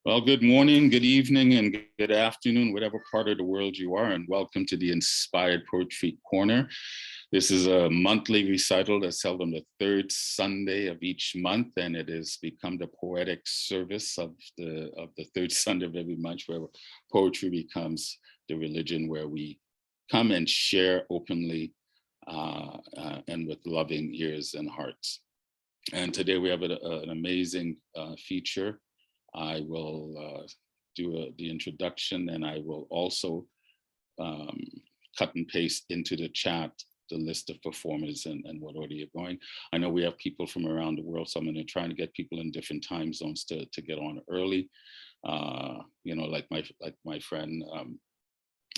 Well, good morning, good evening, and good afternoon, whatever part of the world you are, and welcome to the Inspired Poetry Corner. This is a monthly recital that's held on the third Sunday of each month, and it has become the poetic service of the third Sunday of every month, where poetry becomes the religion where we come and share openly and with loving ears and hearts. And today we have an amazing feature. I will do the introduction, and I will also cut and paste into the chat the list of performers and what order you're going. I know we have people from around the world, so I'm going to try to get people in different time zones to get on early. You know, like my friend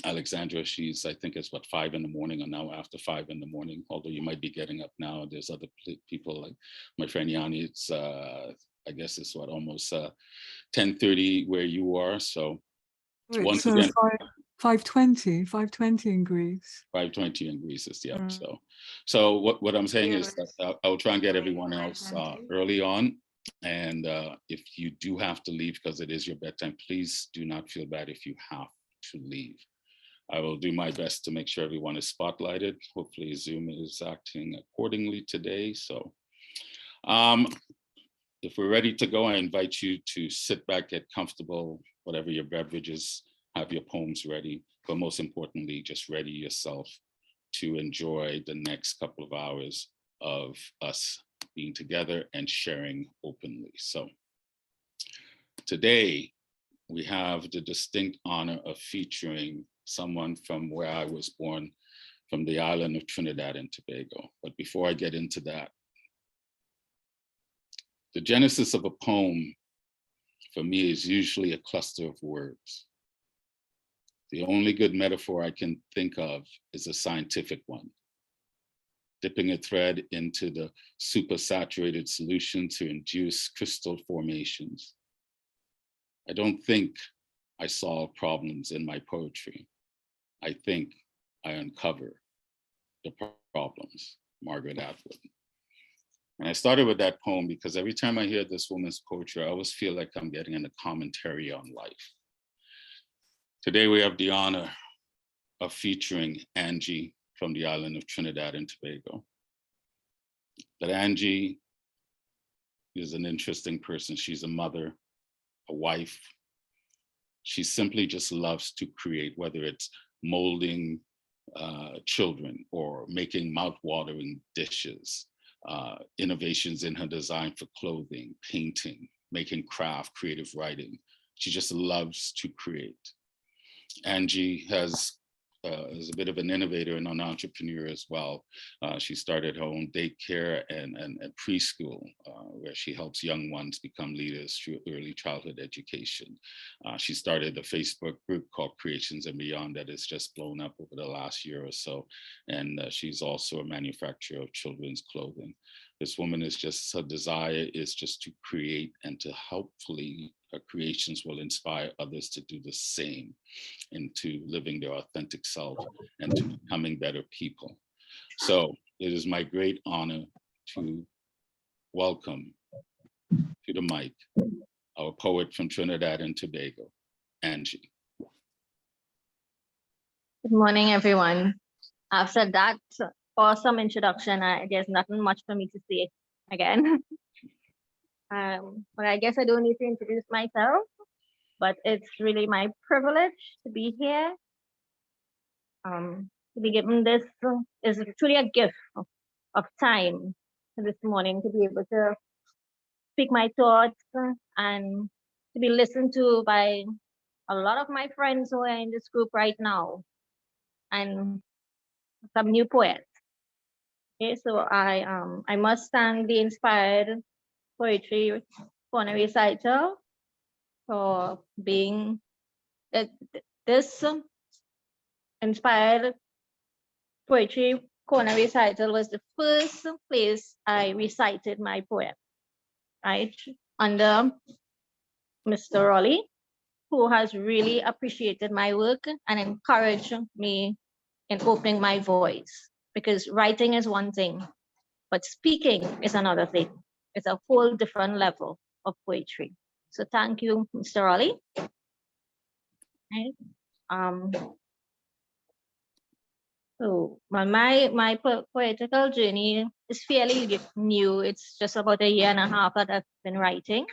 Alexandra, I think it's 5 in the morning, or now after 5 in the morning, although you might be getting up now. There's other people like my friend Yanny, it's I guess it's almost 10:30 where you are. So once again, 5:20 in Greece. 5:20 in Greece is, yeah. So what I'm saying is that I'll try and get everyone else early on. And if you do have to leave because it is your bedtime, please do not feel bad if you have to leave. I will do my best to make sure everyone is spotlighted. Hopefully Zoom is acting accordingly today. So if we're ready to go, I invite you to sit back, get comfortable, whatever your beverages, have your poems ready, but most importantly, just ready yourself to enjoy the next couple of hours of us being together and sharing openly. So today we have the distinct honor of featuring someone from where I was born, from the island of Trinidad and Tobago. But before I get into that, the genesis of a poem for me is usually a cluster of words. The only good metaphor I can think of is a scientific one, dipping a thread into the supersaturated solution to induce crystal formations. I don't think I solve problems in my poetry. I think I uncover the problems. Margaret Atwood. And I started with that poem because every time I hear this woman's poetry, I always feel like I'm getting a commentary on life. Today we have the honor of featuring Angie from the island of Trinidad and Tobago. But Angie is an interesting person. She's a mother, a wife. She simply just loves to create, whether it's moulding children or making mouth-watering dishes, innovations in her design for clothing, painting, making craft, creative writing. She just loves to create. Angie is a bit of an innovator and an entrepreneur as well. She started her own daycare and preschool, where she helps young ones become leaders through early childhood education. She started a Facebook group called Creations and Beyond that has just blown up over the last year or so. And she's also a manufacturer of children's clothing. This woman is just, her desire is just to create, and to hopefully her creations will inspire others to do the same, into living their authentic self and to becoming better people. So it is my great honor to welcome to the mic our poet from Trinidad and Tobago, Angie. Good morning, everyone. After that awesome introduction, there's nothing much for me to say again. But I guess I don't need to introduce myself, but it's really my privilege to be here. To be given this is truly a gift of time this morning, to be able to speak my thoughts and to be listened to by a lot of my friends who are in this group right now, and some new poets. Okay, so I must thank the Inspired Poetry Corner Recital for being this Inspired Poetry Corner Recital was the first place I recited my poem, right, under Mr. Raleigh, who has really appreciated my work and encouraged me in opening my voice, because writing is one thing, but speaking is another thing. It's a whole different level of poetry. So thank you, Mr. Raleigh. Right. Um, so my poetical journey is fairly new. It's just about a year and a half that I've been writing.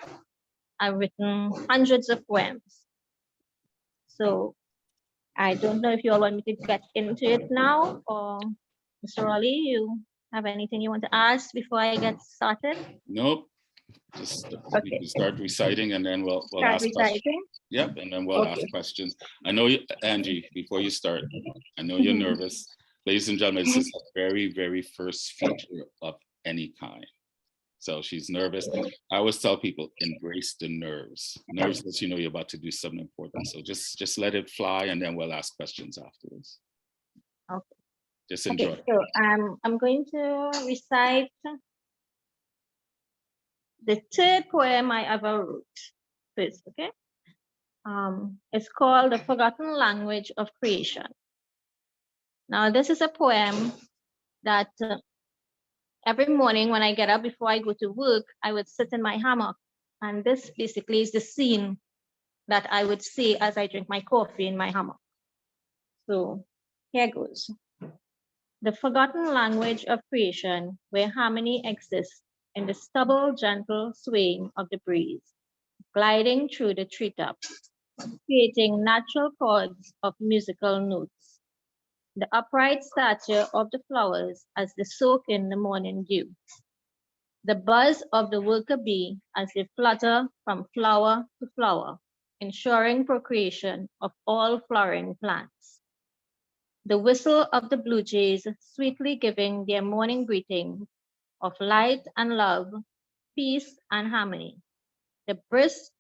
I've written hundreds of poems. So I don't know if you all want me to get into it now, or Mr. Raleigh, you have anything you want to ask before I get started? Nope. Just you Okay. can start reciting, and then we'll Start ask questions. reciting? Yep, and then we'll ask questions. I know you, Angie, before you start, I know you're nervous. Ladies and gentlemen, this is the very, very first feature of any kind. So she's nervous. I always tell people, embrace the nerves. Nerves lets you know you're about to do something important. So just let it fly, and then we'll ask questions afterwards. Okay. Just enjoy. Okay, so I'm going to recite the third poem I ever wrote first, okay? It's called The Forgotten Language of Creation. Now, this is a poem that every morning when I get up before I go to work, I would sit in my hammock. And this basically is the scene that I would see as I drink my coffee in my hammock. So here goes. The forgotten language of creation, where harmony exists in the stubble, gentle swaying of the breeze, gliding through the treetops, creating natural chords of musical notes. The upright stature of the flowers as they soak in the morning dew. The buzz of the worker bee as they flutter from flower to flower, ensuring procreation of all flowering plants. The whistle of the blue jays sweetly giving their morning greeting of light and love, peace and harmony. The brisk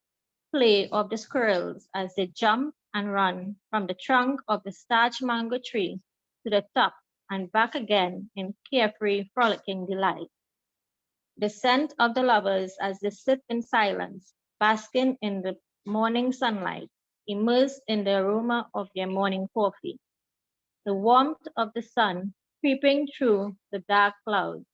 play of the squirrels as they jump and run from the trunk of the starch mango tree to the top and back again in carefree, frolicking delight. The scent of the lovers as they sit in silence, basking in the morning sunlight, immersed in the aroma of their morning coffee. The warmth of the sun creeping through the dark clouds,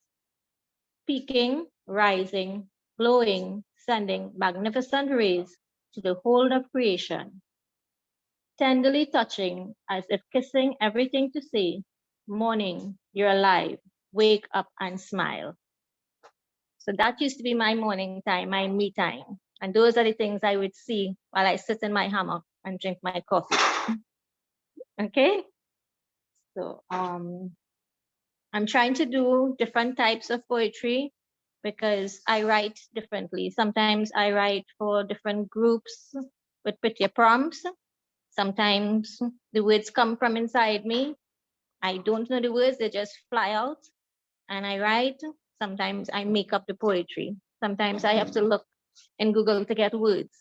peaking, rising, glowing, sending magnificent rays to the whole of creation, tenderly touching as if kissing everything to say, morning, you're alive, wake up and smile. So that used to be my morning time, my me time. And those are the things I would see while I sit in my hammock and drink my coffee. Okay? So I'm trying to do different types of poetry because I write differently. Sometimes I write for different groups with prettier prompts. Sometimes the words come from inside me. I don't know the words, they just fly out and I write. Sometimes I make up the poetry. Sometimes I have to look in Google to get words.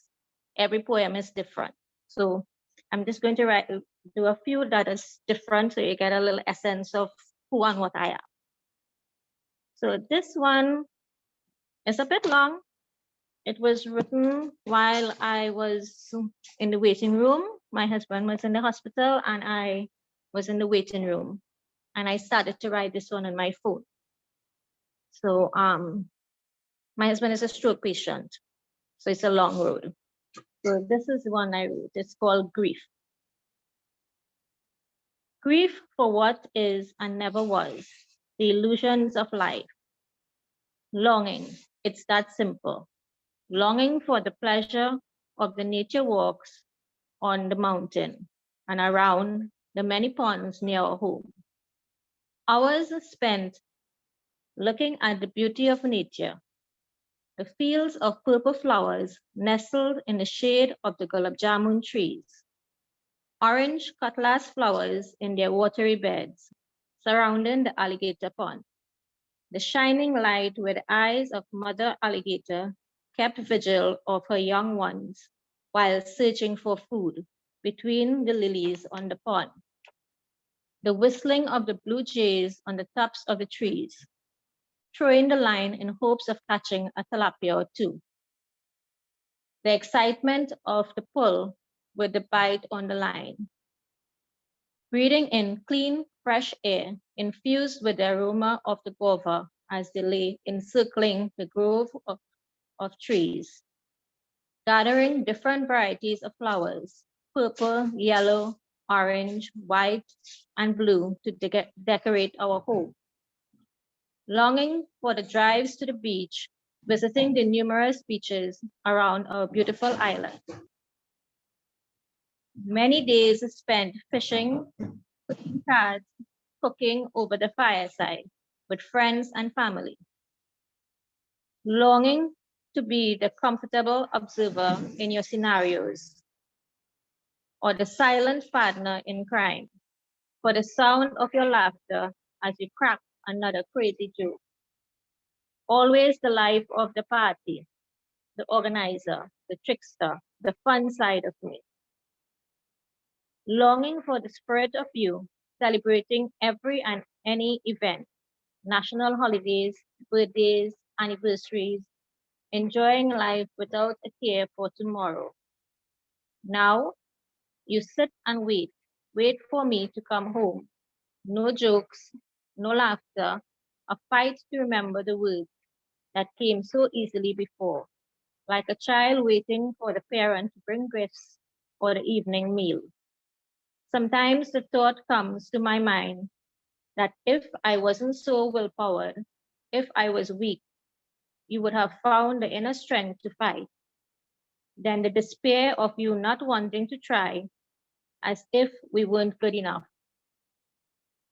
Every poem is different. So I'm just going to do a few that is different so you get a little essence of who and what I am. So this one is a bit long. It was written while I was in the waiting room. My husband was in the hospital and I was in the waiting room. And I started to write this one on my phone. So my husband is a stroke patient. So it's a long road. So this is one I wrote. It's called Grief. Grief for what is and never was, the illusions of life. Longing, it's that simple. Longing for the pleasure of the nature walks on the mountain and around the many ponds near our home. Hours spent looking at the beauty of nature, the fields of purple flowers nestled in the shade of the gulab jamun trees, orange cutlass flowers in their watery beds surrounding the alligator pond, the shining light where the eyes of mother alligator kept vigil of her young ones while searching for food between the lilies on the pond, the whistling of the blue jays on the tops of the trees, throwing the line in hopes of catching a tilapia or two, the excitement of the pull with the bite on the line, breathing in clean, fresh air infused with the aroma of the guava as they lay encircling the grove of trees, gathering different varieties of flowers, purple, yellow, orange, white, and blue to decorate our home. Longing for the drives to the beach, visiting the numerous beaches around our beautiful island. Many days spent fishing, playing cards, cooking over the fireside with friends and family. Longing to be the comfortable observer in your scenarios, or the silent partner in crime, for the sound of your laughter as you crack another crazy joke. Always the life of the party, the organizer, the trickster, the fun side of me. Longing for the spirit of you, celebrating every and any event, national holidays, birthdays, anniversaries, enjoying life without a care for tomorrow. Now, you sit and wait for me to come home. No jokes, no laughter, a fight to remember the words that came so easily before, like a child waiting for the parent to bring gifts or the evening meal. Sometimes the thought comes to my mind that if I wasn't so willpowered, if I was weak, you would have found the inner strength to fight. Then the despair of you not wanting to try, as if we weren't good enough.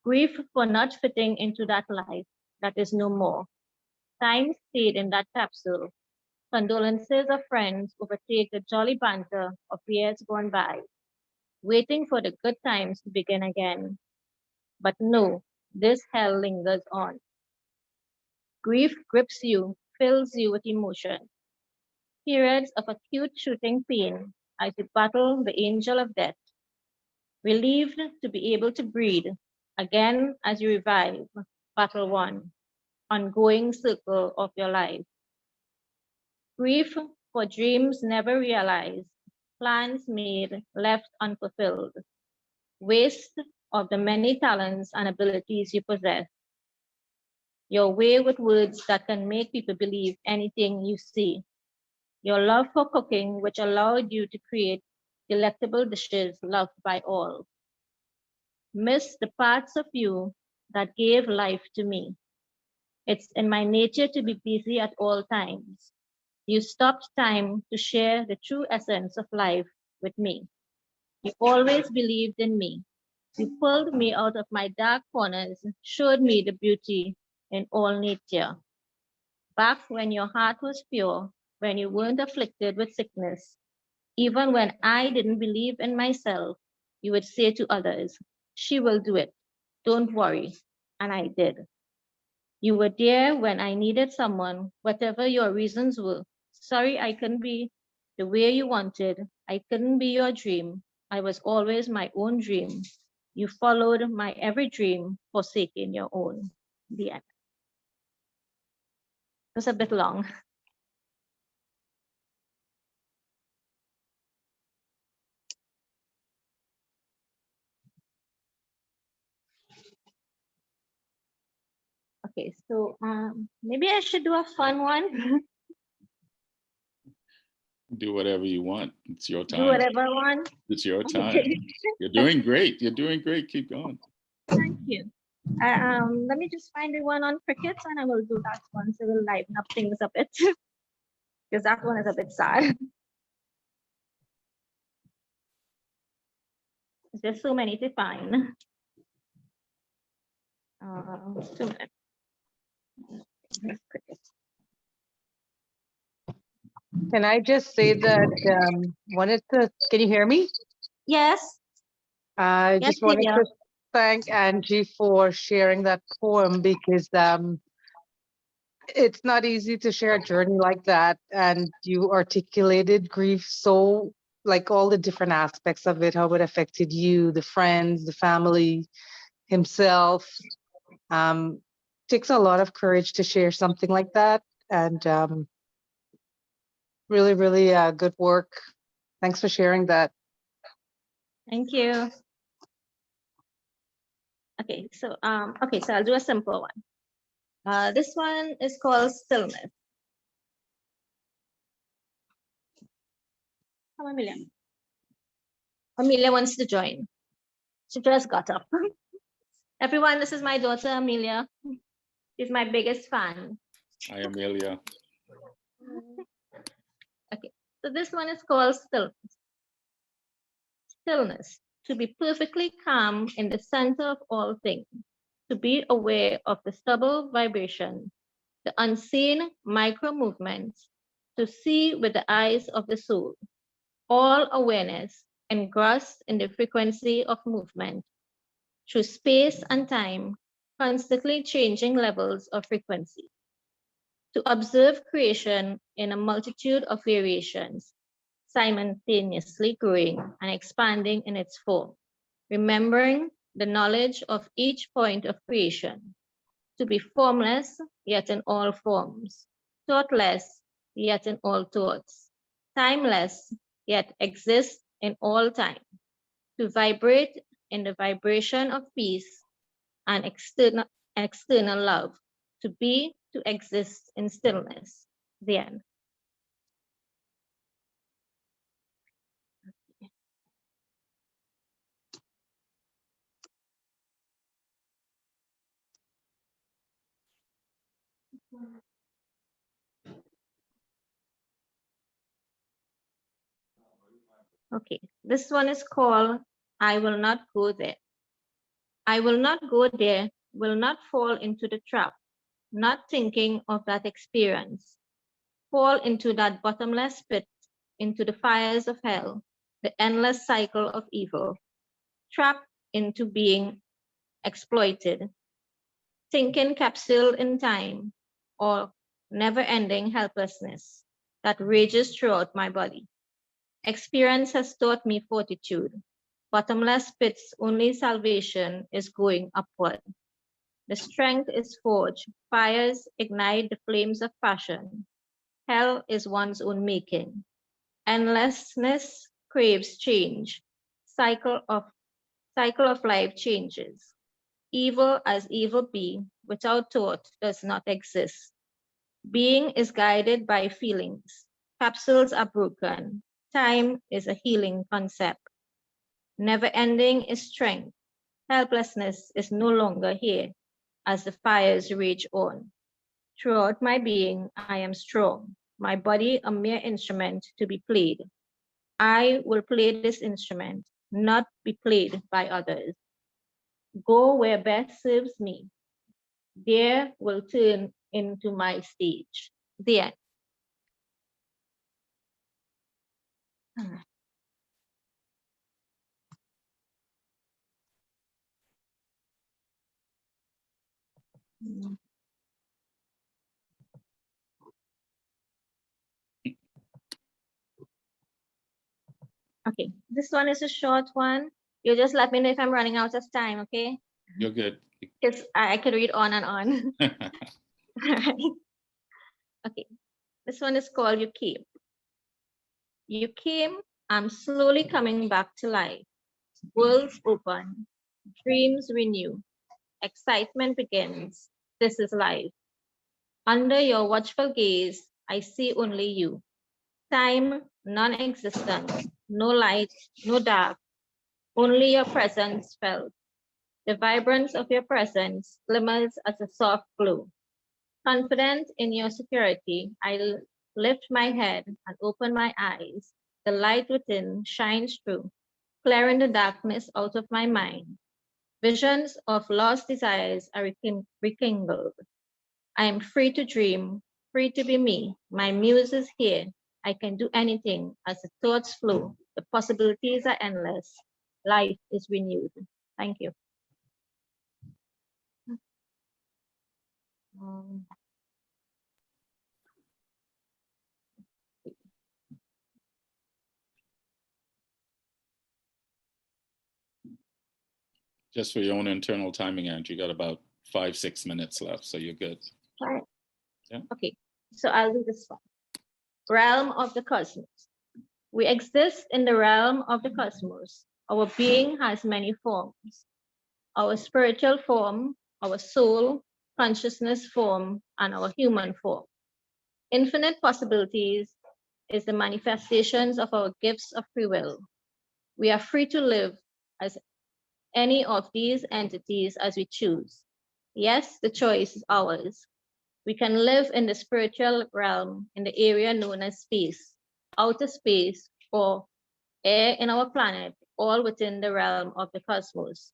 Grief for not fitting into that life that is no more. Time stayed in that capsule. Condolences of friends overtake the jolly banter of years gone by, waiting for the good times to begin again. But no, this hell lingers on. Grief grips you, fills you with emotion. Periods of acute shooting pain as you battle the angel of death. Relieved to be able to breathe again as you revive. Battle one, ongoing circle of your life. Grief for dreams never realized, plans made, left unfulfilled. Waste of the many talents and abilities you possess. Your way with words that can make people believe anything you say. Your love for cooking, which allowed you to create delectable dishes loved by all. Miss the parts of you that gave life to me. It's in my nature to be busy at all times. You stopped time to share the true essence of life with me. You always believed in me. You pulled me out of my dark corners, showed me the beauty in all nature. Back when your heart was pure, when you weren't afflicted with sickness, even when I didn't believe in myself, you would say to others, she will do it. Don't worry. And I did. You were there when I needed someone, whatever your reasons were. Sorry, I couldn't be the way you wanted. I couldn't be your dream. I was always my own dream. You followed my every dream, forsaking your own. The end. It was a bit long. Okay, so maybe I should do a fun one. Do whatever you want. It's your Do time. whatever I want. It's your time. Okay. You're doing great. You're doing great. Keep going. Thank you. Let me just find the one on crickets and I will do that one so we'll liven up things a bit because that one is a bit sad. There's so many to find. 2 minutes. Here's cricket. Can I just say that can you hear me? Yes. I Yes, just wanted Lydia. to thank Angie for sharing that poem because it's not easy to share a journey like that. And you articulated grief so, like all the different aspects of it, how it affected you, the friends, the family, himself. Takes a lot of courage to share something like that. And really, really good work. Thanks for sharing that. Thank you. Okay, so I'll do a simple one. This one is called Stillness. Come, Amelia. Amelia wants to join. She just got up. Everyone, this is my daughter, Amelia. She's my biggest fan. Hi, Amelia. Okay, so this one is called stillness. Stillness, to be perfectly calm in the center of all things, to be aware of the subtle vibration, the unseen micro movements, to see with the eyes of the soul, all awareness engrossed in the frequency of movement, through space and time, constantly changing levels of frequency, to observe creation in a multitude of variations, simultaneously growing and expanding in its form, remembering the knowledge of each point of creation, to be formless yet in all forms, thoughtless yet in all thoughts, timeless yet exist in all time, to vibrate in the vibration of peace and external love, to be, to exist in stillness. The end. Okay, this one is called I Will Not Go There. I will not go there, will not fall into the trap, not thinking of that experience, fall into that bottomless pit, into the fires of hell, the endless cycle of evil, trapped into being exploited, thinking capsuled in time, or never-ending helplessness that rages throughout my body. Experience has taught me fortitude. Bottomless pit's only salvation is going upward. The strength is forged. Fires ignite the flames of passion. Hell is one's own making. Endlessness craves change. Cycle of life changes. Evil as evil be, without thought, does not exist. Being is guided by feelings. Capsules are broken. Time is a healing concept. Never ending is strength. Helplessness is no longer here as the fires rage on. Throughout my being, I am strong. My body a mere instrument to be played. I will play this instrument, not be played by others. Go where best serves me. There will turn into my stage. The end. Okay, this one is a short one. You just let me know if I'm running out of time, okay? You're good. Because I could read on and on. Okay, this one is called You Came. You came, I'm slowly coming back to life. Worlds open, dreams renew, excitement begins. This is life. Under your watchful gaze, I see only you. Time, non-existent, no light, no dark, only your presence felt. The vibrance of your presence glimmers as a soft glow. Confident in your security, I lift my head and open my eyes. The light within shines through, clearing the darkness out of my mind. Visions of lost desires are rekindled. I am free to dream, free to be me. My muse is here. I can do anything as the thoughts flow. The possibilities are endless. Life is renewed. Thank you. Just for your own internal timing, Angie, you got about 5-6 minutes left, so you're good. Right. Yeah. Okay, so I'll do this one. Realm of the cosmos. We exist in the realm of the cosmos. Our being has many forms. Our spiritual form, our soul, consciousness form, and our human form. Infinite possibilities, is the manifestations of our gifts of free will. We are free to live as any of these entities as we choose. Yes, the choice is ours. We can live in the spiritual realm in the area known as space, outer space, or air in our planet, all within the realm of the cosmos.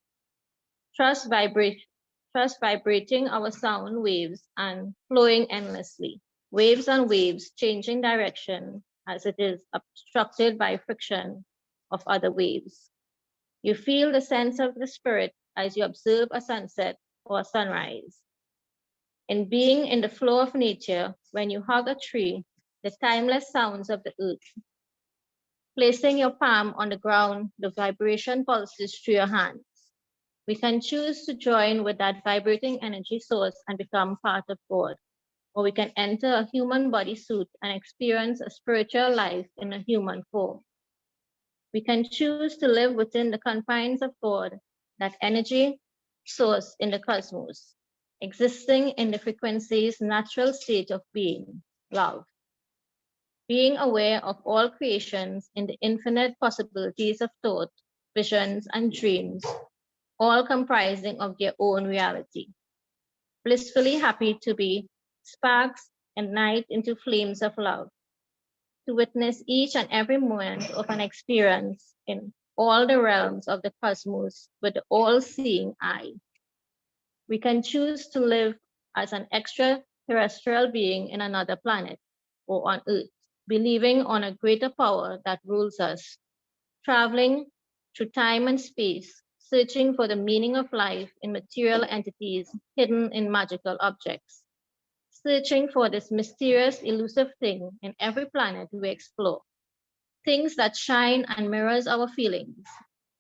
Trust vibrating our sound waves and flowing endlessly. Waves on waves changing direction as it is obstructed by friction of other waves. You feel the sense of the spirit as you observe a sunset or a sunrise. In being in the flow of nature, when you hug a tree, the timeless sounds of the earth. Placing your palm on the ground, the vibration pulses through your hands. We can choose to join with that vibrating energy source and become part of God, or we can enter a human bodysuit and experience a spiritual life in a human form. We can choose to live within the confines of God, that energy source in the cosmos, existing in the frequency's natural state of being, love. Being aware of all creations in the infinite possibilities of thought, visions, and dreams, all comprising of their own reality. Blissfully happy to be sparks and ignite into flames of love, to witness each and every moment of an experience in all the realms of the cosmos with the all-seeing eye. We can choose to live as an extraterrestrial being in another planet or on Earth, believing on a greater power that rules us, traveling through time and space, searching for the meaning of life in material entities hidden in magical objects, searching for this mysterious, elusive thing in every planet we explore, things that shine and mirrors our feelings,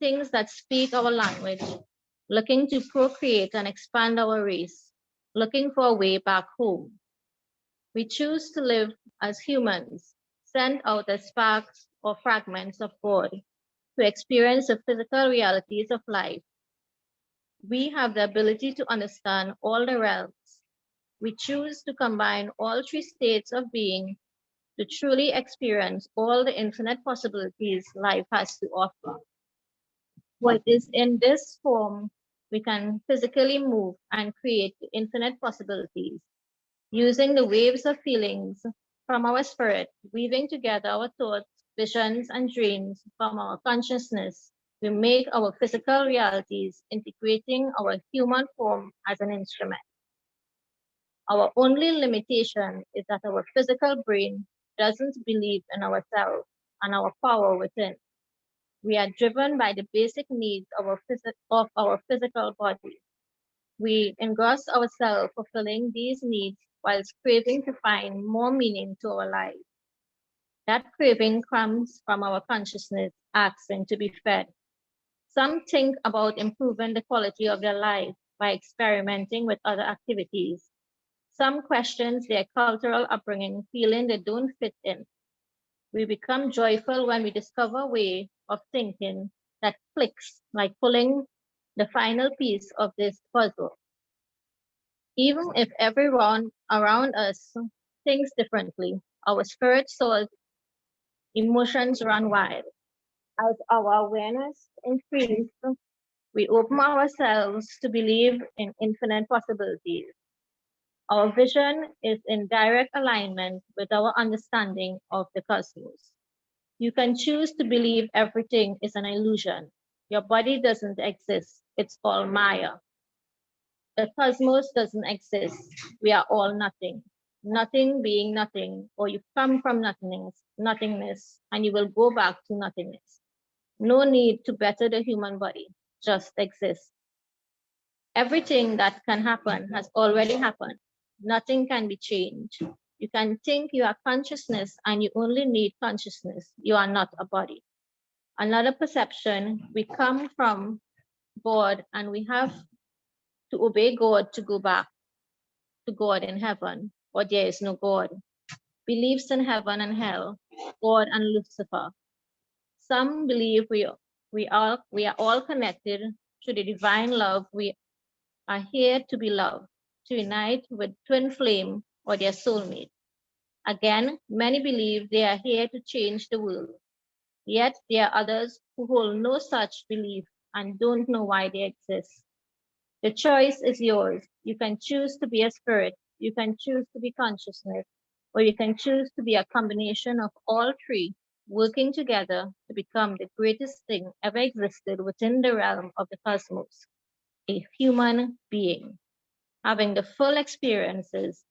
things that speak our language, looking to procreate and expand our race, looking for a way back home. We choose to live as humans, sent out as sparks or fragments of God to experience the physical realities of life. We have the ability to understand all the realms. We choose to combine all three states of being to truly experience all the infinite possibilities life has to offer. What is in this form, we can physically move and create the infinite possibilities, using the waves of feelings from our spirit, weaving together our thoughts, visions, and dreams from our consciousness. We make our physical realities, integrating our human form as an instrument. Our only limitation is that our physical brain doesn't believe in ourselves and our power within. We are driven by the basic needs of our physical body. We engross ourselves fulfilling these needs whilst craving to find more meaning to our life. That craving comes from our consciousness asking to be fed. Some think about improving the quality of their life by experimenting with other activities. Some question their cultural upbringing, feeling they don't fit in. We become joyful when we discover a way of thinking that clicks, like pulling the final piece of this puzzle. Even if everyone around us thinks differently, our spirit, soul, emotions run wild. As our awareness increases, we open ourselves to believe in infinite possibilities. Our vision is in direct alignment with our understanding of the cosmos. You can choose to believe everything is an illusion. Your body doesn't exist. It's all Maya. The cosmos doesn't exist. We are all nothing. Nothing being nothing, or you come from nothingness, and you will go back to nothingness. No need to better the human body, just exist. Everything that can happen has already happened. Nothing can be changed. You can think you are consciousness and you only need consciousness. You are not a body. Another perception, we come from God and we have to obey God to go back to God in heaven, or there is no God. Beliefs in heaven and hell, God and Lucifer. Some believe we are all connected to the divine love. We are here to be loved, to unite with twin flame or their soulmate. Again, many believe they are here to change the world. Yet there are others who hold no such belief and don't know why they exist. The choice is yours. You can choose to be a spirit, you can choose to be consciousness, or you can choose to be a combination of all three, working together to become the greatest thing ever existed within the realm of the cosmos, a human being, having the full experiences,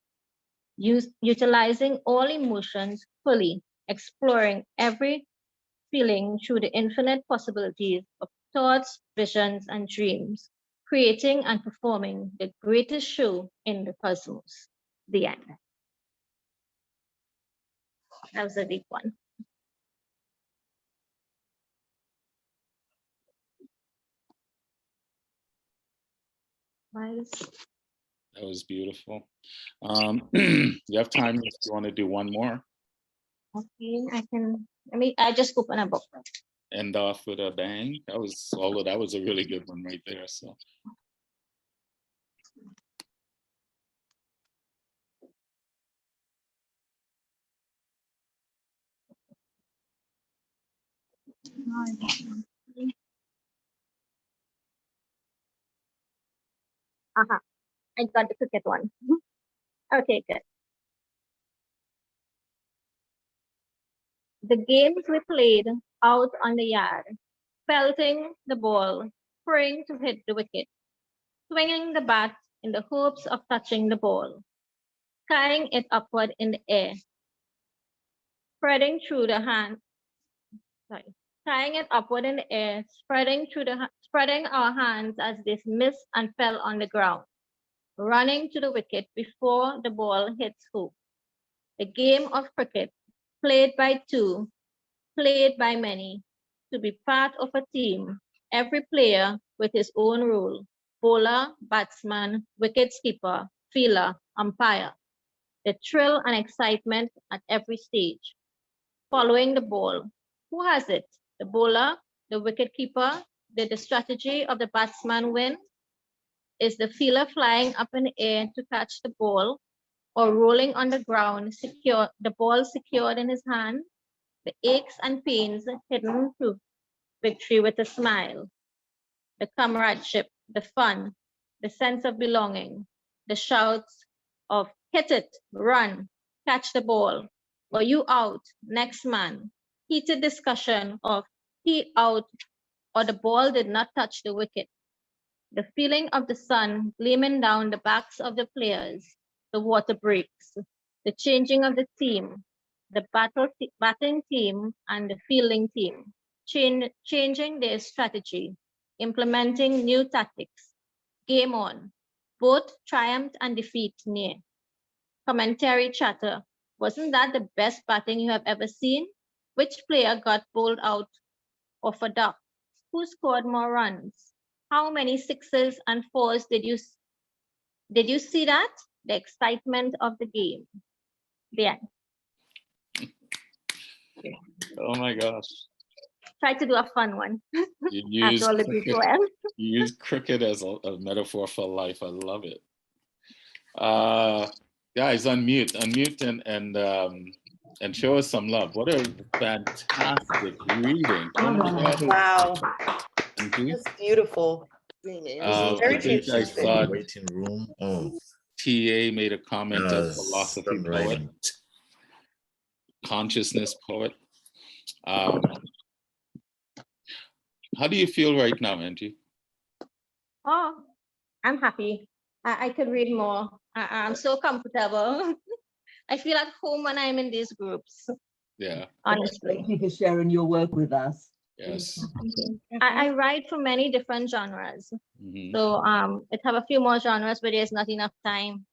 utilizing all emotions fully, exploring every feeling through the infinite possibilities of thoughts, visions, and dreams, creating and performing the greatest show in the cosmos. The end. That was a deep one. Nice. That was beautiful. You have time if you want to do one more? Okay, I just open a book. End off with a bang. That was a really good one right there. So I got the cricket one. Okay, good. The games we played out on the yard, pelting the ball, praying to hit the wicket, swinging the bat in the hopes of touching the ball, skying it upward in the air, spreading through the hand, tying it upward in the air, spreading our hands as they missed and fell on the ground, running to the wicket before the ball hits hoop. The game of cricket, played by two, played by many, to be part of a team, every player with his own role, bowler, batsman, wicketkeeper, fielder, umpire. The thrill and excitement at every stage. Following the ball. Who has it? The bowler, the wicketkeeper? Did the strategy of the batsman win? Is the fielder flying up in the air to catch the ball or rolling on the ground, the ball secured in his hand? The aches and pains hidden through victory with a smile. The comradeship, the fun, the sense of belonging, the shouts of hit it, run, catch the ball, or you out, next man. Heated discussion of he out or the ball did not touch the wicket. The feeling of the sun gleaming down the backs of the players, the water breaks, the changing of the team, the batting team and the fielding team, changing their strategy, implementing new tactics. Game on. Both triumph and defeat near. Commentary chatter. Wasn't that the best batting you have ever seen? Which player got bowled out of a duck? Who scored more runs? How many sixes and fours did you see that? The excitement of the game. The end. oh my gosh. Try to do a fun one. You After all the big poems. use cricket as a metaphor for life. I love it. Guys, unmute and show us some love. What a fantastic reading. Oh my God. Wow. Angie? That's beautiful. I think I saw waiting room. Oh, TA made a comment of philosophy poet, right. consciousness poet. How do you feel right now, Angie? Oh, I'm happy. I could read more. I'm so comfortable. I feel at home when I'm in these groups. Yeah. Honestly. Thank you for sharing your work with us. Yes. I write for many different genres. Mhm. So it have a few more genres, but there's not enough time.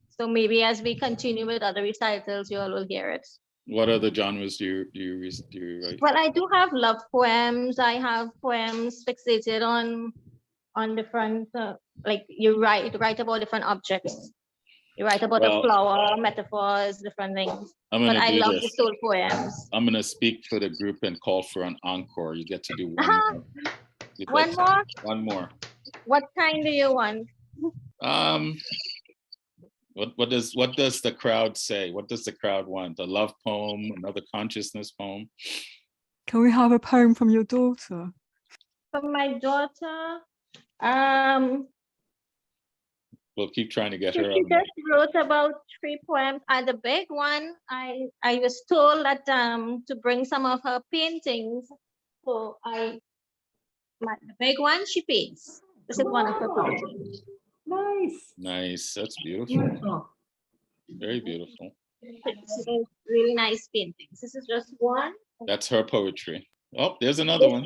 So maybe as we continue with other recitals, you all will hear it. What other genres do you write? Well, I do have love poems. I have poems fixated on different, like you write about different objects. You write about a flower, metaphors, different things. But I love the soul poems. I'm gonna speak for the group and call for an encore. You get to do one more. One more? One more. What kind do you want? What does the crowd say? What does the crowd want? A love poem, another consciousness poem? Can we have a poem from your daughter? From my daughter, We'll keep trying to get she her on. just wrote about 3 poems. And the big one, I was told that to bring some of her paintings. So the big one she paints. This is one of her paintings. Nice. Nice. That's beautiful. Beautiful. Very beautiful. It's really nice paintings. This is just one. That's her poetry. Oh, there's another one.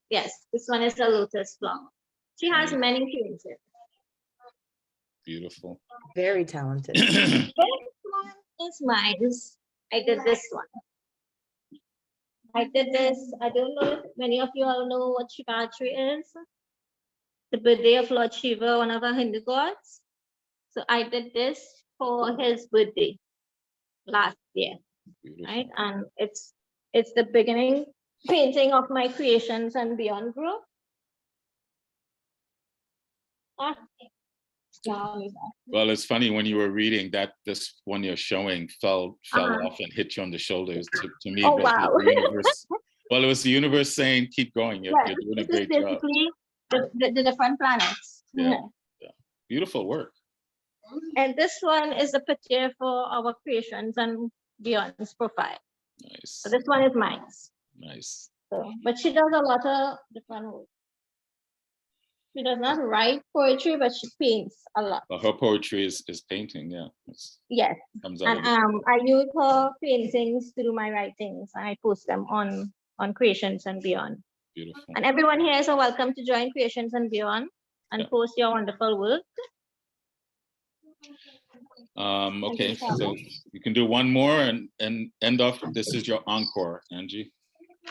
Yes, this one is a lotus flower. She has many paintings. Beautiful. Very talented. This one is mine. I did this one. I did this. I don't know if many of you all know what Shivratri is. The birthday of Lord Shiva, one of our Hindu gods. So I did this for his birthday last year. Beautiful. Right? And it's the beginning painting of my Creations and Beyond group. Well, it's funny when you were reading that this one you're showing fell off and hit you on the shoulders. To me, Oh, it was wow. the universe. Well, it was the universe saying, "Keep going. You're doing a This is great job." basically the different planets. Yeah. Beautiful work. And this one is a picture for our Creations and Beyond's profile. Nice. So this one is mine. Nice. So, but she does a lot of different work. She does not write poetry, but she paints a lot. Well, her poetry is painting. Yeah. Yes. Comes out And of it. I use her paintings to do my writings, and I post them on Creations and Beyond. Beautiful. And everyone here is welcome to join Creations and Beyond and post your wonderful work. Okay, so you can do one more and end off. This is your encore, Angie.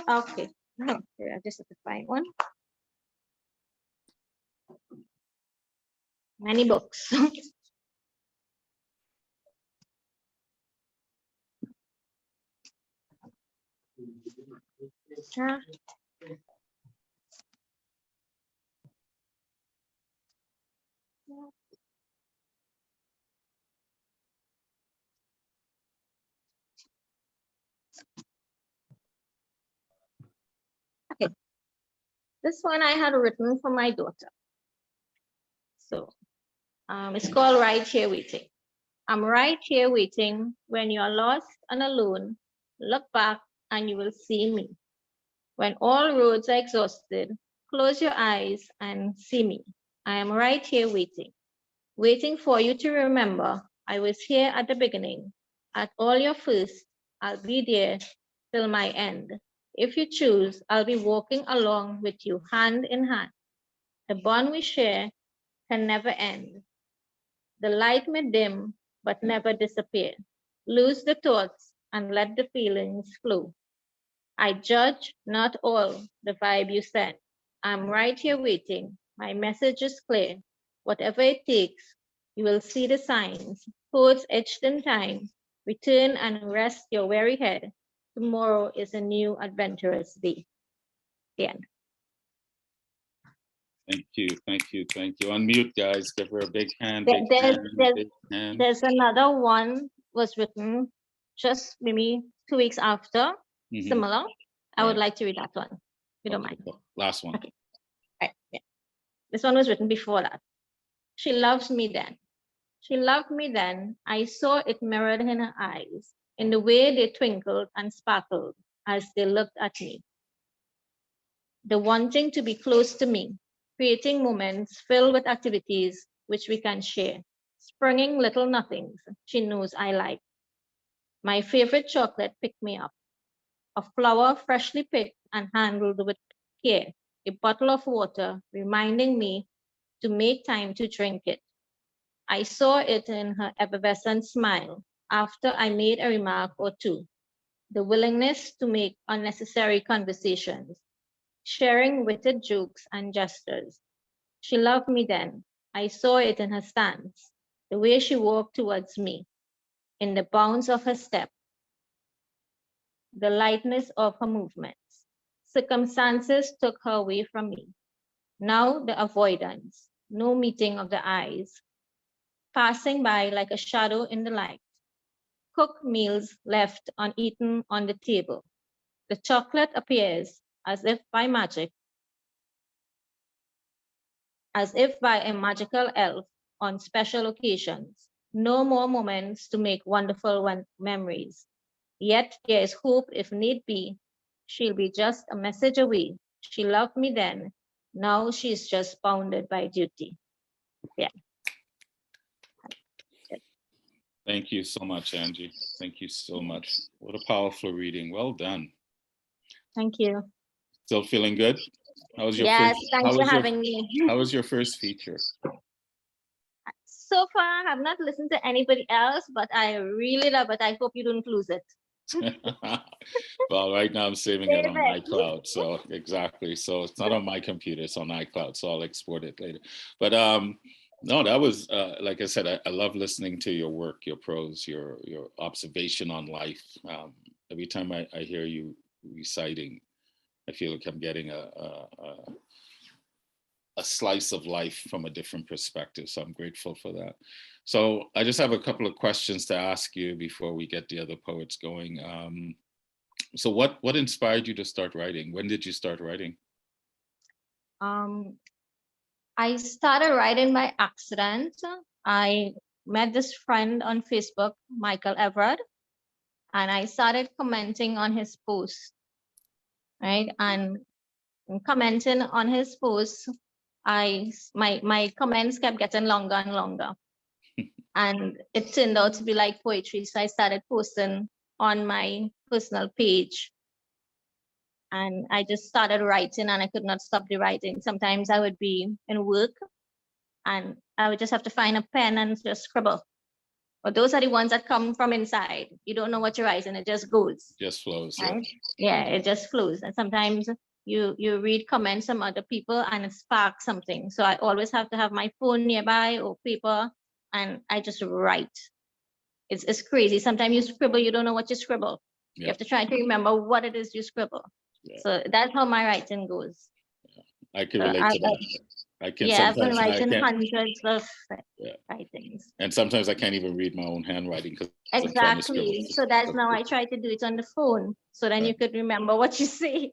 Okay. I just have to find one. Many books. Okay. This one I had written for my daughter. So it's called Right Here Waiting. I'm right here waiting. When you are lost and alone, look back and you will see me. When all roads are exhausted, close your eyes and see me. I am right here waiting, waiting for you to remember I was here at the beginning. At all your first, I'll be there till my end. If you choose, I'll be walking along with you hand in hand. The bond we share can never end. The light may dim, but never disappear. Lose the thoughts and let the feelings flow. I judge not all the vibe you send. I'm right here waiting. My message is clear. Whatever it takes, you will see the signs. Codes etched in time. Return and rest your weary head. Tomorrow is a new adventurous day. The end. Thank you, thank you, thank you. Unmute, guys. Give her a big hand. Big hand. There's another one was written just maybe 2 weeks after, similar. I would like to read that one, if you don't mind. Last one. Okay. Right. Yeah. This one was written before that. She loves me then. She loved me then. I saw it mirrored in her eyes, in the way they twinkled and sparkled as they looked at me. The wanting to be close to me, creating moments filled with activities which we can share, springing little nothings she knows I like. My favorite chocolate picked me up, a flower freshly picked and handled with care, a bottle of water reminding me to make time to drink it. I saw it in her effervescent smile after I made a remark or two, the willingness to make unnecessary conversations, sharing witted jokes and gestures. She loved me then. I saw it in her stance, the way she walked towards me, in the bounds of her step, the lightness of her movements. Circumstances took her away from me. Now the avoidance, no meeting of the eyes. passing by like a shadow in the light. Cooked meals left uneaten on the table. The chocolate appears as if by magic, as if by a magical elf on special occasions. No more moments to make wonderful memories. Yet there is hope if need be. She'll be just a message away. She loved me then. Now she's just bounded by duty. Yeah. Thank you so much, Angie. Thank you so much. What a powerful reading. Well done. Thank you. Still feeling good? How was your Yes, first? thanks for having me. How was your first feature? So far, I have not listened to anybody else, but I really love it. I hope you don't lose it. Well, right now I'm saving it on Save it. iCloud. So exactly. So it's not on my computer, it's on iCloud. So I'll export it later. But no, that was like I said, I love listening to your work, your prose, your observation on life. Every time I hear you reciting, I feel like I'm getting a slice of life from a different perspective. So I'm grateful for that. So I just have a couple of questions to ask you before we get the other poets going. So what inspired you to start writing? When did you start writing? I started writing by accident. I met this friend on Facebook, Michael Everett, and I started commenting on his posts, right? And commenting on his posts, my comments kept getting longer and longer. And it turned out to be like poetry. So I started posting on my personal page. And I just started writing and I could not stop the writing. Sometimes I would be in work and I would just have to find a pen and just scribble. But those are the ones that come from inside. You don't know what you're writing, it just goes. Just flows. Right? Yeah, it just flows. And sometimes you read comments from other people and it sparks something. So I always have to have my phone nearby or paper and I just write. It's crazy. Sometimes you scribble, you don't know what you scribble. You have to try to remember what it is you scribble. So that's how my writing goes. I can relate to that. I can I've been sometimes writing hundreds of writings. And sometimes I can't even read my own handwriting because exactly. So that's now I try to do it on the phone, so then you could remember what you say.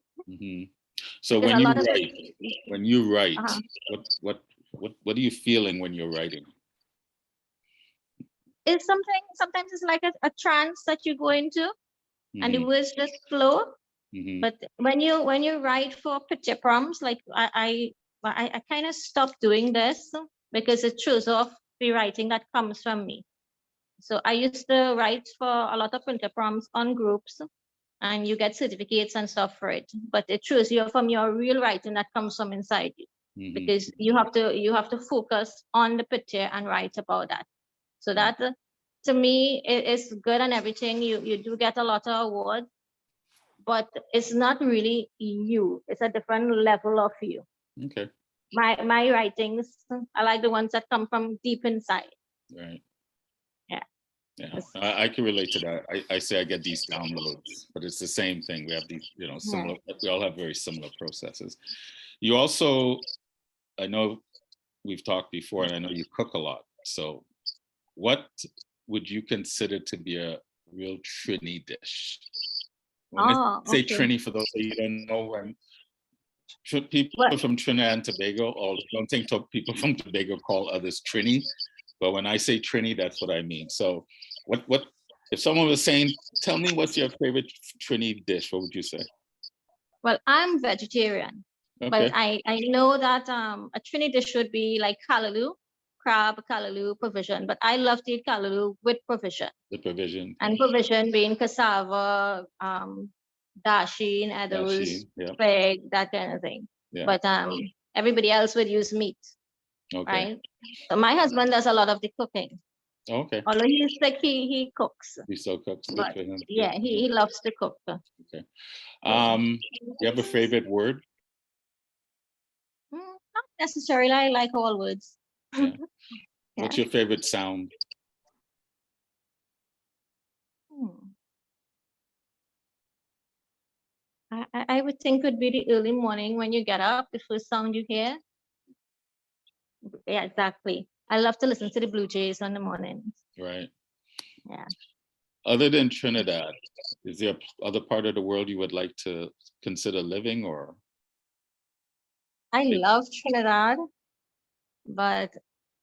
So Because when you write, what are you feeling when you're writing? It's something. Sometimes it's like a trance that you go into, and the words just flow. But when you write for picture prompts, like I kind of stopped doing this because it shows off the writing that comes from me. So I used to write for a lot of printer prompts on groups, and you get certificates and stuff for it. But it shows you from your real writing that comes from inside you, because you have to focus on the picture and write about that. So that to me is good and everything. You do get a lot of awards, but it's not really you. It's a different level of you. Okay. My writings, I like the ones that come from deep inside. Right. Yeah. I can relate to that. I say I get these downloads, but it's the same thing. We have these, similar. We all have very similar processes. You also, I know we've talked before, and I know you cook a lot. So, what would you consider to be a real Trini dish? When I say Trini, for those of you who don't know, when people from Trinidad and Tobago, or don't think people from Tobago call others Trini, but when I say Trini, that's what I mean. So, what if someone was saying, "Tell me what's your favorite Trini dish?" What would you say? Well, I'm vegetarian, but I know that a Trini dish should be like callaloo, crab, callaloo, provision. But I love to eat callaloo with provision. The provision. And provision being cassava, dasheen, edus, fig, that kind of thing. But everybody else would use meat. Right? So my husband does a lot of the cooking. Okay. Although he's like he cooks. He still cooks. But, yeah, he loves to cook. Okay. You have a favorite word? Not necessarily. I like all words. What's your favorite sound? I would think would be the early morning when you get up, the first sound you hear. Yeah, exactly. I love to listen to the Blue Jays on the mornings. Right. Yeah. Other than Trinidad, is there other part of the world you would like to consider living, or? I love Trinidad, but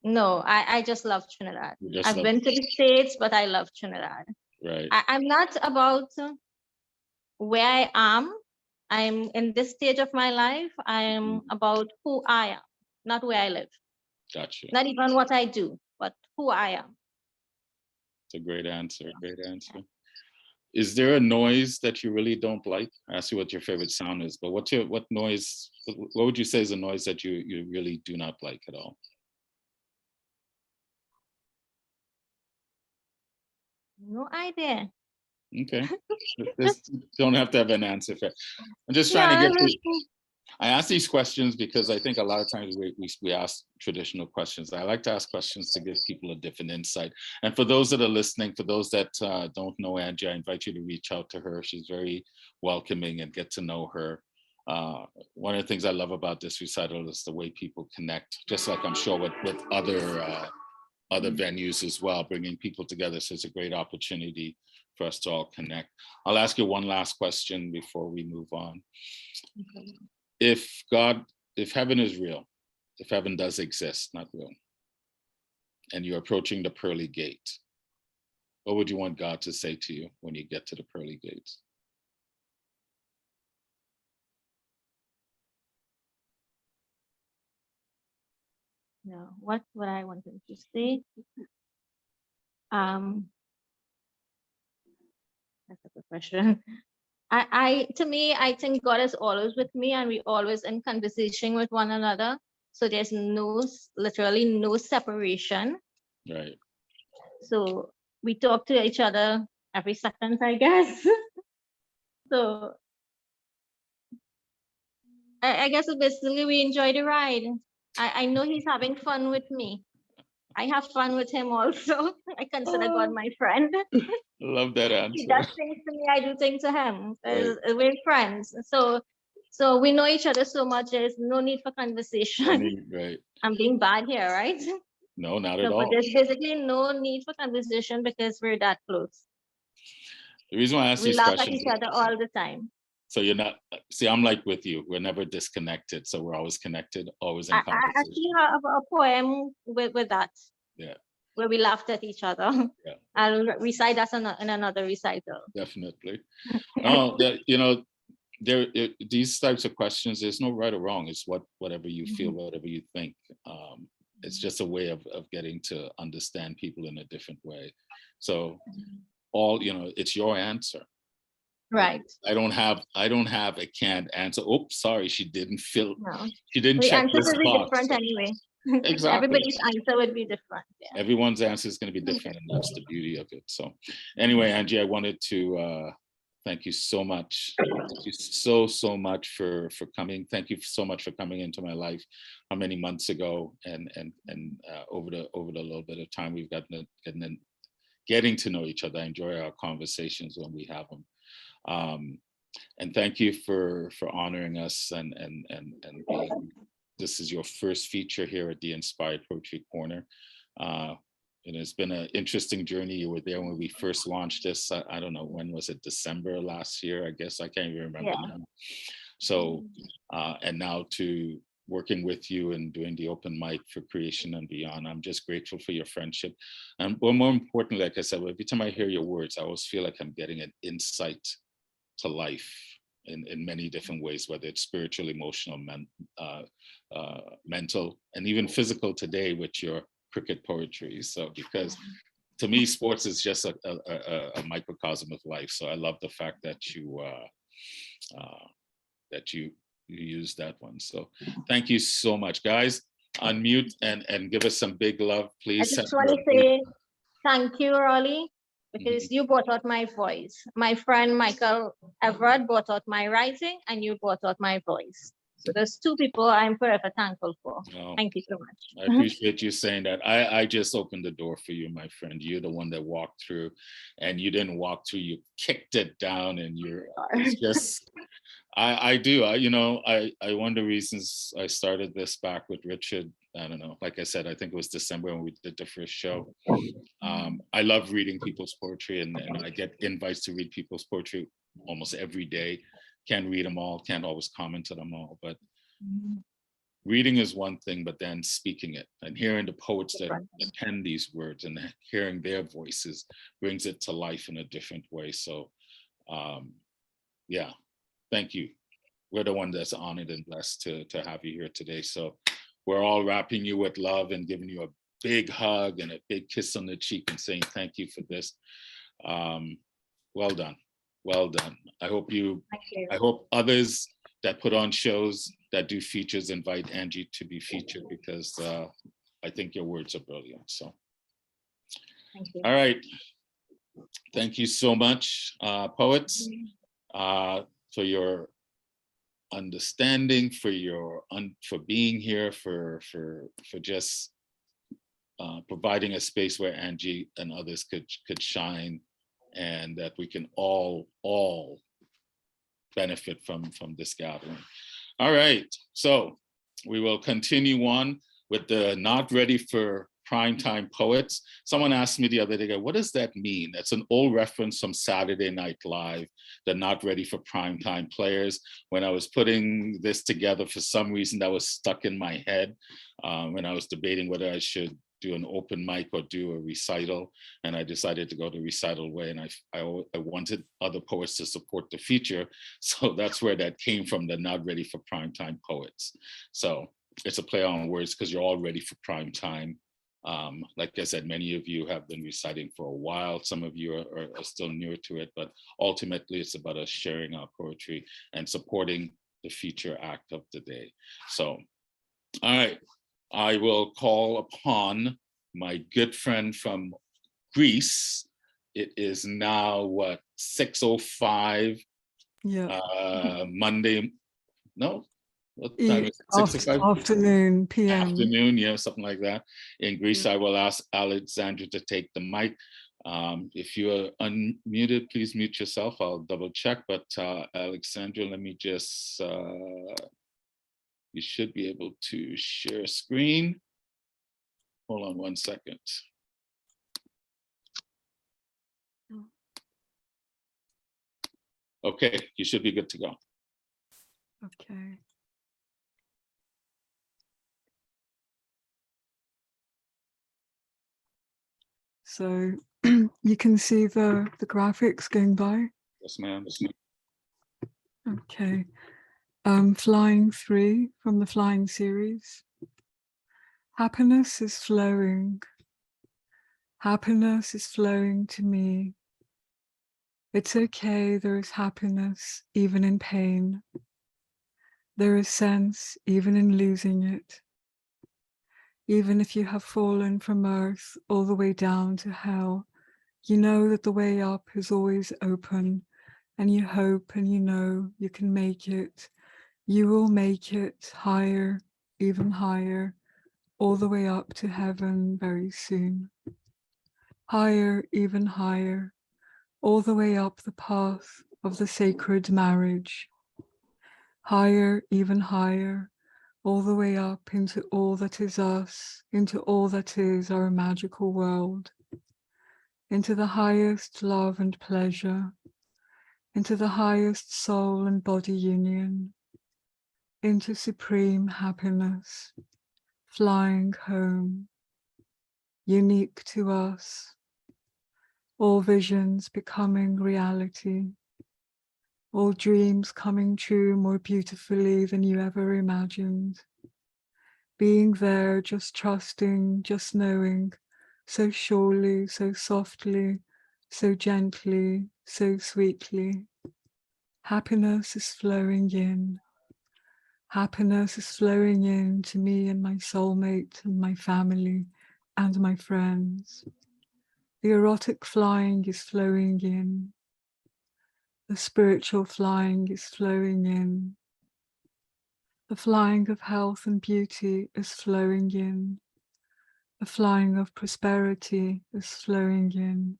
no, I just love Trinidad. You just I've love- been to the States, but I love Trinidad. Right. I'm not about where I am. I'm in this stage of my life. I'm about who I am, not where I live. Gotcha. Not even what I do, but who I am. It's a great answer. Great answer. Is there a noise that you really don't like? I asked you what your favorite sound is, but what noise? What would you say is a noise that you really do not like at all? No idea. Okay. Just don't have to have an answer for it. I'm just trying to get you. I ask these questions because I think a lot of times we ask traditional questions. I like to ask questions to give people a different insight. And for those that are listening, for those that don't know Angie, I invite you to reach out to her. She's very welcoming, and get to know her. One of the things I love about this recital is the way people connect, just like I'm sure with other venues as well, bringing people together. So it's a great opportunity for us to all connect. I'll ask you one last question before we move on. Okay. If heaven is real, if heaven does exist, not real, and you're approaching the pearly gate, what would you want God to say to you when you get to the pearly gates? No, what would I want him to say? That's a good question. To me, I think God is always with me, and we always in conversation with one another. So there's literally no separation. Right. So we talk to each other every second, I guess. So I guess basically we enjoy the ride. I know he's having fun with me. I have fun with him also. I consider God my friend. Love that answer. He does things to me, I do things to him. Right. We're friends. So we know each other so much, there's no need for conversation. Right. I'm being bad here, right? No, not at But all. there's basically no need for conversation because we're that close. The reason why I ask We these laugh at questions, each other all the time. so you're not, see, I'm like with you. We're never disconnected. So we're always connected, always in I conversation. actually have a poem with that. Yeah. Where we laughed at each other. Yeah. I'll recite that in another recital. Definitely. These types of questions, there's no right or wrong. It's whatever you feel, whatever you think. It's just a way of getting to understand people in a different way. So it's your answer. Right. I don't have a canned answer. Oops, sorry, she didn't No. check The this answers will be box. different anyway. Exactly. Everybody's answer would be different. Yeah. Everyone's answer is going to be different, and that's the beauty of it. So anyway, Angie, I wanted to thank you so much. Thank you so much for coming. Thank you so much for coming into my life how many months ago, and over the little bit of time we've getting to know each other. I enjoy our conversations when we have them. And thank you for honoring us and being, this is your first feature here at the Inspired Poetry Corner. And it's been an interesting journey. You were there when we first launched this. I don't know, when was it? December last year, I guess. I can't even remember now. So, and now to working with you and doing the open mic for Creation and Beyond, I'm just grateful for your friendship. And more importantly, like I said, every time I hear your words, I always feel like I'm getting an insight to life in many different ways, whether it's spiritual, emotional, mental, and even physical today with your cricket poetry. So because to me, sports is just a microcosm of life. So I love the fact that you use that one. So thank you so much, guys. Unmute and give us some big love, please. I just want to say thank you, Raleigh, because you brought out my voice. My friend Michael Everett brought out my writing, and you brought out my voice. So there's two people I'm forever thankful for. Oh, thank you so much. I appreciate you saying that. I just opened the door for you, my friend. You're the one that walked through, and you didn't walk through, you kicked it down, and it's just, I do. One of the reasons I started this back with Richard I don't know, like I said, I think it was December when we did the first show. I love reading people's poetry, and I get invites to read people's poetry almost every day. Can't read them all, can't always comment on them all, but reading is one thing, but then speaking it and hearing the poets that pen these words and hearing their voices brings it to life in a different way. So yeah, thank you. We're the one that's honored and blessed to have you here today. So we're all wrapping you with love and giving you a big hug and a big kiss on the cheek and saying thank you for this. Well done, well done. I hope others that put on shows, that do features, invite Angie to be featured, because I think your words are brilliant. So, Thank you. All right. Thank you so much, poets, for your understanding, for being here, for just providing a space where Angie and others could shine, and that we can all benefit from this gathering. All right, so we will continue on with the Not Ready for Primetime Poets. Someone asked me the other day, what does that mean? That's an old reference from Saturday Night Live, the Not Ready for Primetime Players. When I was putting this together, for some reason that was stuck in my head when I was debating whether I should do an open mic or do a recital, and I decided to go the recital way, and I wanted other poets to support the feature, so that's where that came from, the Not Ready for Primetime Poets. So it's a play on words because you're all ready for prime time. Like I said, many of you have been reciting for a while, some of you are still newer to it, but ultimately it's about us sharing our poetry and supporting the feature act of the day. So, all right. I will call upon my good friend from Greece. It is now what, 6:05 Monday? No, what time is it? 6:05? Afternoon, PM. Afternoon, yeah, something like that. In Greece, I will ask Alexandra to take the mic. If you are unmuted, please mute yourself. I'll double check, but Alexandra, let me just, you should be able to share screen. Hold on one second. Okay, you should be good to go. Okay. So you can see the graphics going by? Yes, ma'am. Okay. Flying 3 from the Flying series. Happiness is flowing. Happiness is flowing to me. It's okay, there is happiness even in pain. There is sense even in losing it. Even if you have fallen from earth all the way down to hell, you know that the way up is always open, and you hope and you know you can make it. You will make it higher, even higher, all the way up to heaven very soon. Higher, even higher, all the way up the path of the sacred marriage. Higher, even higher, all the way up into all that is us, into all that is our magical world, into the highest love and pleasure, into the highest soul and body union, into supreme happiness, flying home, unique to us, all visions becoming reality, all dreams coming true more beautifully than you ever imagined. Being there, just trusting, just knowing, so surely, so softly, so gently, so sweetly. Happiness is flowing in. Happiness is flowing in to me and my soulmate and my family and my friends. The erotic flying is flowing in. The spiritual flying is flowing in. The flying of health and beauty is flowing in. The flying of prosperity is flowing in.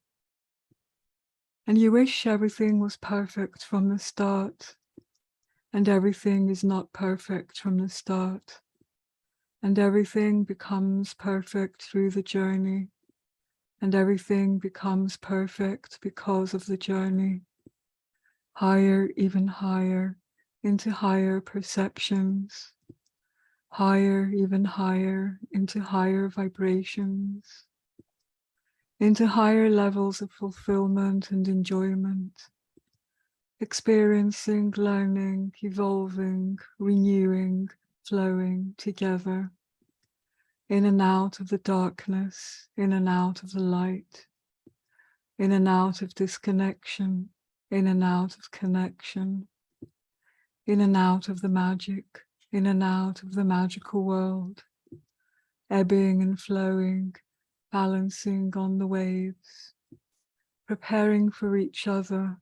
And you wish everything was perfect from the start, and everything is not perfect from the start. and everything becomes perfect through the journey, and everything becomes perfect because of the journey. Higher, even higher, into higher perceptions, higher, even higher, into higher vibrations, into higher levels of fulfillment and enjoyment, experiencing, learning, evolving, renewing, flowing together, in and out of the darkness, in and out of the light, in and out of disconnection, in and out of connection, in and out of the magic, in and out of the magical world, ebbing and flowing, balancing on the waves, preparing for each other,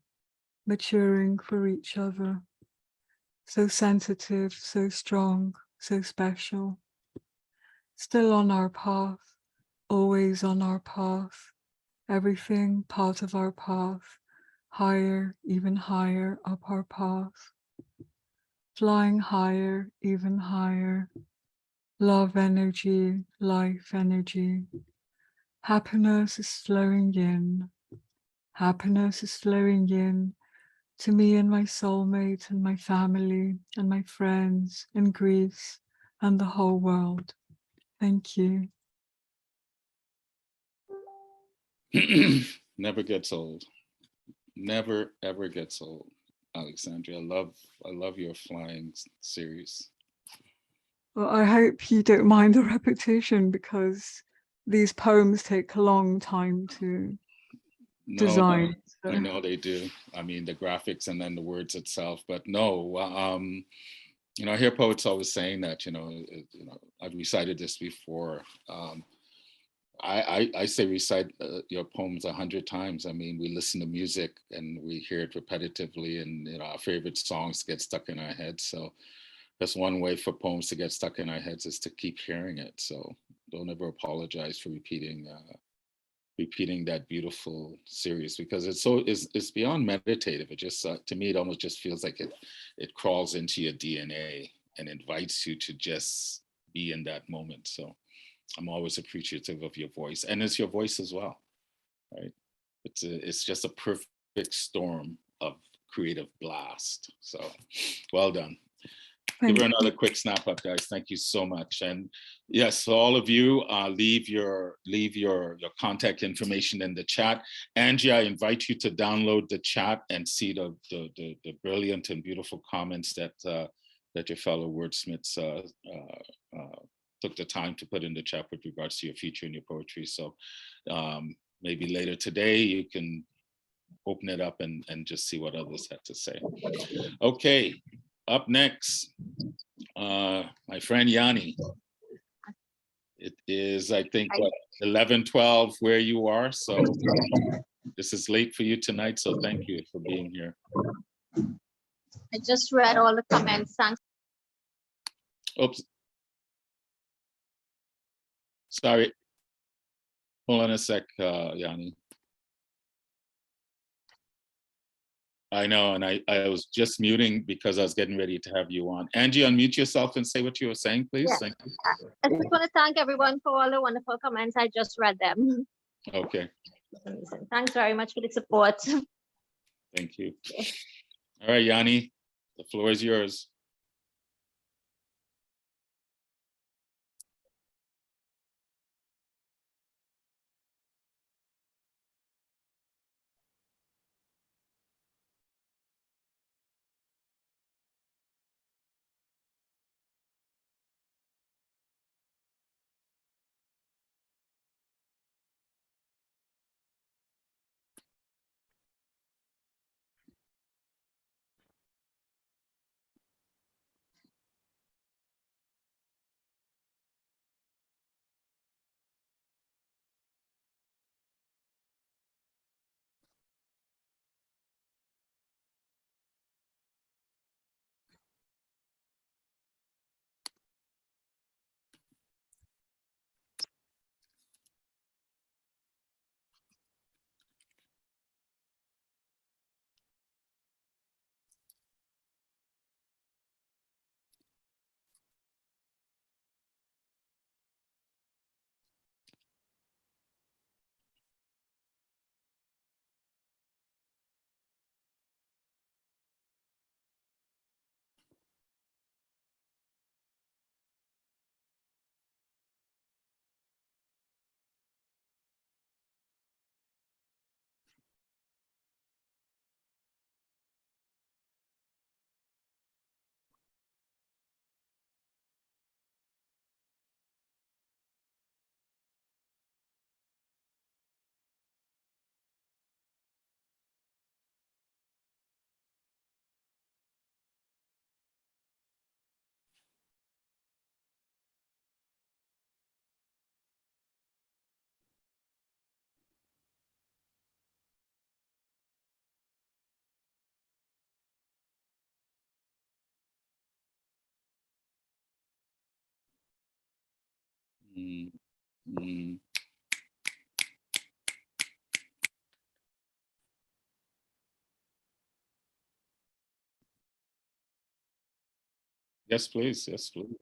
maturing for each other, so sensitive, so strong, so special, still on our path, always on our path, everything part of our path, higher, even higher up our path, flying higher, even higher, love energy, life energy. Happiness is flowing in. Happiness is flowing in to me and my soulmate and my family and my friends and Greece and the whole world. Thank you. Never gets old. Never ever gets old. Alexandra, I love your flying series. Well, I hope you don't mind the repetition because these poems take a long time to design. No, I know they do. I mean, the graphics and then the words itself, but no, I hear poets always saying that, I've recited this before. I say recite your poems 100 times. I mean, we listen to music and we hear it repetitively, and our favorite songs get stuck in our heads. So that's one way for poems to get stuck in our heads, is to keep hearing it. So don't ever apologize for repeating that beautiful series, because it's beyond meditative. It just to me, it almost just feels like it crawls into your DNA and invites you to just be in that moment. So I'm always appreciative of your voice, and it's your voice as well, right? It's just a perfect storm of creative blast. So well done. Give her another quick snap up, guys. Thank you so much. And yes, so all of you, leave your contact information in the chat. Angie, I invite you to download the chat and see the brilliant and beautiful comments that your fellow wordsmiths took the time to put in the chat with regards to your future and your poetry. So maybe later today you can open it up and just see what others have to say. Okay, up next, my friend Yanny. It is, I think, 11:12 where you are. So this is late for you tonight. So thank you for being here. I just read all the comments. Thanks. Oops. Sorry. Hold on a sec, Yanny. I know, and I was just muting because I was getting ready to have you on. Angie, unmute yourself and say what you were saying, please. Yeah. Thank you. I just want to thank everyone for all the wonderful comments. I just read them. Okay. Thanks very much for the support. Thank you. All right, Yanny, the floor is yours. Mm, mm. Yes, please. Yes, please.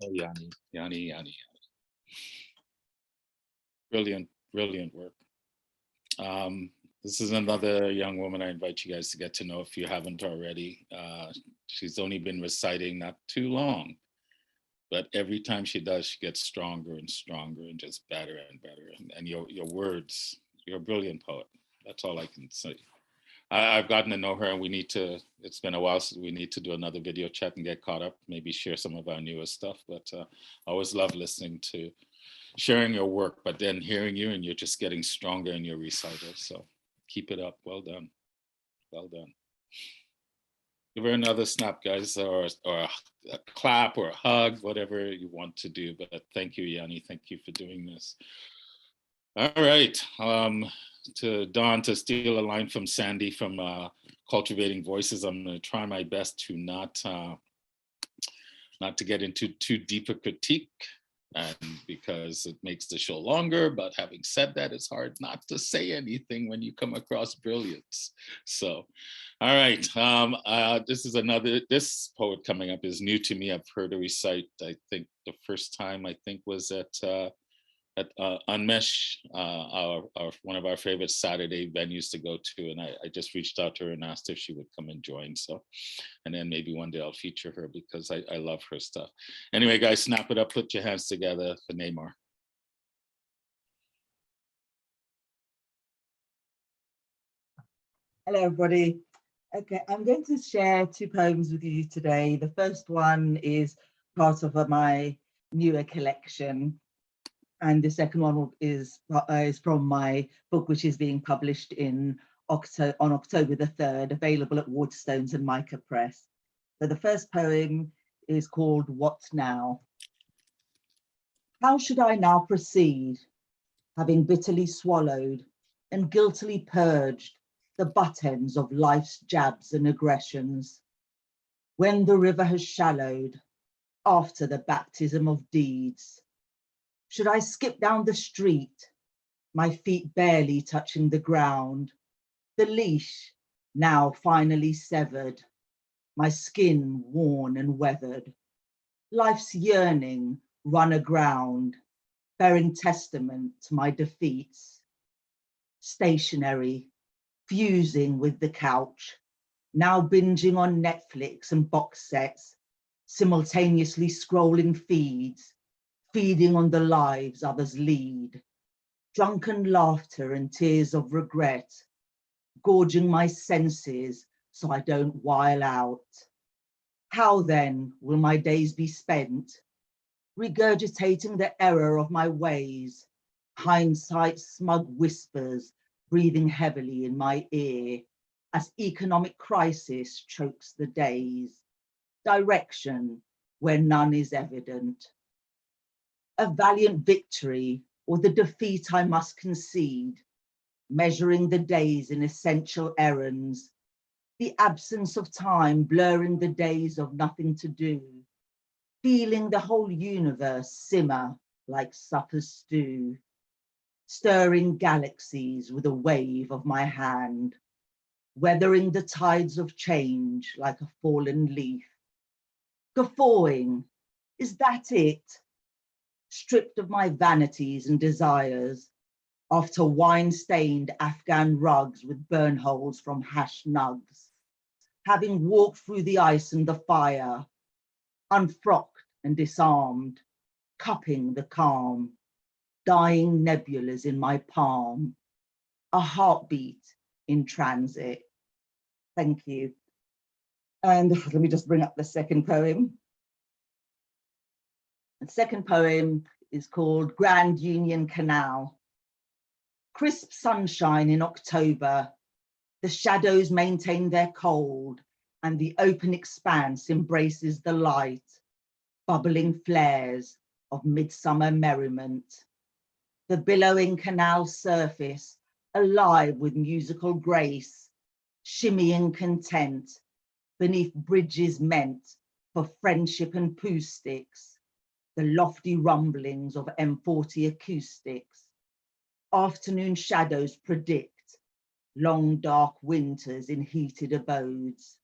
Oh, Yanny, Yanny, Yanny. Brilliant, brilliant work. This is another young woman I invite you guys to get to know if you haven't already. She's only been reciting not too long, but every time she does, she gets stronger and stronger and just better and better. And your words, you're a brilliant poet. That's all I can say. I've gotten to know her, and we need to, it's been a while since we need to do another video chat and get caught up, maybe share some of our newest stuff. But I always love listening to sharing your work, but then hearing you and you're just getting stronger in your recital. So keep it up. Well done. Well done. Give her another snap, guys, or a clap or a hug, whatever you want to do. But thank you, Yanny. Thank you for doing this. All right. To Dawn, to steal a line from Sandy from Cultivating Voices, I'm going to try my best to not to get into too deep a critique, and because it makes the show longer. But having said that, it's hard not to say anything when you come across brilliance. So, all right. This poet coming up is new to me. I've heard her recite, I think the first time was at Unmesh, one of our favorite Saturday venues to go to. And I just reached out to her and asked if she would come and join. So, and then maybe one day I'll feature her because I love her stuff. Anyway, guys, snap it up, put your hands together for Nayma. Hello, everybody. Okay, I'm going to share two poems with you today. The first one is part of my newer collection, and the second one is from my book, which is being published on October the 3rd, available at Waterstones and Mica Press. So the first poem is called What Now? How should I now proceed, having bitterly swallowed and guiltily purged the butt ends of life's jabs and aggressions, when the river has shallowed after the baptism of deeds? Should I skip down the street, my feet barely touching the ground, the leash now finally severed, my skin worn and weathered, life's yearning run aground, bearing testament to my defeats, stationary, fusing with the couch, now binging on Netflix and box sets, simultaneously scrolling feeds, feeding on the lives others lead, drunken laughter and tears of regret, gorging my senses, so I don't while out. How then will my days be spent? Regurgitating the error of my ways, hindsight's smug whispers breathing heavily in my ear as economic crisis chokes the days, direction where none is evident. A valiant victory or the defeat I must concede, measuring the days in essential errands, the absence of time blurring the days of nothing to do, feeling the whole universe simmer like supper stew, stirring galaxies with a wave of my hand, weathering the tides of change like a fallen leaf. Guffawing, is that it? Stripped of my vanities and desires, after wine-stained Afghan rugs with burn holes from hash nugs, having walked through the ice and the fire, unfrocked and disarmed, cupping the calm, dying nebulas in my palm, a heartbeat in transit. Thank you. And let me just bring up the second poem. The second poem is called Grand Union Canal. Crisp sunshine in October, the shadows maintain their cold and the open expanse embraces the light, bubbling flares of midsummer merriment. The billowing canal surface alive with musical grace, shimmying content beneath bridges meant for friendship and poo sticks, the lofty rumblings of M40 acoustics. Afternoon shadows predict long dark winters in heated abodes.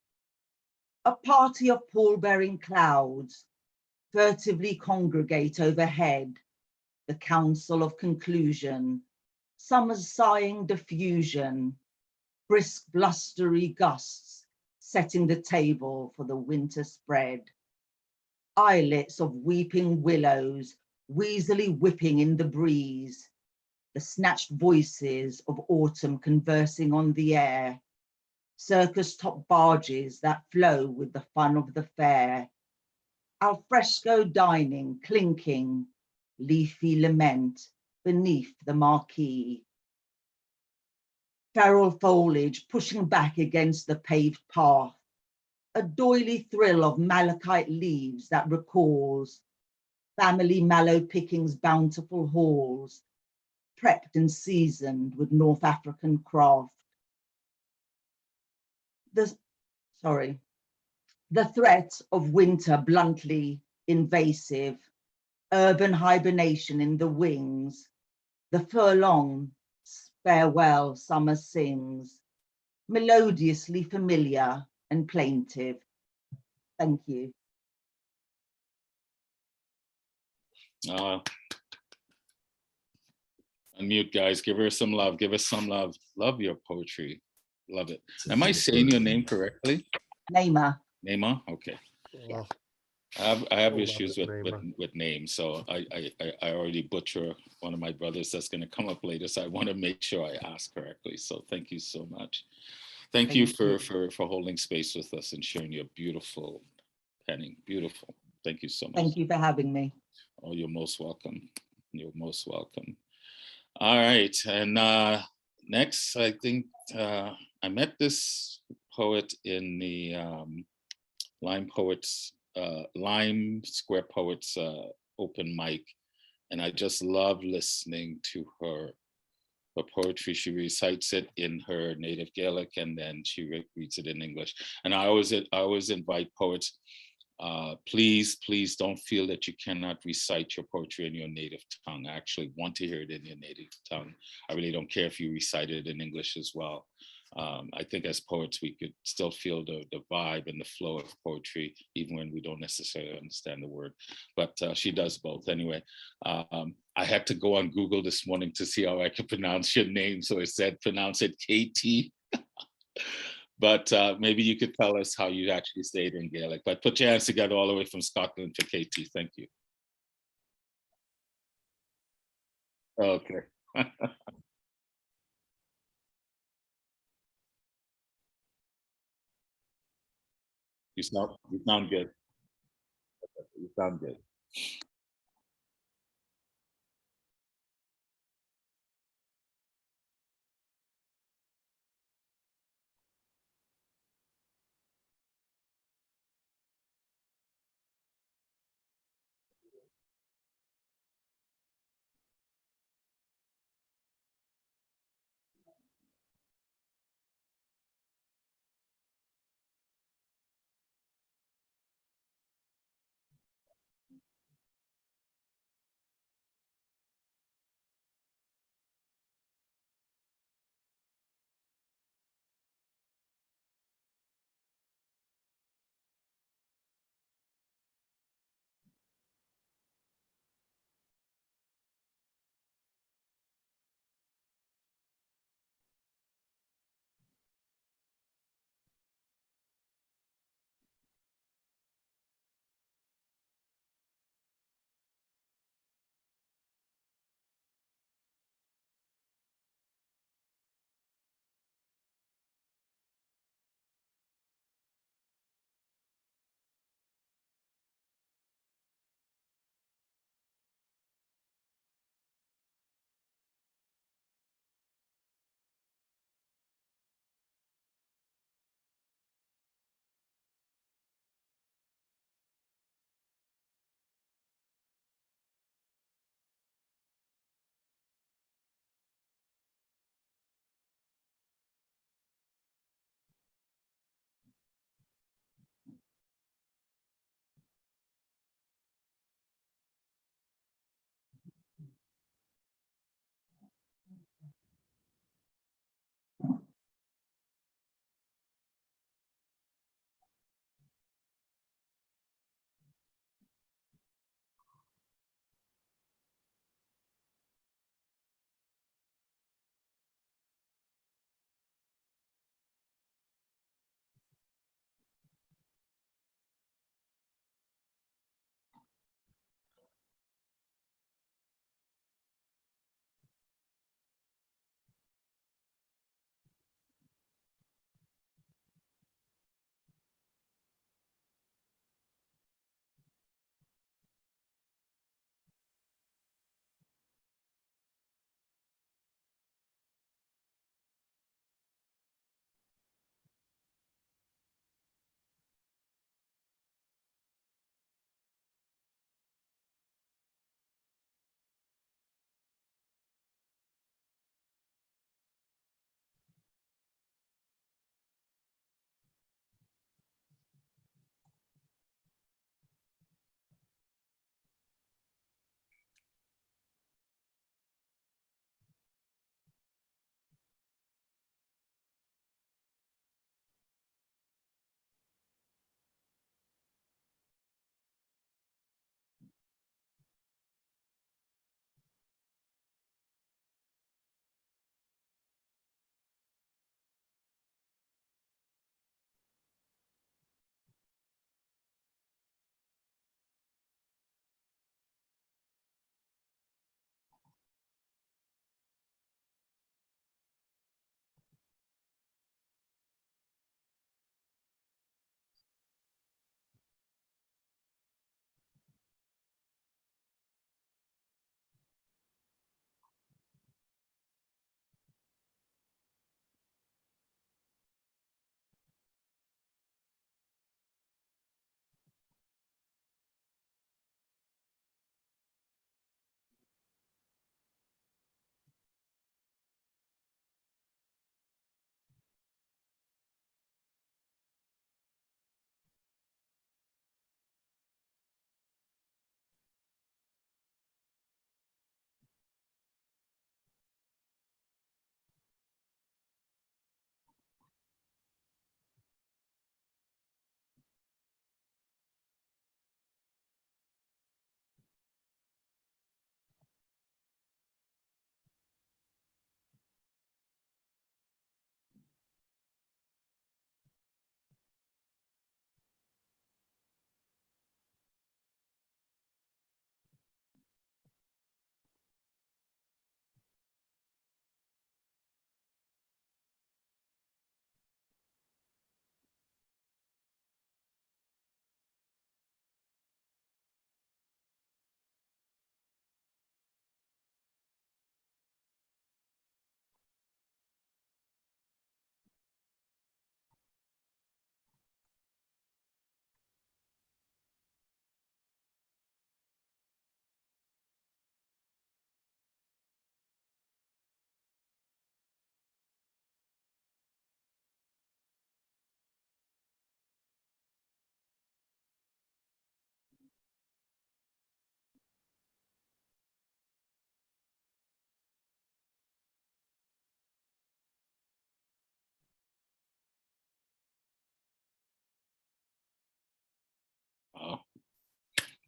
A party of pall-bearing clouds furtively congregate overhead, the council of conclusion, summer's sighing diffusion, brisk blustery gusts setting the table for the winter spread. Islets of weeping willows wheezily whipping in the breeze, the snatched voices of autumn conversing on the air, circus-top barges that flow with the fun of the fair, al fresco dining clinking, leafy lament beneath the marquee. Feral foliage pushing back against the paved path, a doily thrill of malachite leaves that recalls family mallow pickings bountiful halls, prepped and seasoned with North African craft. The threat of winter bluntly invasive, urban hibernation in the wings, the furlong farewell summer sings, melodiously familiar and plaintive. Thank you. Unmute, guys. Give her some love. Give us some love. Love your poetry. Love it. Am I saying your name correctly? Nayma. Nayma? Okay. Yeah. I have issues with names, so I already butcher one of my brothers that's going to come up later, so I want to make sure I ask correctly. So thank you so much. Thank you for holding space with us and sharing your beautiful penning. Beautiful. Thank you so much. Thank you for having me. Oh, you're most welcome. You're most welcome. All right, and next, I think I met this poet in the Lime Square Poets open mic, and I just love listening to her poetry. She recites it in her native Gaelic, and then she reads it in English. And I always invite poets, please don't feel that you cannot recite your poetry in your native tongue. I actually want to hear it in your native tongue. I really don't care if you recite it in English as well. I think as poets, we could still feel the vibe and the flow of poetry, even when we don't necessarily understand the word. But she does both. Anyway, I had to go on Google this morning to see how I could pronounce your name. So it said, pronounce it KT. But maybe you could tell us how you actually say it in Gaelic. But put your hands together all the way from Scotland for KT. Thank you. Okay. You sound good. You sound good.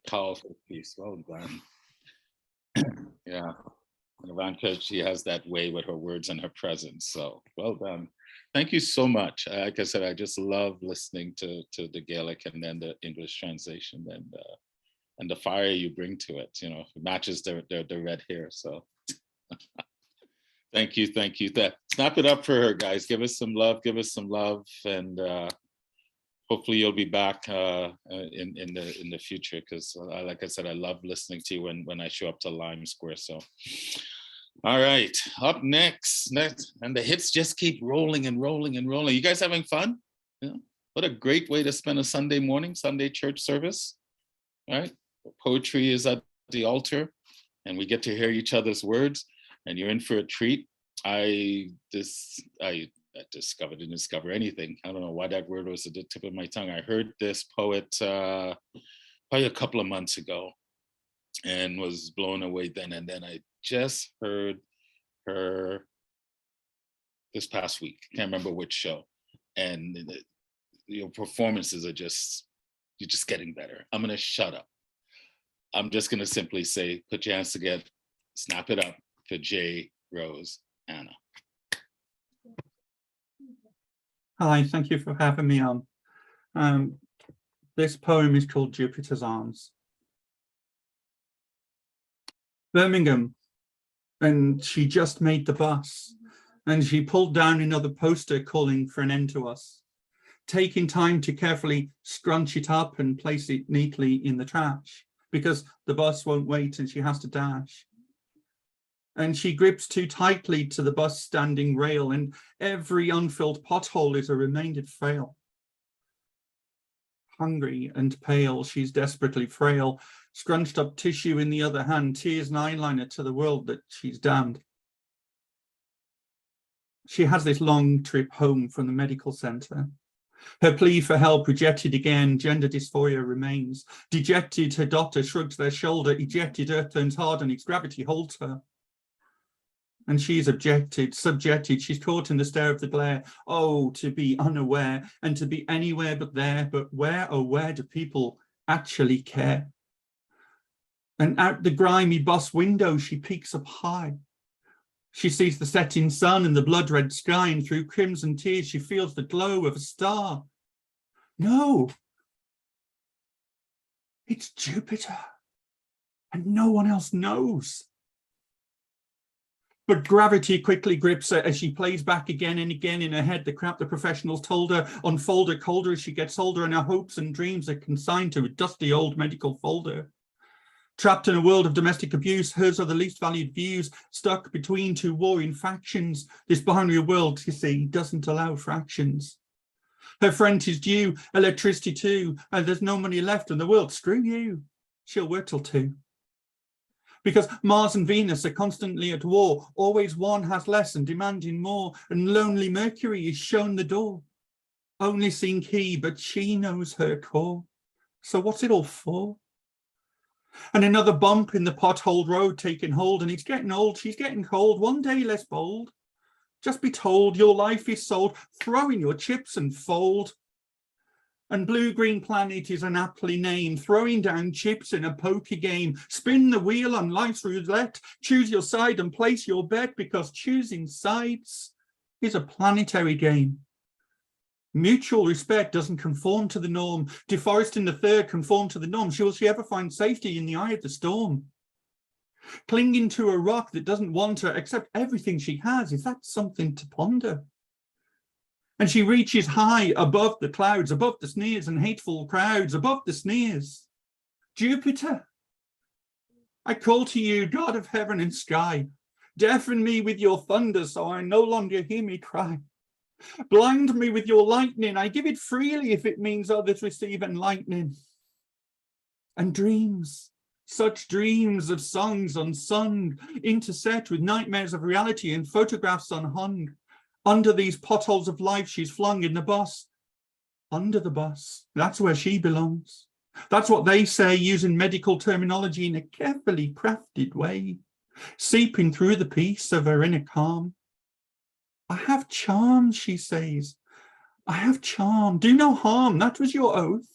Powerful piece. Well done. Yeah. And Ivanka, she has that way with her words and her presence. So well done. Thank you so much. Like I said, I just love listening to the Gaelic and then the English translation and the fire you bring to it. You know, it matches the red hair. So thank you. Snap it up for her, guys. Give us some love. And hopefully you'll be back in the future, because like I said, I love listening to you when I show up to Lime Square. So all right, up next, and the hits just keep rolling and rolling and rolling. You guys having fun? Yeah. What a great way to spend a Sunday morning, Sunday church service. All right, poetry is at the altar and we get to hear each other's words, and you're in for a treat. I didn't discover anything. I don't know why that word was at the tip of my tongue. I heard this poet probably a couple of months ago and was blown away then. And then I just heard her this past week. Can't remember which show. And your performances are you're just getting better. I'm gonna shut up. I'm just gonna simply say, put your hands together, snap it up for J. Rose Anna. Hi, thank you for having me on. This poem is called Jupiter's Arms. Birmingham, and she just made the bus, and she pulled down another poster calling for an end to us, taking time to carefully scrunch it up and place it neatly in the trash, because the bus won't wait and she has to dash. And she grips too tightly to the bus standing rail, and every unfilled pothole is a remainder fail. Hungry and pale, she's desperately frail, scrunched up tissue in the other hand, tears and eyeliner to the world that she's damned. She has this long trip home from the medical centre. Her plea for help rejected again, gender dysphoria remains. Dejected, her doctor shrugs their shoulder, ejected, earth turns hard and its gravity holds her. And she's subjected, she's caught in the stare of the glare. Oh, to be unaware and to be anywhere but there, but where, oh, where do people actually care? And out the grimy bus window, she peeks up high. She sees the setting sun and the blood-red sky, and through crimson tears, she feels the glow of a star. No, it's Jupiter, and no one else knows. But gravity quickly grips her as she plays back again and again in her head the crap the professionals told her, unfold her colder as she gets older, and her hopes and dreams are consigned to a dusty old medical folder. Trapped in a world of domestic abuse, hers are the least valued views, stuck between two warring factions. This binary world, you see, doesn't allow fractions. Her rent is due, electricity too, and there's no money left in the world. Screw you, she'll work till 2. Because Mars and Venus are constantly at war, always one has less and demanding more, and lonely Mercury is shown the door. Only seen key, but she knows her core. So what's it all for? And another bump in the potholed road taking hold, and it's getting old, she's getting cold, one day less bold. Just be told your life is sold, throw in your chips and fold. And Blue-Green Planet is an aptly named, throwing down chips in a poker game. Spin the wheel on life's roulette, choose your side and place your bet, because choosing sides is a planetary game. Mutual respect doesn't conform to the norm. Deforesting the third conform to the norm. Will she ever find safety in the eye of the storm? Clinging to a rock that doesn't want her, accept everything she has, is that something to ponder? And she reaches high above the clouds, above the sneers and hateful crowds, above the sneers. Jupiter, I call to you, God of heaven and sky. Deafen me with your thunder so I no longer hear me cry. Blind me with your lightning, I give it freely if it means others receive enlightening. And dreams, such dreams of songs unsung, interset with nightmares of reality and photographs unhung. Under these potholes of life she's flung in the bus. Under the bus, that's where she belongs. That's what they say, using medical terminology in a carefully crafted way, seeping through the peace of her inner calm. I have charm, she says. I have charm. Do no harm. That was your oath.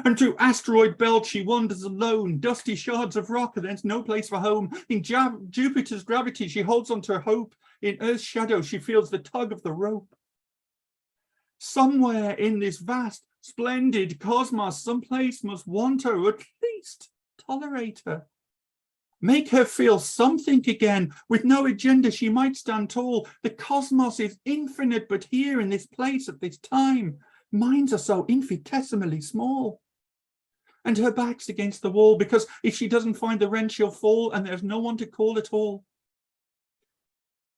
And through asteroid belt she wanders alone, dusty shards of rock, and there's no place for home. In Jupiter's gravity she holds on to her hope. In Earth's shadow she feels the tug of the rope. Somewhere in this vast, splendid cosmos, someplace must want her, or at least tolerate her. Make her feel something again. With no agenda she might stand tall. The cosmos is infinite, but here in this place at this time, minds are so infinitesimally small. And her back's against the wall, because if she doesn't find the wrench she'll fall, and there's no one to call at all.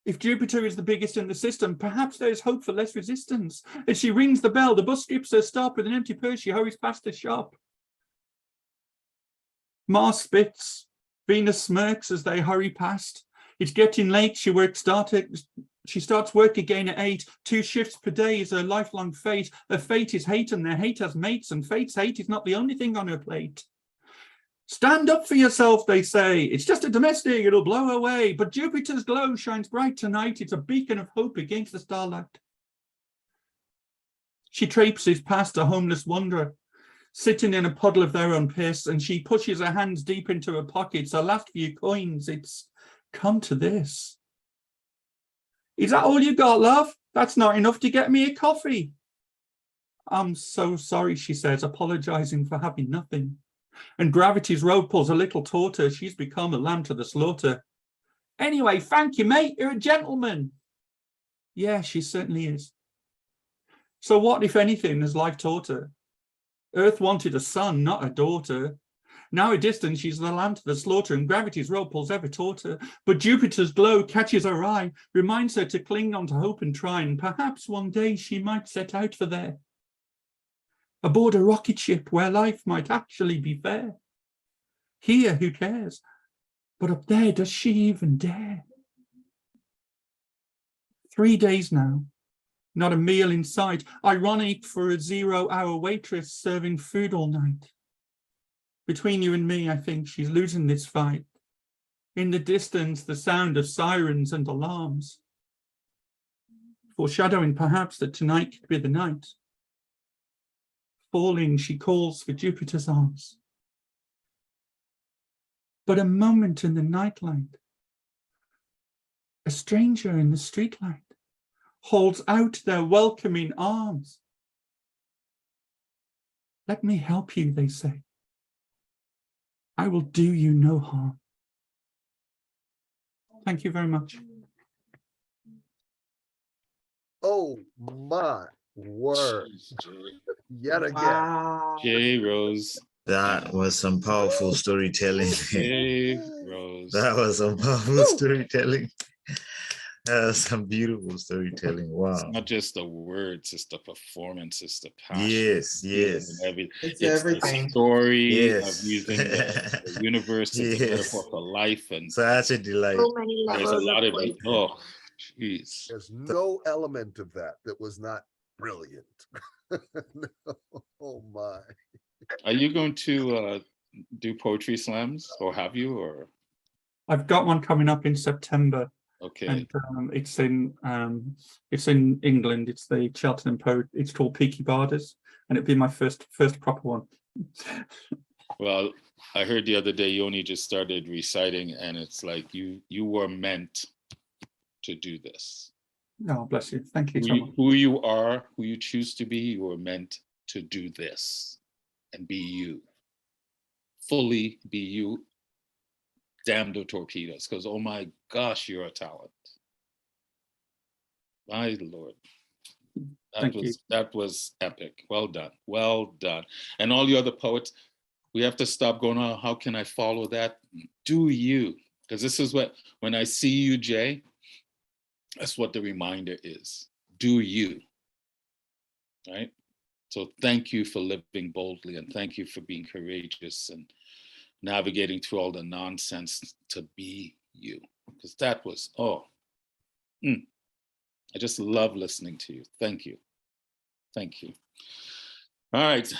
If Jupiter is the biggest in the system, perhaps there's hope for less resistance. As she rings the bell, the bus skips her stop. With an empty purse she hurries past the shop. Mars spits, Venus smirks as they hurry past. It's getting late, she starts work again at 8. 2 shifts per day is her lifelong fate. Her fate is hate, and their hate has mates, and fate's hate is not the only thing on her plate. Stand up for yourself, they say. It's just a domestic, it'll blow away. But Jupiter's glow shines bright tonight. It's a beacon of hope against the starlight. She traipses past a homeless wanderer, sitting in a puddle of their own piss, and she pushes her hands deep into her pockets. Her last few coins, it's come to this. Is that all you got, love? That's not enough to get me a coffee. I'm so sorry, she says, apologizing for having nothing. And gravity's rope pulls a little tauter. She's become a lamb to the slaughter. Anyway, thank you, mate. You're a gentleman. Yeah, she certainly is. So what, if anything, has life taught her? Earth wanted a son, not a daughter. Now a distance, she's the lamb to the slaughter, and gravity's rope pulls ever tauter. But Jupiter's glow catches her eye, reminds her to cling on to hope and try, and perhaps one day she might set out for there. Aboard a rocket ship where life might actually be fair. Here, who cares? But up there, does she even dare? 3 days now, not a meal in sight. Ironic for a 0-hour waitress serving food all night. Between you and me, I think she's losing this fight. In the distance, the sound of sirens and alarms. Foreshadowing perhaps that tonight could be the night. Falling, she calls for Jupiter's arms. But a moment in the nightlight, a stranger in the streetlight holds out their welcoming arms. Let me help you, they say. I will do you no harm. Thank you very much. Oh my word. Yet again. Wow. J. Rose. That was some powerful storytelling. J. Rose. That was some powerful storytelling. That was some beautiful storytelling. It's Wow. not just the words, it's the performance, it's the passion. Yes, yes. It's everything. the story Yes. of using the universe as a Yes. metaphor for life. And Such a delight. So many there's a levels lot of of it. Oh, jeez. There's no element of that was not brilliant. No. Oh my. Are you going to do poetry slams, or have you? Or I've got one coming up in September. okay, And it's in England. It's the Cheltenham Poet. It's called Peaky Barders, and it'd be my first proper one. well, I heard the other day you only just started reciting, and it's like you were meant to do this. Oh, bless you. Thank you so much. Who you are, who you choose to be, you were meant to do this and be you. Fully be you. Damn the torpedoes, because oh my gosh, you're a talent. My Lord. That was epic. Well done. Well done. And all the other poets, we have to stop going, oh, how can I follow that? Do you? Because this is what, when I see you, Jay, that's what the reminder is. Do you? Right? So thank you for living boldly, and thank you for being courageous and navigating through all the nonsense to be you. Because that was, I just love listening to you. Thank you. Thank you. All right.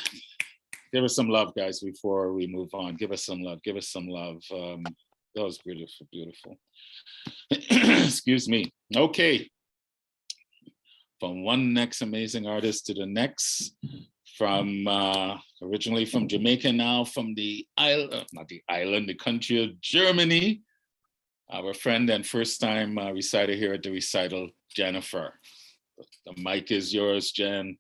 Give us some love, guys, before we move on. Give us some love. Give us some love. That was beautiful, beautiful. Excuse me. Okay. From one next amazing artist to the next, from originally from Jamaica, now from the island, not the island, the country of Germany. Our friend and first time reciter here at the recital, Jennifer. The mic is yours, Jen.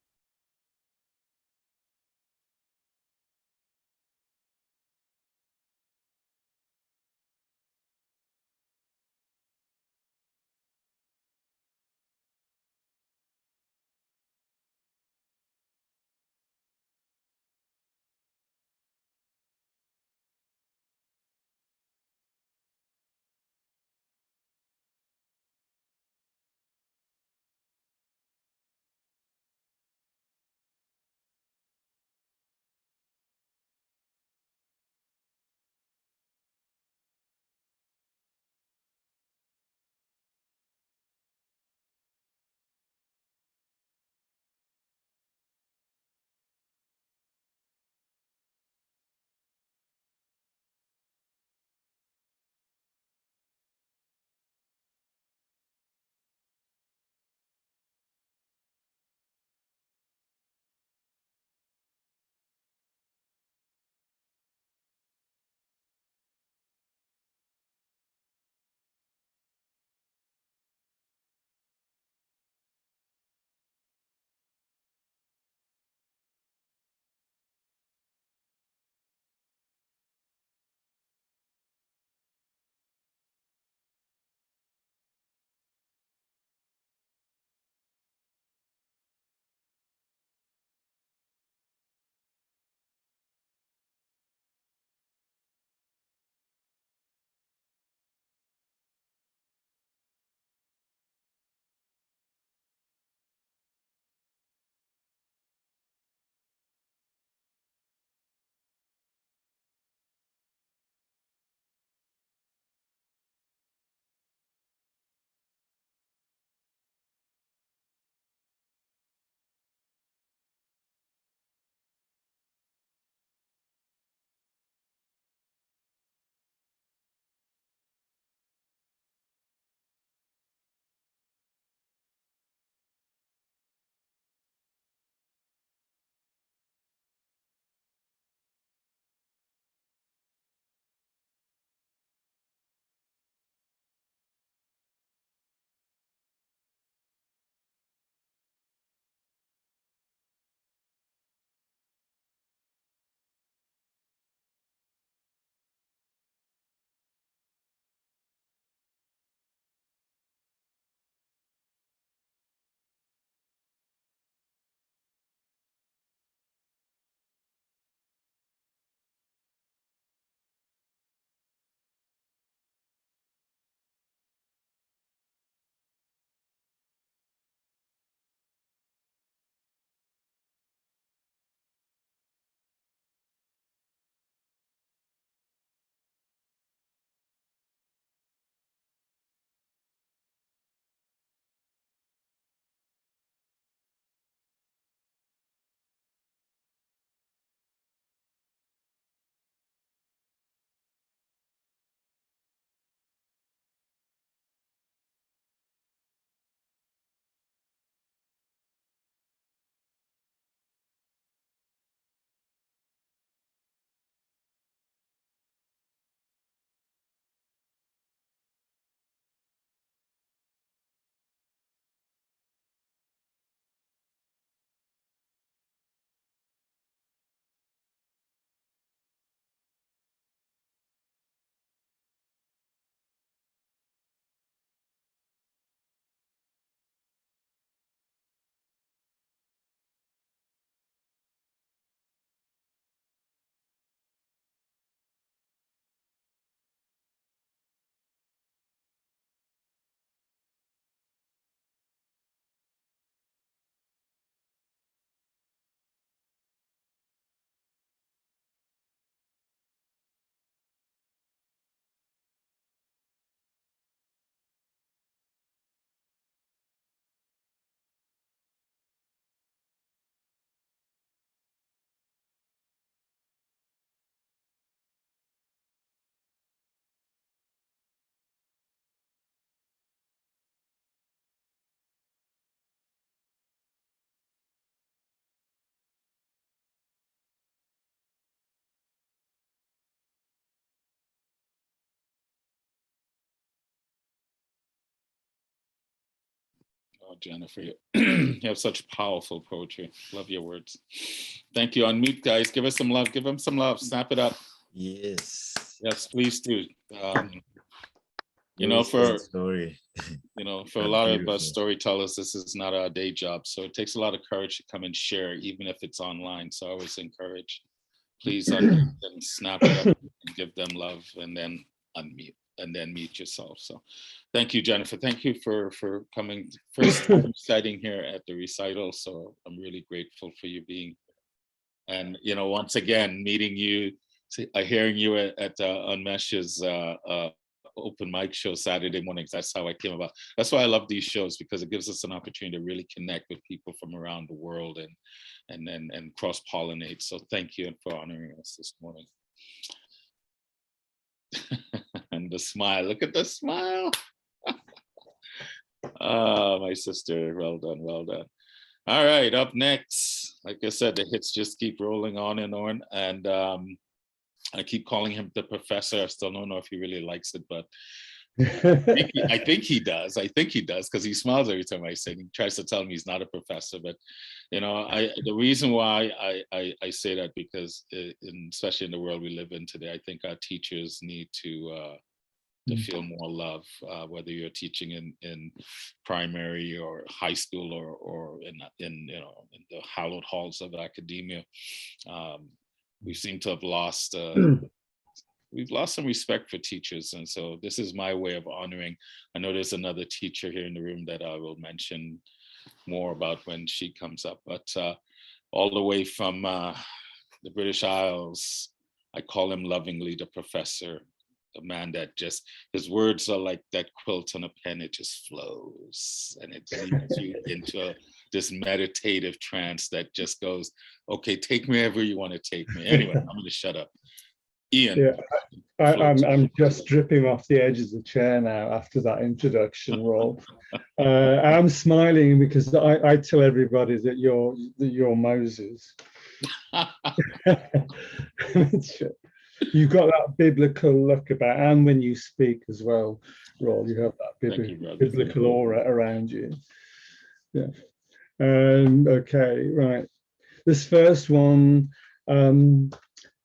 Oh, Jennifer, you have such powerful poetry. Love your words. Thank you. Unmute, guys. Give us some love. Give them some love. Snap it up. Yes. Yes, please do. You know, Yours is for a story. you know, for a That's lot of beautiful. us storytellers, this is not our day job. So it takes a lot of courage to come and share, even if it's online. So I always encourage, please unmute and snap it up and give them love, and then unmute and then mute yourself. So thank you, Jennifer. Thank you for coming. First time reciting here at the recital. So I'm really grateful for you being, and you know, once again, meeting you, hearing you at Unmesh's open mic show Saturday mornings. That's how I came about. That's why I love these shows, because it gives us an opportunity to really connect with people from around the world and cross-pollinate. So thank you for honoring us this morning. And the smile, look at the smile. Oh, my sister, well done, well done. All right, up next, like I said, the hits just keep rolling on, and I keep calling him the professor. I still don't know if he really likes it, but I think he does. I think he does, because he smiles every time I say it. He tries to tell me he's not a professor, but you know, the reason why I say that, because especially in the world we live in today, I think our teachers need to feel more love, whether you're teaching in primary or high school or in you know, in the hallowed halls of academia. We seem to have lost. We've lost some respect for teachers, and so this is my way of honoring. I know there's another teacher here in the room that I will mention more about when she comes up, but all the way from the British Isles, I call him lovingly the professor, the man that just, his words are like that quilt on a pen, it just flows, and it leads you into this meditative trance that just goes, okay, take me wherever you want to take me. Anyway, I'm going to shut up. Ian. Yeah, I'm just dripping off the edge of the chair now after that introduction, Rolf. I'm smiling because I tell everybody that you're Moses. You've got that biblical look about, and when you speak as well, Rolf, you have that biblical aura around you. Yeah. Okay, right. This first one.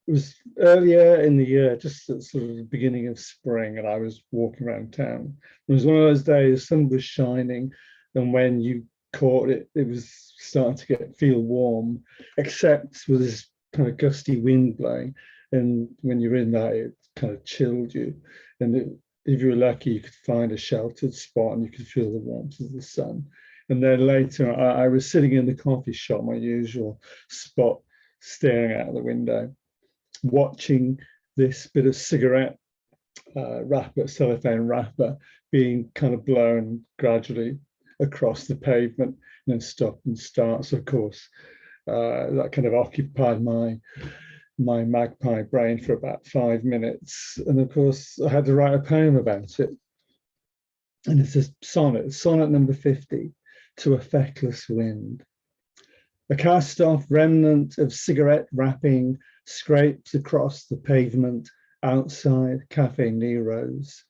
It was earlier in the year, just at sort of the beginning of spring, and I was walking around town. It was one of those days, the sun was shining, and when you caught it, it was starting to feel warm, except with this kind of gusty wind blowing. And when you're in that, it kind of chilled you. And if you were lucky, you could find a sheltered spot and you could feel the warmth of the sun. And then later, I was sitting in the coffee shop, my usual spot, staring out the window, watching this bit of cigarette wrapper, cellophane wrapper, being kind of blown gradually across the pavement and then stop and start. So of course, that kind of occupied my magpie brain for about 5 minutes. And of course, I had to write a poem about it. And it's a sonnet number 50, to a feckless wind. A cast-off remnant of cigarette wrapping scrapes across the pavement outside Cafe Nero's.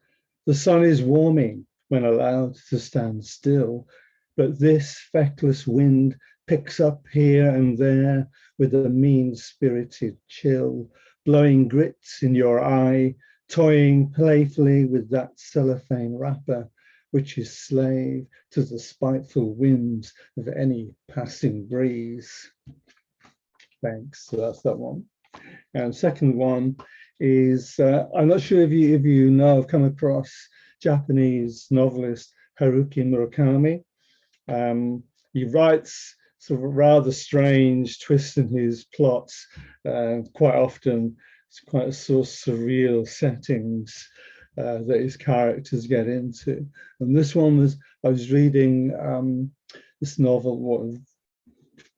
The sun is warming when allowed to stand still, but this feckless wind picks up here and there with a mean-spirited chill, blowing grits in your eye, toying playfully with that cellophane wrapper, which is slave to the spiteful whims of any passing breeze. Thanks. So that's that one. And second one is, I'm not sure if you know, I've come across Japanese novelist Haruki Murakami. He writes sort of rather strange twists in his plots. Quite often, it's quite a sort of surreal settings that his characters get into. And this one was, I was reading this novel,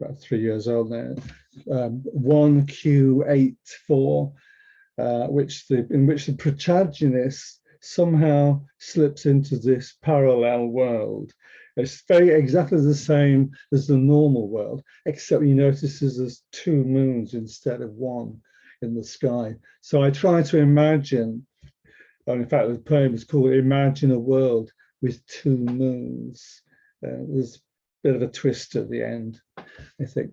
about 3 years old now, 1Q84, in which the protagonist somehow slips into this parallel world. It's exactly the same as the normal world, except you notice there's 2 moons instead of 1 in the sky. So I try to imagine, in fact, the poem is called Imagine a World with 2 Moons. There's a bit of a twist at the end, I think.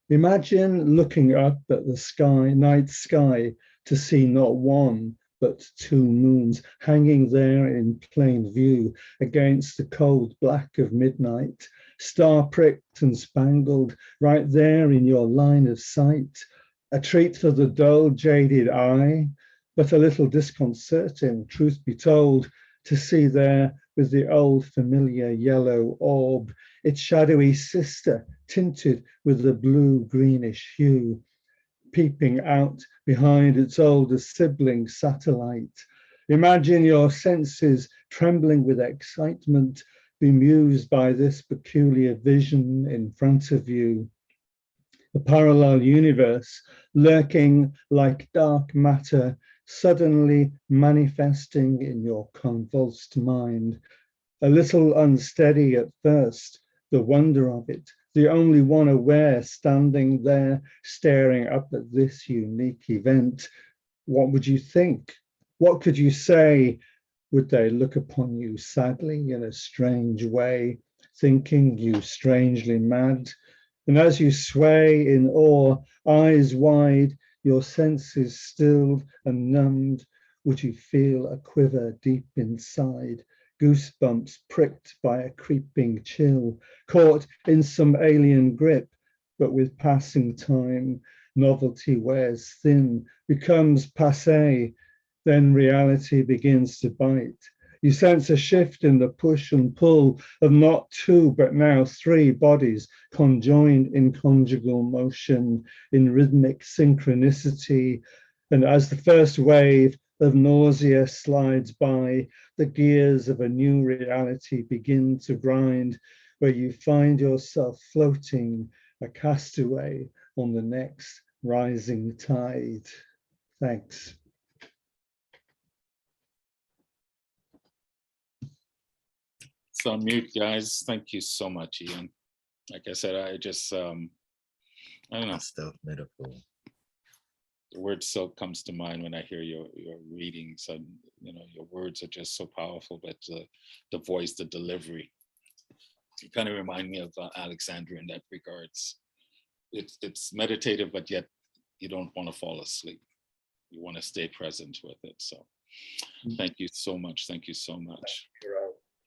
Imagine looking up at the sky, night sky, to see not one, but two moons hanging there in plain view against the cold black of midnight, star-pricked and spangled right there in your line of sight. A treat for the dull, jaded eye, but a little disconcerting, truth be told, to see there with the old familiar yellow orb, its shadowy sister tinted with a blue-greenish hue, peeping out behind its older sibling satellite. Imagine your senses trembling with excitement, bemused by this peculiar vision in front of you. A parallel universe lurking like dark matter, suddenly manifesting in your convulsed mind. A little unsteady at first, the wonder of it, the only one aware standing there staring up at this unique event. What would you think? What could you say? Would they look upon you sadly in a strange way, thinking you strangely mad? And as you sway in awe, eyes wide, your senses stilled and numbed, would you feel a quiver deep inside? Goosebumps pricked by a creeping chill, caught in some alien grip, but with passing time, novelty wears thin, becomes passé, then reality begins to bite. You sense a shift in the push and pull of not two, but now three bodies conjoined in conjugal motion, in rhythmic synchronicity. And as the first wave of nausea slides by, the gears of a new reality begin to grind, where you find yourself floating, a castaway on the next rising tide. Thanks. So mute, guys. Thank you so much, Ian. Like I said, I just, I don't know. Stuff metaphor. The word silk comes to mind when I hear your readings, and you know, your words are just so powerful, but the voice, the delivery, you kind of remind me of Alexandra in that regards. It's meditative, but yet you don't want to fall asleep. You want to stay present with it. So thank you so much. Thank you so much.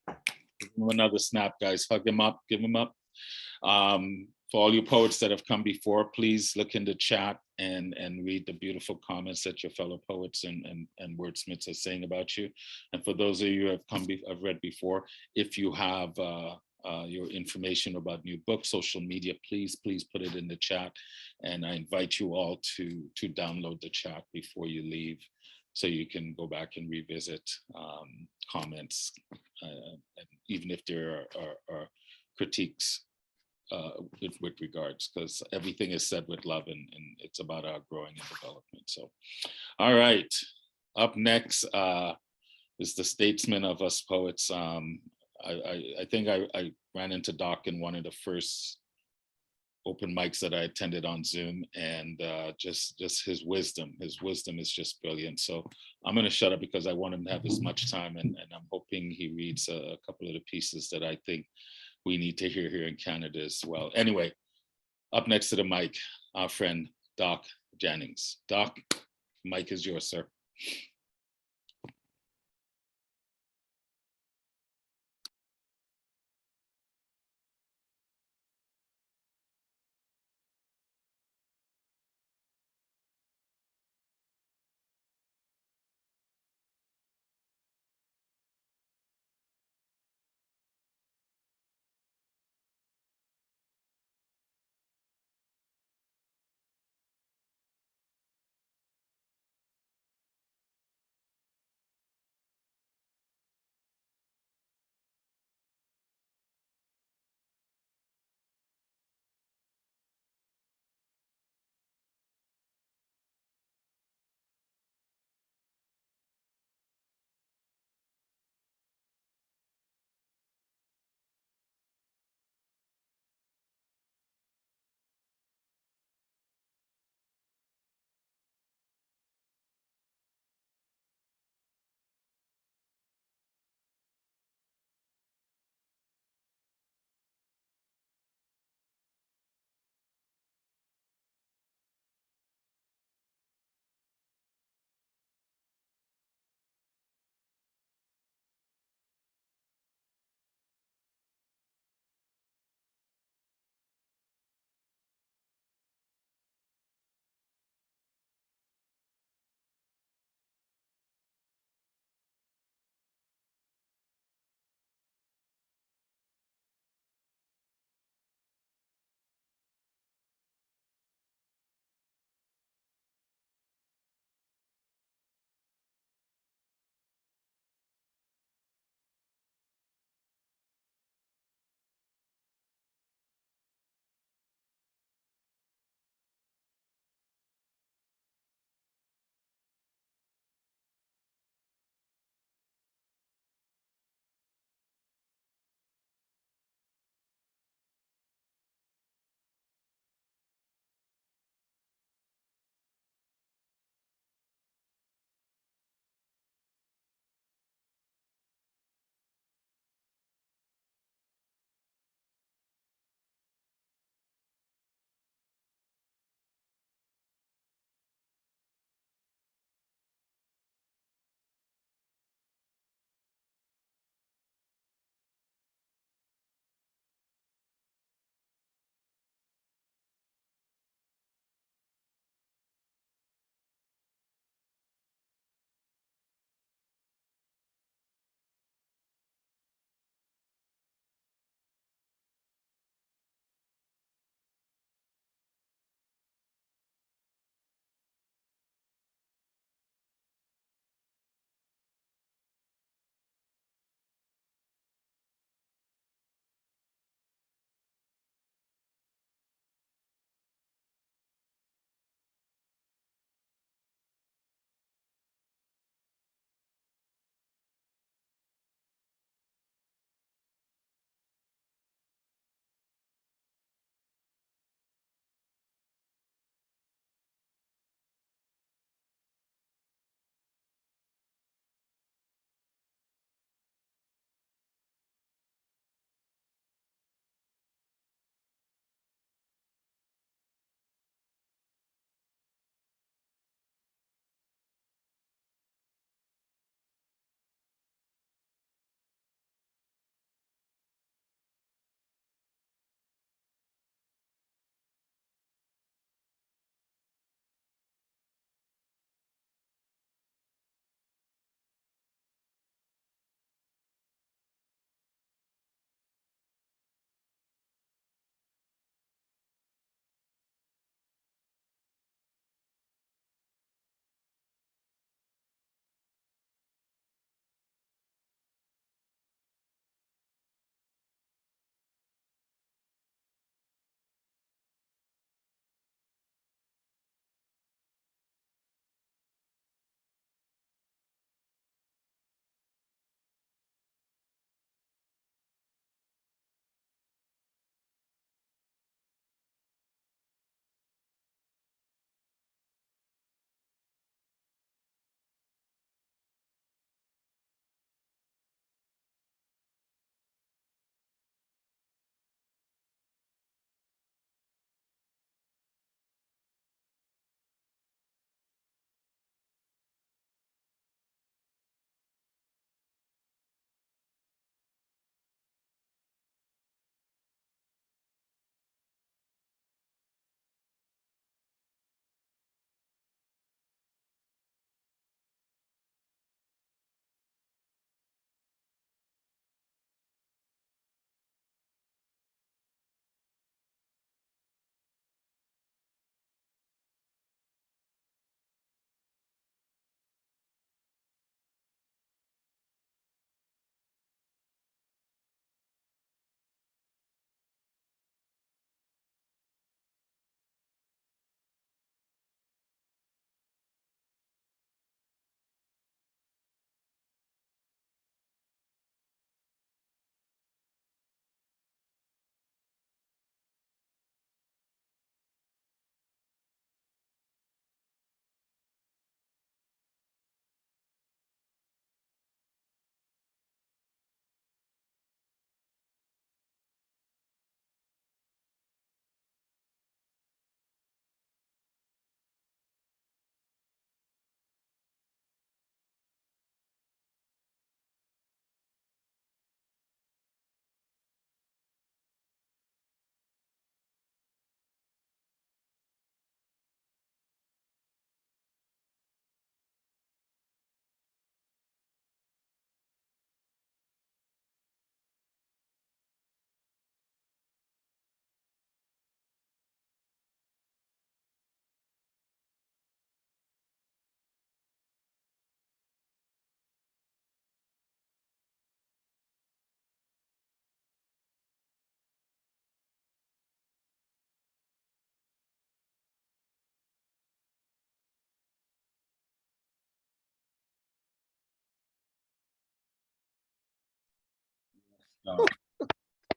Give him another snap, guys. Hug him up, give him up. For all you poets that have come before, please look in the chat and read the beautiful comments that your fellow poets and wordsmiths are saying about you. And for those of you who have read before, if you have your information about new books, social media, please put it in the chat. And I invite you all to download the chat before you leave, so you can go back and revisit comments, and even if there are critiques with regards, because everything is said with love, and it's about our growing and development. So, all right, up next is the statesman of us poets. I think I ran into Doc in one of the first open mics that I attended on Zoom, and just his wisdom is just brilliant. So I'm going to shut up because I want him to have as much time, and I'm hoping he reads a couple of the pieces that I think we need to hear here in Canada as well. Anyway, up next to the mic, our friend Doc Jennings. Doc, mic is yours, sir.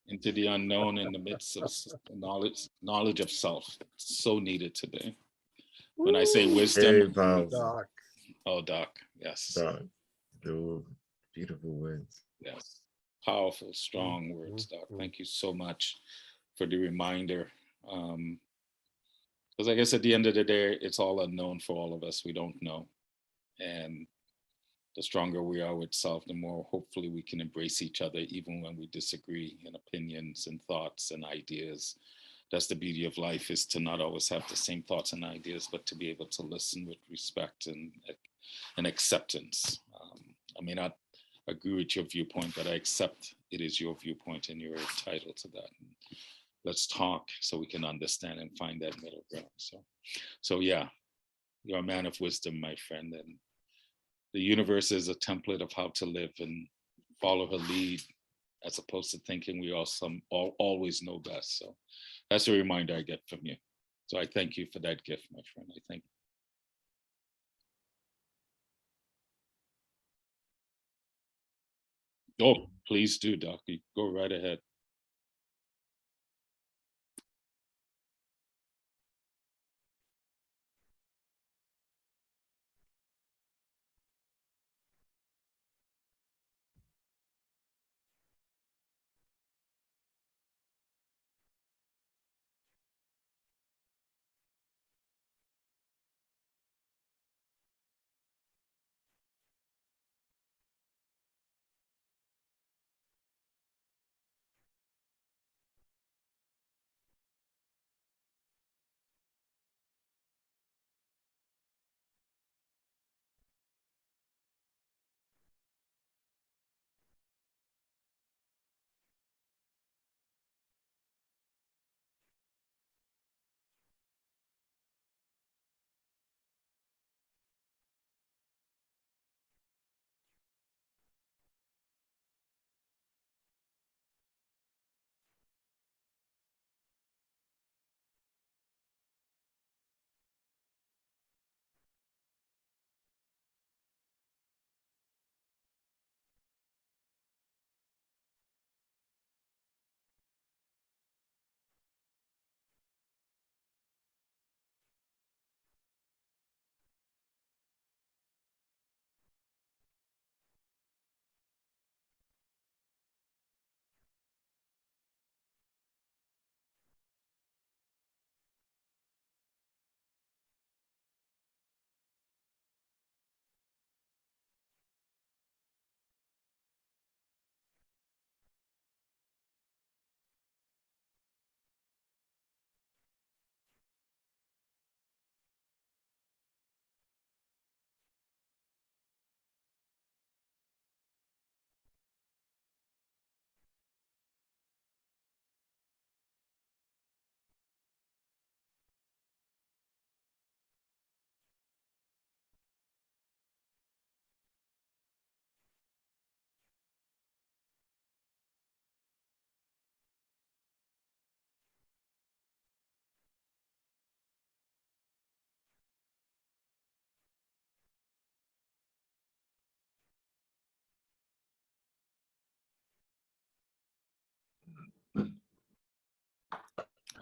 into the unknown in the midst of knowledge of self. So needed today. When I say Very wisdom, powerful. oh, Doc, yes. Doc, they were beautiful words. Yes, powerful, strong words, Doc. Thank you so much for the reminder. Because I guess at the end of the day, it's all unknown for all of us. We don't know. And the stronger we are with self, the more hopefully we can embrace each other, even when we disagree in opinions and thoughts and ideas. That's the beauty of life, is to not always have the same thoughts and ideas, but to be able to listen with respect and acceptance. I may not agree with your viewpoint, but I accept it is your viewpoint and you're entitled to that. And let's talk so we can understand and find that middle ground. So yeah, you're a man of wisdom, my friend, and the universe is a template of how to live and follow her lead, as opposed to thinking we always know best. So that's a reminder I get from you. So I thank you for that gift, my friend. I thank you. Oh, please do, Doc. You go right ahead.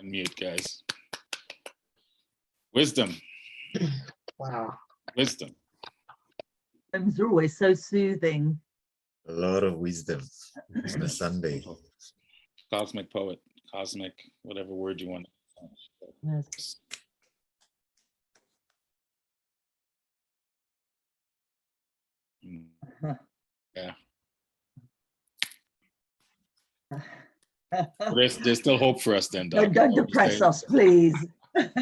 Unmute, guys. Wisdom. Wow. Wisdom. Poems are always so soothing. A lot of wisdom on a Sunday. Cosmic poet, cosmic, whatever word you want. Yes. Yeah. There's still hope for us then, Doc. Don't depress us, please. Just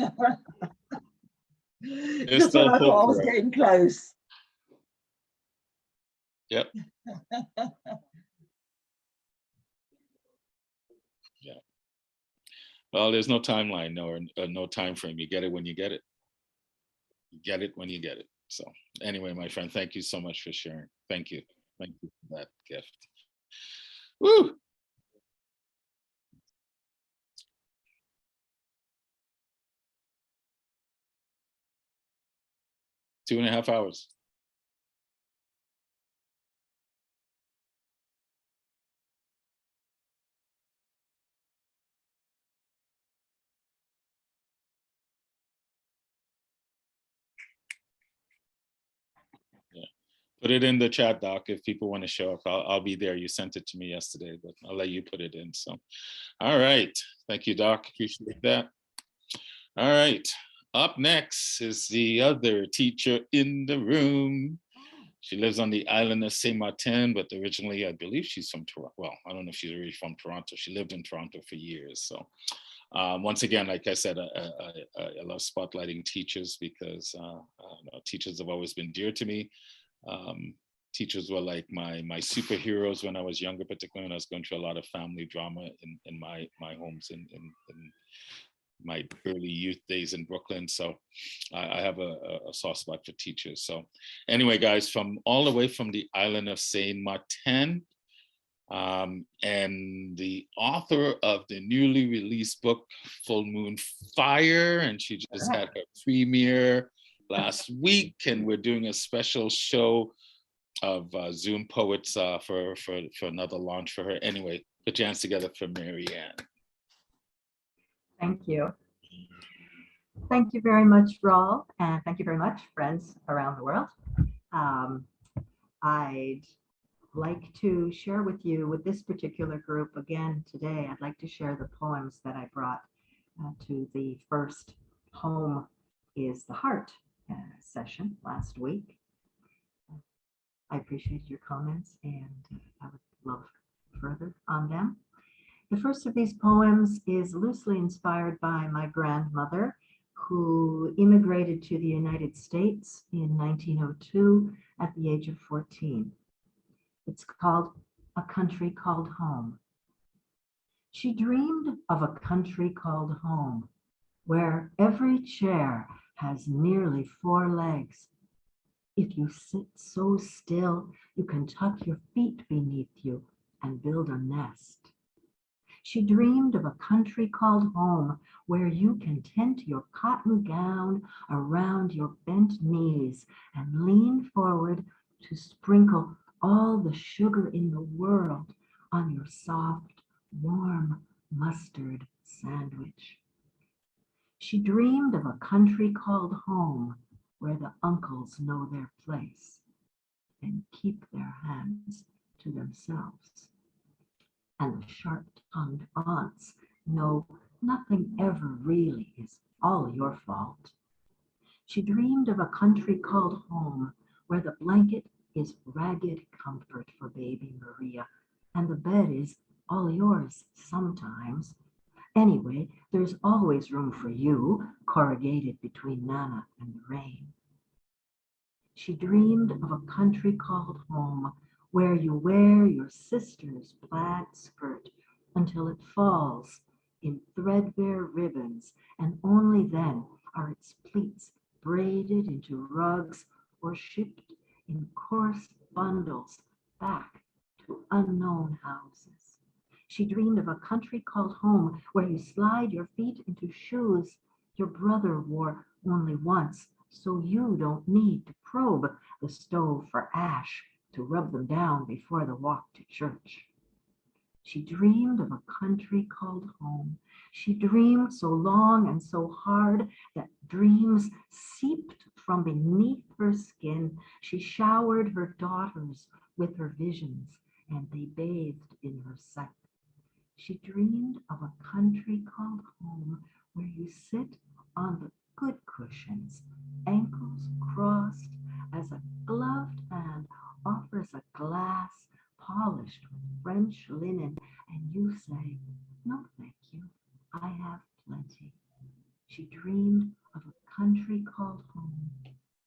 when I thought I was getting close. Yep. Yeah. Well, there's no timeline, no time frame. You get it when you get it. You get it when you get it. So anyway, my friend, thank you so much for sharing. Thank you. Thank you for that gift. Woo! Two and a half hours. Put it in the chat, Doc, if people want to show up. I'll be there. You sent it to me yesterday, but I'll let you put it in. So, all right. Thank you, Doc. Appreciate that. All right. Up next is the other teacher in the room. She lives on the island of Saint Martin, but originally, I believe she's from Toronto. Well, I don't know if she's really from Toronto. She lived in Toronto for years. So once again, like I said, I love spotlighting teachers because teachers have always been dear to me. Teachers were like my superheroes when I was younger, particularly when I was going through a lot of family drama in my homes in my early youth days in Brooklyn. So I have a soft spot for teachers. So anyway, guys, from all the way from the island of Saint Martin, and the author of the newly released book, Full Moon Fire, and she just had her premiere last week, and we're doing a special show of Zoom poets for another launch for her. Anyway, put your hands together for Marianne. Thank you. Thank you very much, Raul, and thank you very much, friends around the world. I'd like to share with you, with this particular group again today, I'd like to share the poems that I brought to the first Home is the Heart session last week. I appreciate your comments and I would love further on them. The first of these poems is loosely inspired by my grandmother, who immigrated to the United States in 1902 at the age of 14. It's called A Country Called Home. She dreamed of a country called home, where every chair has nearly 4 legs. If you sit so still, you can tuck your feet beneath you and build a nest. She dreamed of a country called home, where you can tent your cotton gown around your bent knees and lean forward to sprinkle all the sugar in the world on your soft, warm mustard sandwich. She dreamed of a country called home, where the uncles know their place and keep their hands to themselves. And the sharp-tongued aunts know nothing ever really is all your fault. She dreamed of a country called home, where the blanket is ragged comfort for baby Maria, and the bed is all yours sometimes. Anyway, there's always room for you, corrugated between Nana and the rain. She dreamed of a country called home, where you wear your sister's plaid skirt until it falls in threadbare ribbons, and only then are its pleats braided into rugs or shipped in coarse bundles back to unknown houses. She dreamed of a country called home, where you slide your feet into shoes your brother wore only once, so you don't need to probe the stove for ash to rub them down before the walk to church. She dreamed of a country called home. She dreamed so long and so hard that dreams seeped from beneath her skin. She showered her daughters with her visions, and they bathed in her sight. She dreamed of a country called home, where you sit on the good cushions, ankles crossed, as a gloved hand offers a glass polished with French linen, and you say, "No, thank you, I have plenty." She dreamed of a country called home.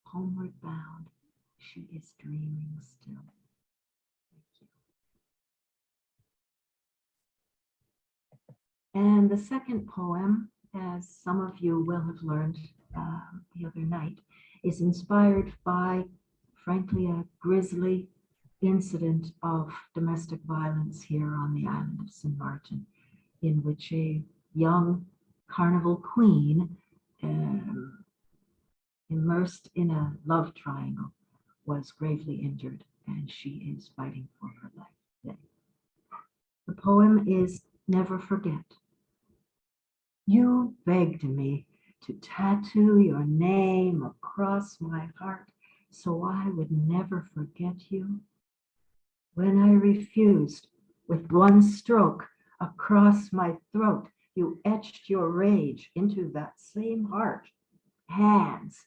Homeward bound, she is dreaming still. Thank you. And the second poem, as some of you will have learned the other night, is inspired by, frankly, a grisly incident of domestic violence here on the island of St. Martin, in which a young carnival queen immersed in a love triangle was gravely injured, and she is fighting for her life today. The poem is Never Forget. You begged me to tattoo your name across my heart so I would never forget you. When I refused, with one stroke across my throat, you etched your rage into that same heart, hands,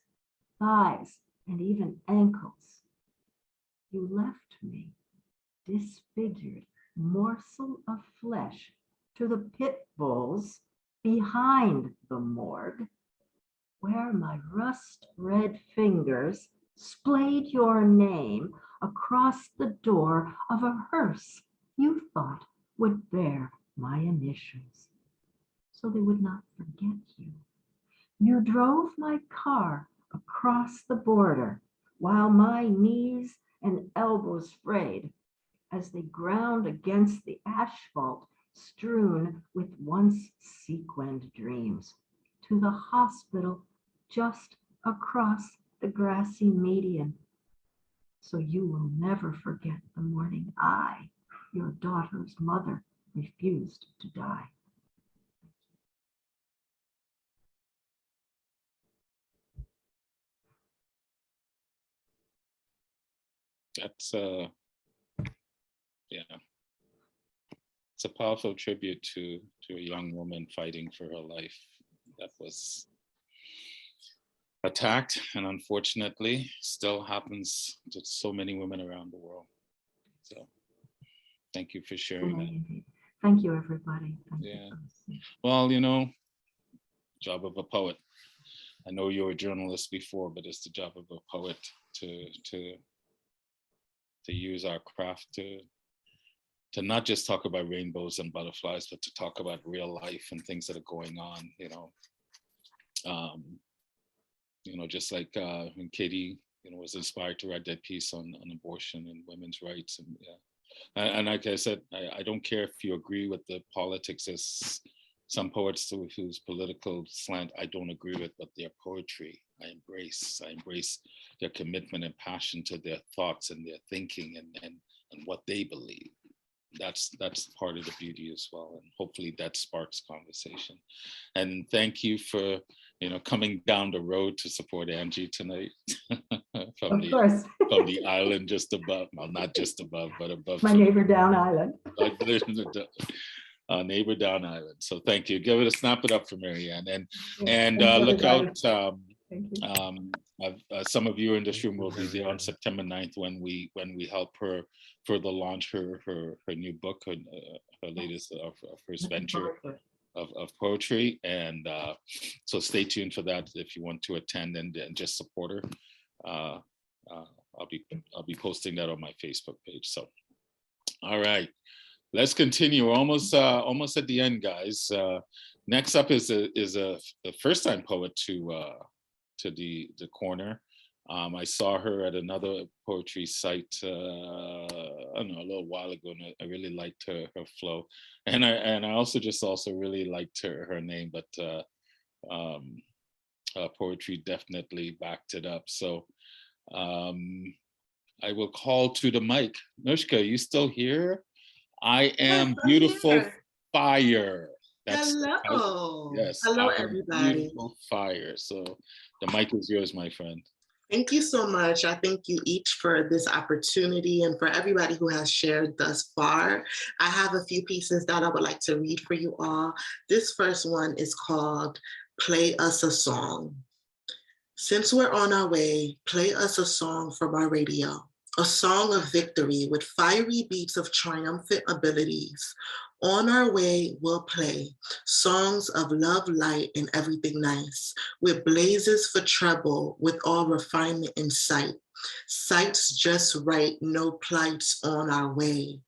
thighs, and even ankles. You left me, disfigured morsel of flesh, to the pit bulls behind the morgue, where my rust-red fingers splayed your name across the door of a hearse you thought would bear my initials, so they would not forget you. You drove my car across the border while my knees and elbows frayed as they ground against the asphalt strewn with once sequined dreams, to the hospital just across the grassy median. So you will never forget the morning I, your daughter's mother, refused to die. That's yeah, it's a powerful tribute to a young woman fighting for her life that was attacked, and unfortunately still happens to so many women around the world. So thank you for sharing that. Thank you, everybody. Thank Yeah. you. Well, you know, job of a poet. I know you were a journalist before, but it's the job of a poet to use our craft to not just talk about rainbows and butterflies, but to talk about real life and things that are going on, you know. You know, just like when Katie, you know, was inspired to write that piece on abortion and women's rights. And yeah, and like I said, I don't care if you agree with the politics as some poets whose political slant I don't agree with, but their poetry I embrace. I embrace their commitment and passion to their thoughts and their thinking and what they believe. That's part of the beauty as well, and hopefully that sparks conversation. And thank you for, you know, coming down the road to support Angie tonight from the island just above. Well, not just above, but above. My neighbor down island. Neighbor down island. So thank you. Give it a snap it up for Marianne, and Thank you, look everybody. out. Some of you in this room will be there on September 9th when we help her further launch her new book, her latest of first venture of poetry, and so stay tuned for that if you want to attend and just support her. I'll be posting that on my Facebook page. So, all right, let's continue. We're almost at the end, guys. Next up is a first-time poet to the corner. I saw her at another poetry site, I don't know, a little while ago, and I really liked her flow, and I also really liked her name, but poetry definitely backed it up. So I will call to the mic. Nushka, you still here? I am beautiful fire. That's hello. Yes. Hello, everybody. Beautiful fire. So the mic is yours, my friend. Thank you so much. I thank you each for this opportunity and for everybody who has shared thus far. I have a few pieces that I would like to read for you all. This first one is called Play Us a Song. Since we're on our way, play us a song from our radio, a song of victory with fiery beats of triumphant abilities. On our way, we'll play songs of love, light, and everything nice, with blazes for treble, with all refinement in sight. Sights just right, no plights on our way.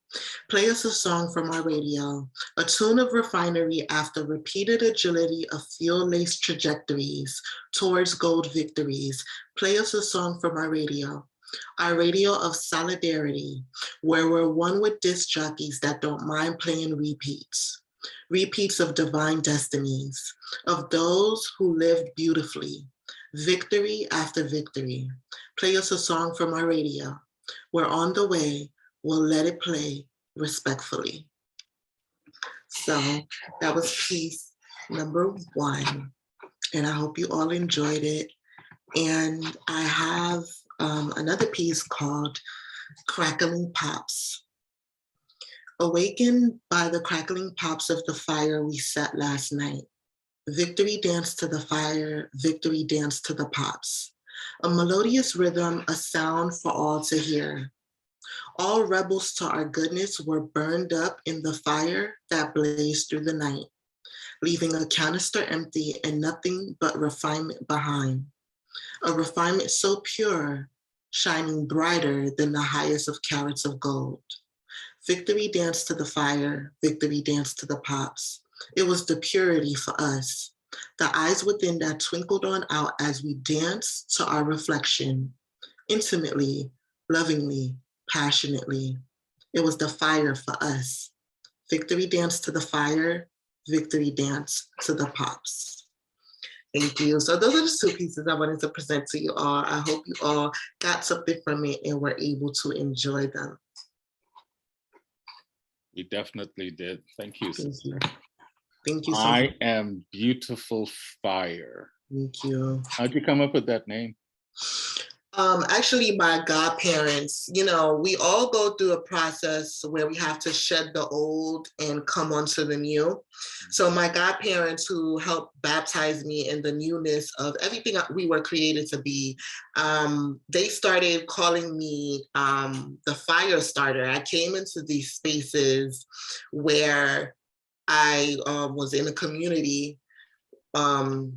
Play us a song from our radio, a tune of refinery after repeated agility of fuel-laced trajectories towards gold victories. Play us a song from our radio of solidarity, where we're one with disc jockeys that don't mind playing repeats of divine destinies, of those who lived beautifully, victory after victory. Play us a song from our radio. We're on the way, we'll let it play respectfully. So that was piece number 1, and I hope you all enjoyed it. And I have another piece called Crackling Pops. Awakened by the crackling pops of the fire we set last night. Victory dance to the fire, victory dance to the pops. A melodious rhythm, a sound for all to hear. All rebels to our goodness were burned up in the fire that blazed through the night, leaving a canister empty and nothing but refinement behind. A refinement so pure, shining brighter than the highest of carats of gold. Victory dance to the fire, victory dance to the pops. It was the purity for us, the eyes within that twinkled on out as we danced to our reflection, intimately, lovingly, passionately. It was the fire for us. Victory dance to the fire, victory dance to the pops. Thank you. So those are the two pieces I wanted to present to you all. I hope you all got something from it and were able to enjoy them. We definitely did. Thank you, sister. Thank you so I much. am Beautiful Fire. Thank you. How'd you come up with that name? Actually, my godparents, you know, we all go through a process where we have to shed the old and come onto the new. So my godparents, who helped baptize me in the newness of everything we were created to be, they started calling me the fire starter. I came into these spaces where I was in a community, and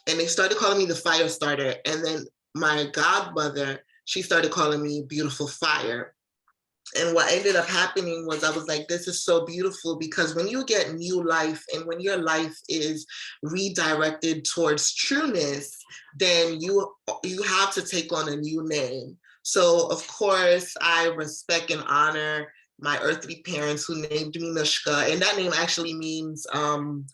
they started calling me the fire starter. And then my godmother, she started calling me Beautiful Fire. And what ended up happening was I was like, this is so beautiful, because when you get new life and when your life is redirected towards trueness, then you have to take on a new name. So of course, I respect and honor my earthly parents who named me Nushka, and that name actually means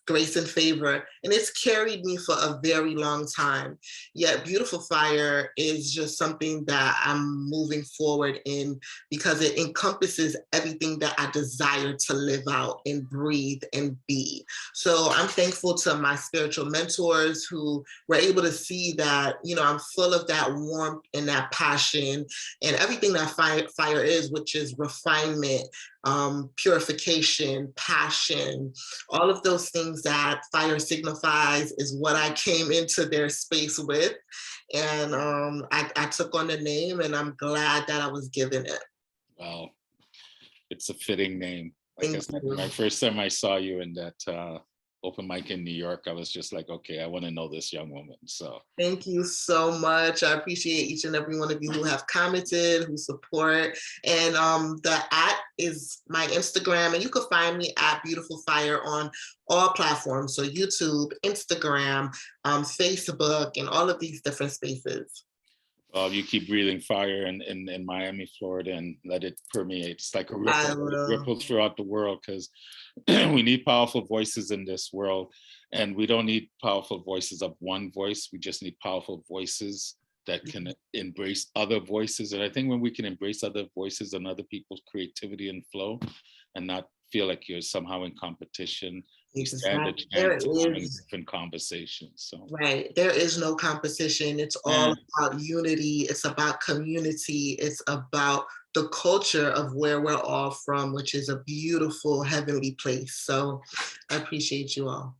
grace and favor, and it's carried me for a very long time. Yet Beautiful Fire is just something that I'm moving forward in, because it encompasses everything that I desire to live out and breathe and be. So I'm thankful to my spiritual mentors who were able to see that, you know, I'm full of that warmth and that passion and everything that fire is, which is refinement, purification, passion, all of those things that fire signifies is what I came into their space with. And I took on the name, and I'm glad that I was given it. Wow, it's a fitting name. Like I said, my first time I saw you in that open mic in New York, I was just like, okay, I want to know this young woman. So thank you so much. I appreciate each and every one of you who have commented, who support. And the @ is my Instagram, and you can find me at Beautiful Fire on all platforms. So YouTube, Instagram, Facebook, and all of these different spaces. you keep breathing fire in Miami, Florida, and let it permeate. It's like a ripple throughout the world, because we need powerful voices in this world, and we don't need powerful voices of one voice. We just need powerful voices that can embrace other voices. And I think when we can embrace other voices and other people's creativity and flow, and not feel like you're somehow in competition, we stand a chance of having different conversations. So right, there is no competition. It's all about unity. It's about community. It's about the culture of where we're all from, which is a beautiful heavenly place. So I appreciate you all.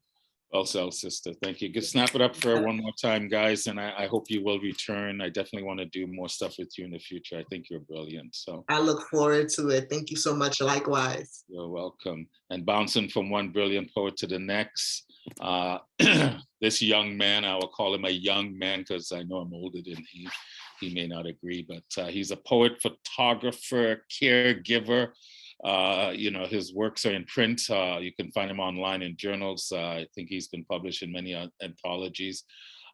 Well said, sister. Thank you. Good. Snap it up for one more time, guys. And I hope you will return. I definitely want to do more stuff with you in the future. I think you're brilliant. So I look forward to it. Thank you so much. Likewise. You're welcome. And bouncing from one brilliant poet to the next, this young man, I will call him a young man because I know I'm older than he. He may not agree, but he's a poet, photographer, caregiver. You know, his works are in print. You can find him online in journals. I think he's been published in many anthologies.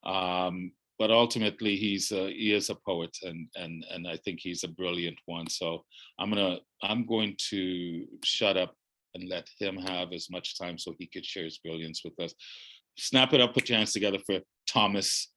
But ultimately, he is a poet, and I think he's a brilliant one. So I'm going to shut up and let him have as much time so he could share his brilliance with us. Snap it up, put your hands together for Thomas.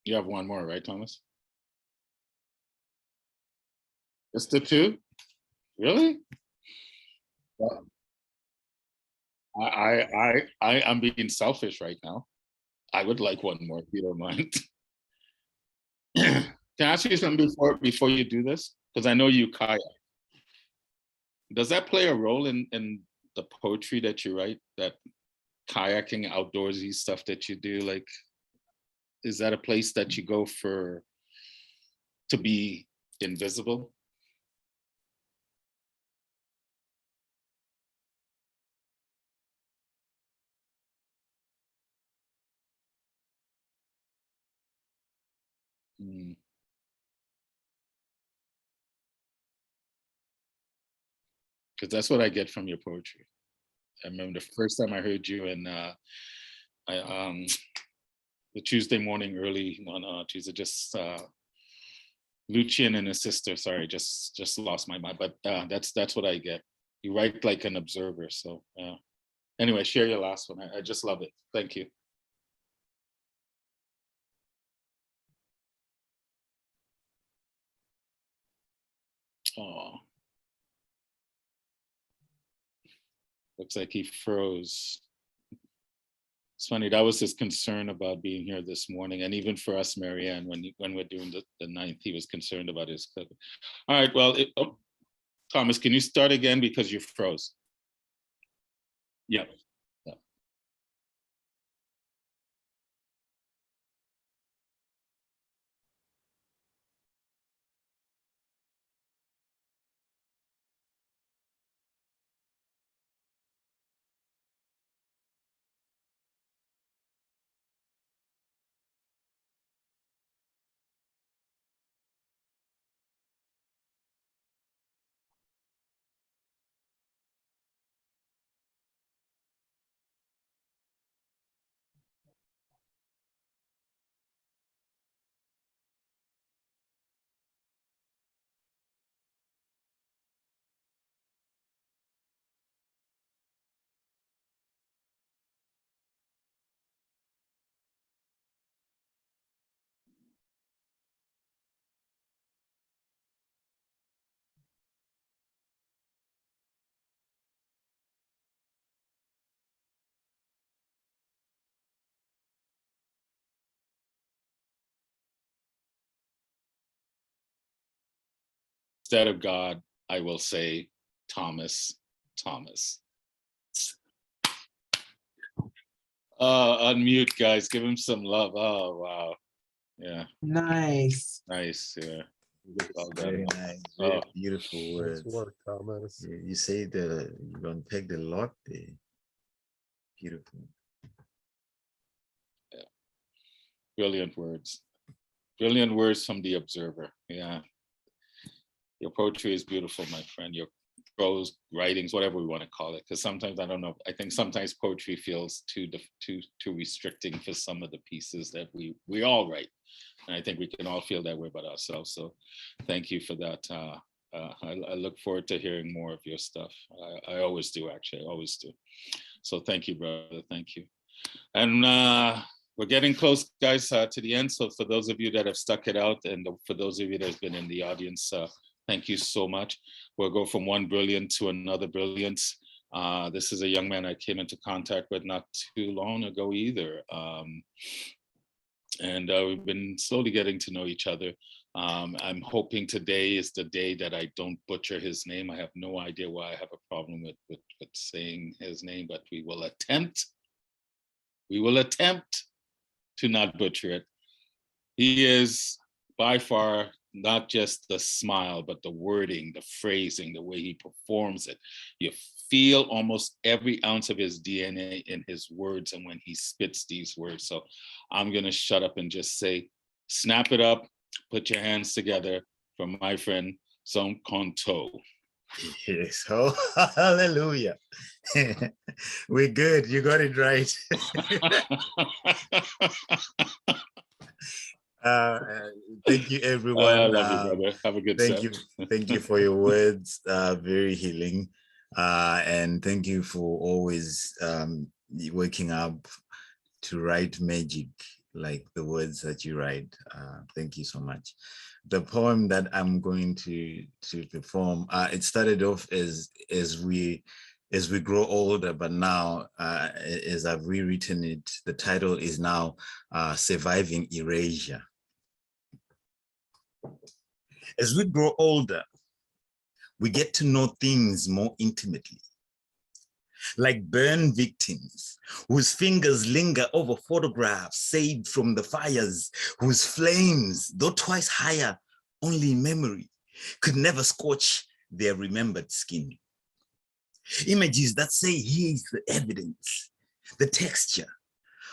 You have one more, right, Thomas? Just the two? Really? Well, I'm being selfish right now. I would like one more, if you don't mind. Can I ask you something before you do this? Because I know you kayak. Does that play a role in the poetry that you write? That kayaking, outdoorsy stuff that you do? Like, is that a place that you go for to be invisible? Mm. Because that's what I get from your poetry. I remember the first time I heard you in the Tuesday morning early on Tuesday, just Lucian and his sister. Sorry, just lost my mind. But that's what I get. You write like an observer. So anyway, share your last one. I just love it. Thank you. Oh. Looks like he froze. It's funny, that was his concern about being here this morning. And even for us, Marianne, when we're doing the 9th, he was concerned about his cover. All right, well, Thomas, can you start again because you froze? Yep. Instead of God, I will say Thomas. Unmute, guys. Give him some love. Oh, wow. Yeah. Nice. Nice. Yeah. Well Very done. nice. Very beautiful Nice words. work, Thomas. You say you unpack the lot there. Beautiful. Yeah. Brilliant words. Brilliant words from the observer. Yeah. Your poetry is beautiful, my friend. Your prose, writings, whatever we want to call it. Because sometimes, I don't know, I think sometimes poetry feels too restricting for some of the pieces that we all write. And I think we can all feel that way about ourselves. So thank you for that. I look forward to hearing more of your stuff. I always do, actually, I always do. So thank you, brother, thank you. And we're getting close, guys, to the end. So for those of you that have stuck it out, and for those of you that have been in the audience, thank you so much. We'll go from one brilliant to another brilliance. This is a young man I came into contact with not too long ago either. And we've been slowly getting to know each other. I'm hoping today is the day that I don't butcher his name. I have no idea why I have a problem with saying his name, but we will attempt to not butcher it. He is by far not just the smile, but the wording, the phrasing, the way he performs it. You feel almost every ounce of his DNA in his words and when he spits these words. So I'm gonna shut up and just say, snap it up, put your hands together for my friend, Song Konto. Yes, oh, hallelujah. We're good, you got it right. Thank you, everyone. I love you, brother. Have a good thank set. you. Thank you for your words. Very healing. And thank you for always waking up to write magic like the words that you write. Thank you so much. The poem that I'm going to perform, it started off as we grow older, but now as I've rewritten it, the title is now Surviving Erasure. As we grow older, we get to know things more intimately. Like burn victims whose fingers linger over photographs saved from the fires, whose flames, though twice higher, only in memory, could never scorch their remembered skin. Images that say, here's the evidence, the texture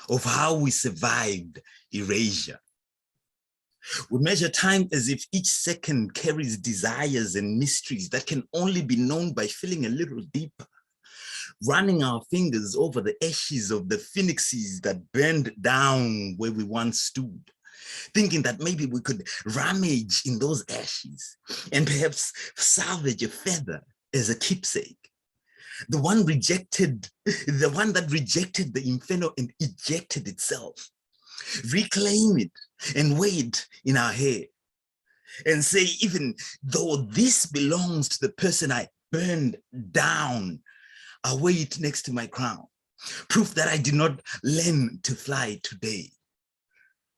of how we survived erasure. We measure time as if each second carries desires and mysteries that can only be known by feeling a little deeper, running our fingers over the ashes of the phoenixes that burned down where we once stood, thinking that maybe we could rummage in those ashes and perhaps salvage a feather as a keepsake. The one that rejected the inferno and ejected itself. Reclaim it and weigh it in our hair and say, even though this belongs to the person I burned down, I weigh it next to my crown. Proof that I did not learn to fly today.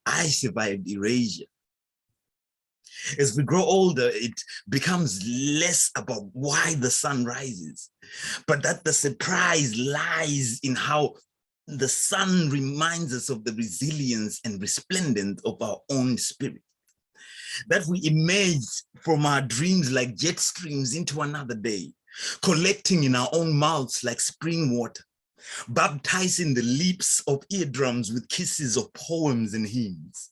I survived erasure. As we grow older, it becomes less about why the sun rises, but that the surprise lies in how the sun reminds us of the resilience and resplendence of our own spirit. That we emerge from our dreams like jet streams into another day, collecting in our own mouths like spring water, baptizing the lips of eardrums with kisses of poems and hymns.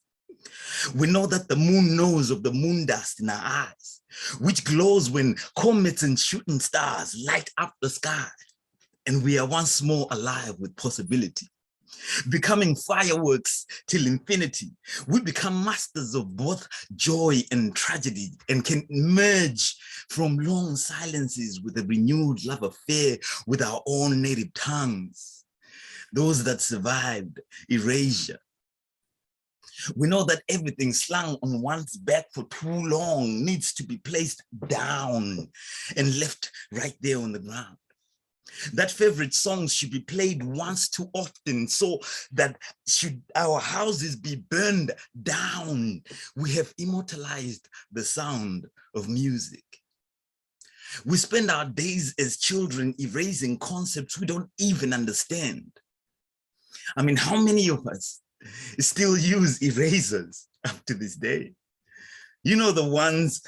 We know that the moon knows of the moon dust in our eyes, which glows when comets and shooting stars light up the sky. And we are once more alive with possibility, becoming fireworks till infinity. We become masters of both joy and tragedy and can emerge from long silences with a renewed love affair with our own native tongues. Those that survived erasure. We know that everything slung on one's back for too long needs to be placed down and left right there on the ground. That favorite songs should be played once too often, so that should our houses be burned down, we have immortalized the sound of music. We spend our days as children erasing concepts we don't even understand. I mean, how many of us still use erasers up to this day? You know, the ones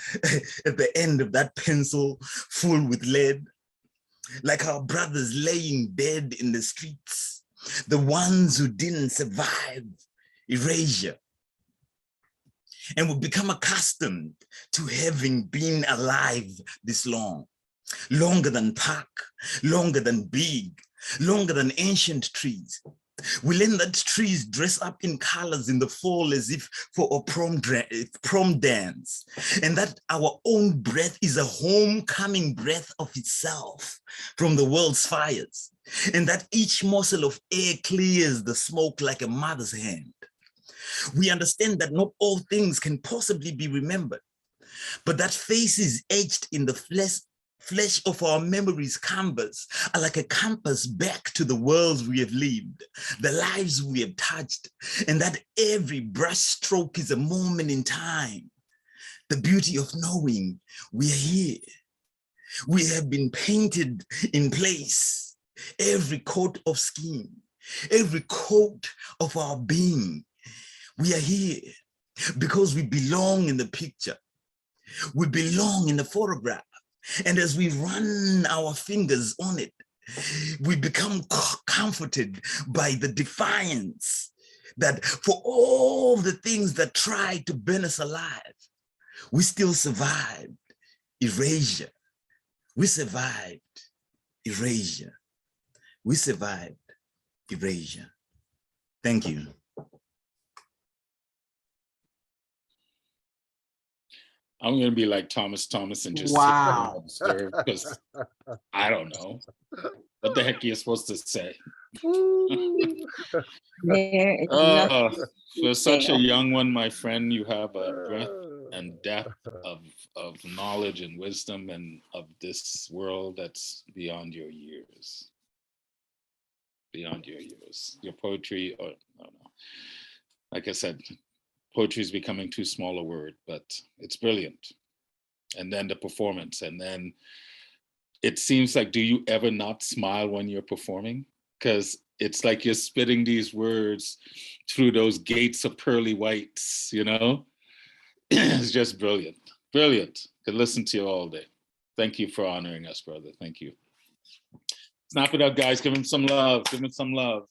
at the end of that pencil full with lead, like our brothers laying dead in the streets, the ones who didn't survive erasure. And we become accustomed to having been alive this long, longer than park, longer than big, longer than ancient trees. We learn that trees dress up in colors in the fall as if for a prom dance, and that our own breath is a homecoming breath of itself from the world's fires, and that each morsel of air clears the smoke like a mother's hand. We understand that not all things can possibly be remembered, but that faces etched in the flesh of our memories canvas are like a compass back to the worlds we have lived, the lives we have touched, and that every brush stroke is a moment in time. The beauty of knowing we are here. We have been painted in place. Every coat of skin, every coat of our being. We are here because we belong in the picture. We belong in the photograph. And as we run our fingers on it, we become comforted by the defiance that for all the things that tried to burn us alive, we still survived erasure. We survived erasure. We survived erasure. Thank you. I'm going to be like Thomas and just wow. sit there and observe, because I don't know what the heck you're supposed to say. There is Oh, nothing for to such a say. young one, my friend, you have a breadth and depth of knowledge and wisdom and of this world that's beyond your years. Beyond your years. Your poetry, or no, like I said, poetry is becoming too small a word, but it's brilliant. And then the performance, and then it seems like, do you ever not smile when you're performing? Because it's like you're spitting these words through those gates of pearly whites, you know? It's just brilliant, brilliant. Could listen to you all day. Thank you for honoring us, brother. Thank you. Snap it up, guys. Give him some love. Give him some love.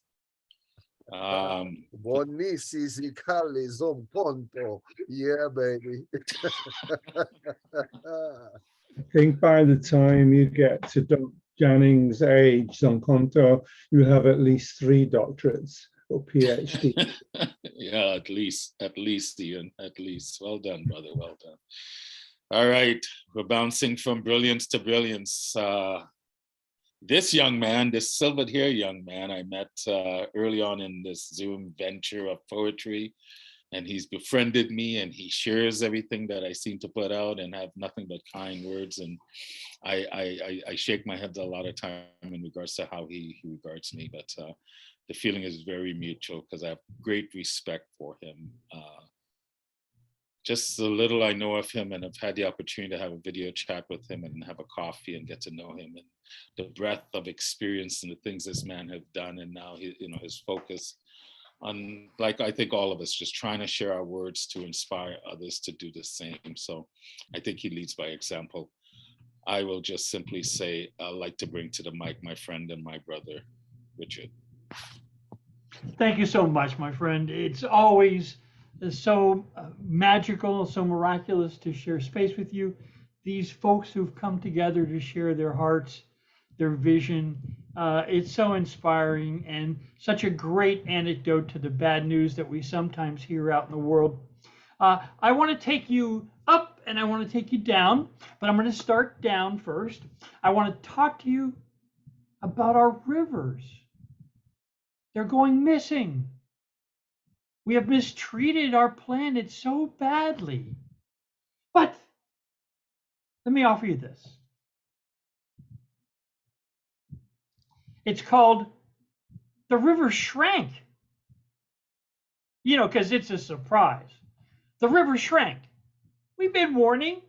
Buonissimi Carli son ponto. Yeah, baby. I think by the time you get to Dr. Janning's age, Zonkonto, you have at least 3 doctorates or PhD. Yeah, at least, Ian, at least. Well done, brother. Well done. All right, we're bouncing from brilliance to brilliance. This young man, this silvered hair young man, I met early on in this Zoom venture of poetry, and he's befriended me, and he shares everything that I seem to put out and have nothing but kind words. And I shake my head a lot of time in regards to how he regards me, but the feeling is very mutual because I have great respect for him. Just the little I know of him, and I've had the opportunity to have a video chat with him and have a coffee and get to know him, and the breadth of experience and the things this man has done, and now his focus on, like I think all of us, just trying to share our words to inspire others to do the same. So I think he leads by example. I will just simply say, I'd like to bring to the mic my friend and my brother, Richard. Thank you so much, my friend. It's always so magical, so miraculous to share space with you. These folks who've come together to share their hearts, their vision. It's so inspiring and such a great antidote to the bad news that we sometimes hear out in the world. I want to take you up and I want to take you down, but I'm going to start down first. I want to talk to you about our rivers. They're going missing. We have mistreated our planet so badly. But let me offer you this. It's called The River Shrank. You know, because it's a surprise. The river shrank. We've been warning.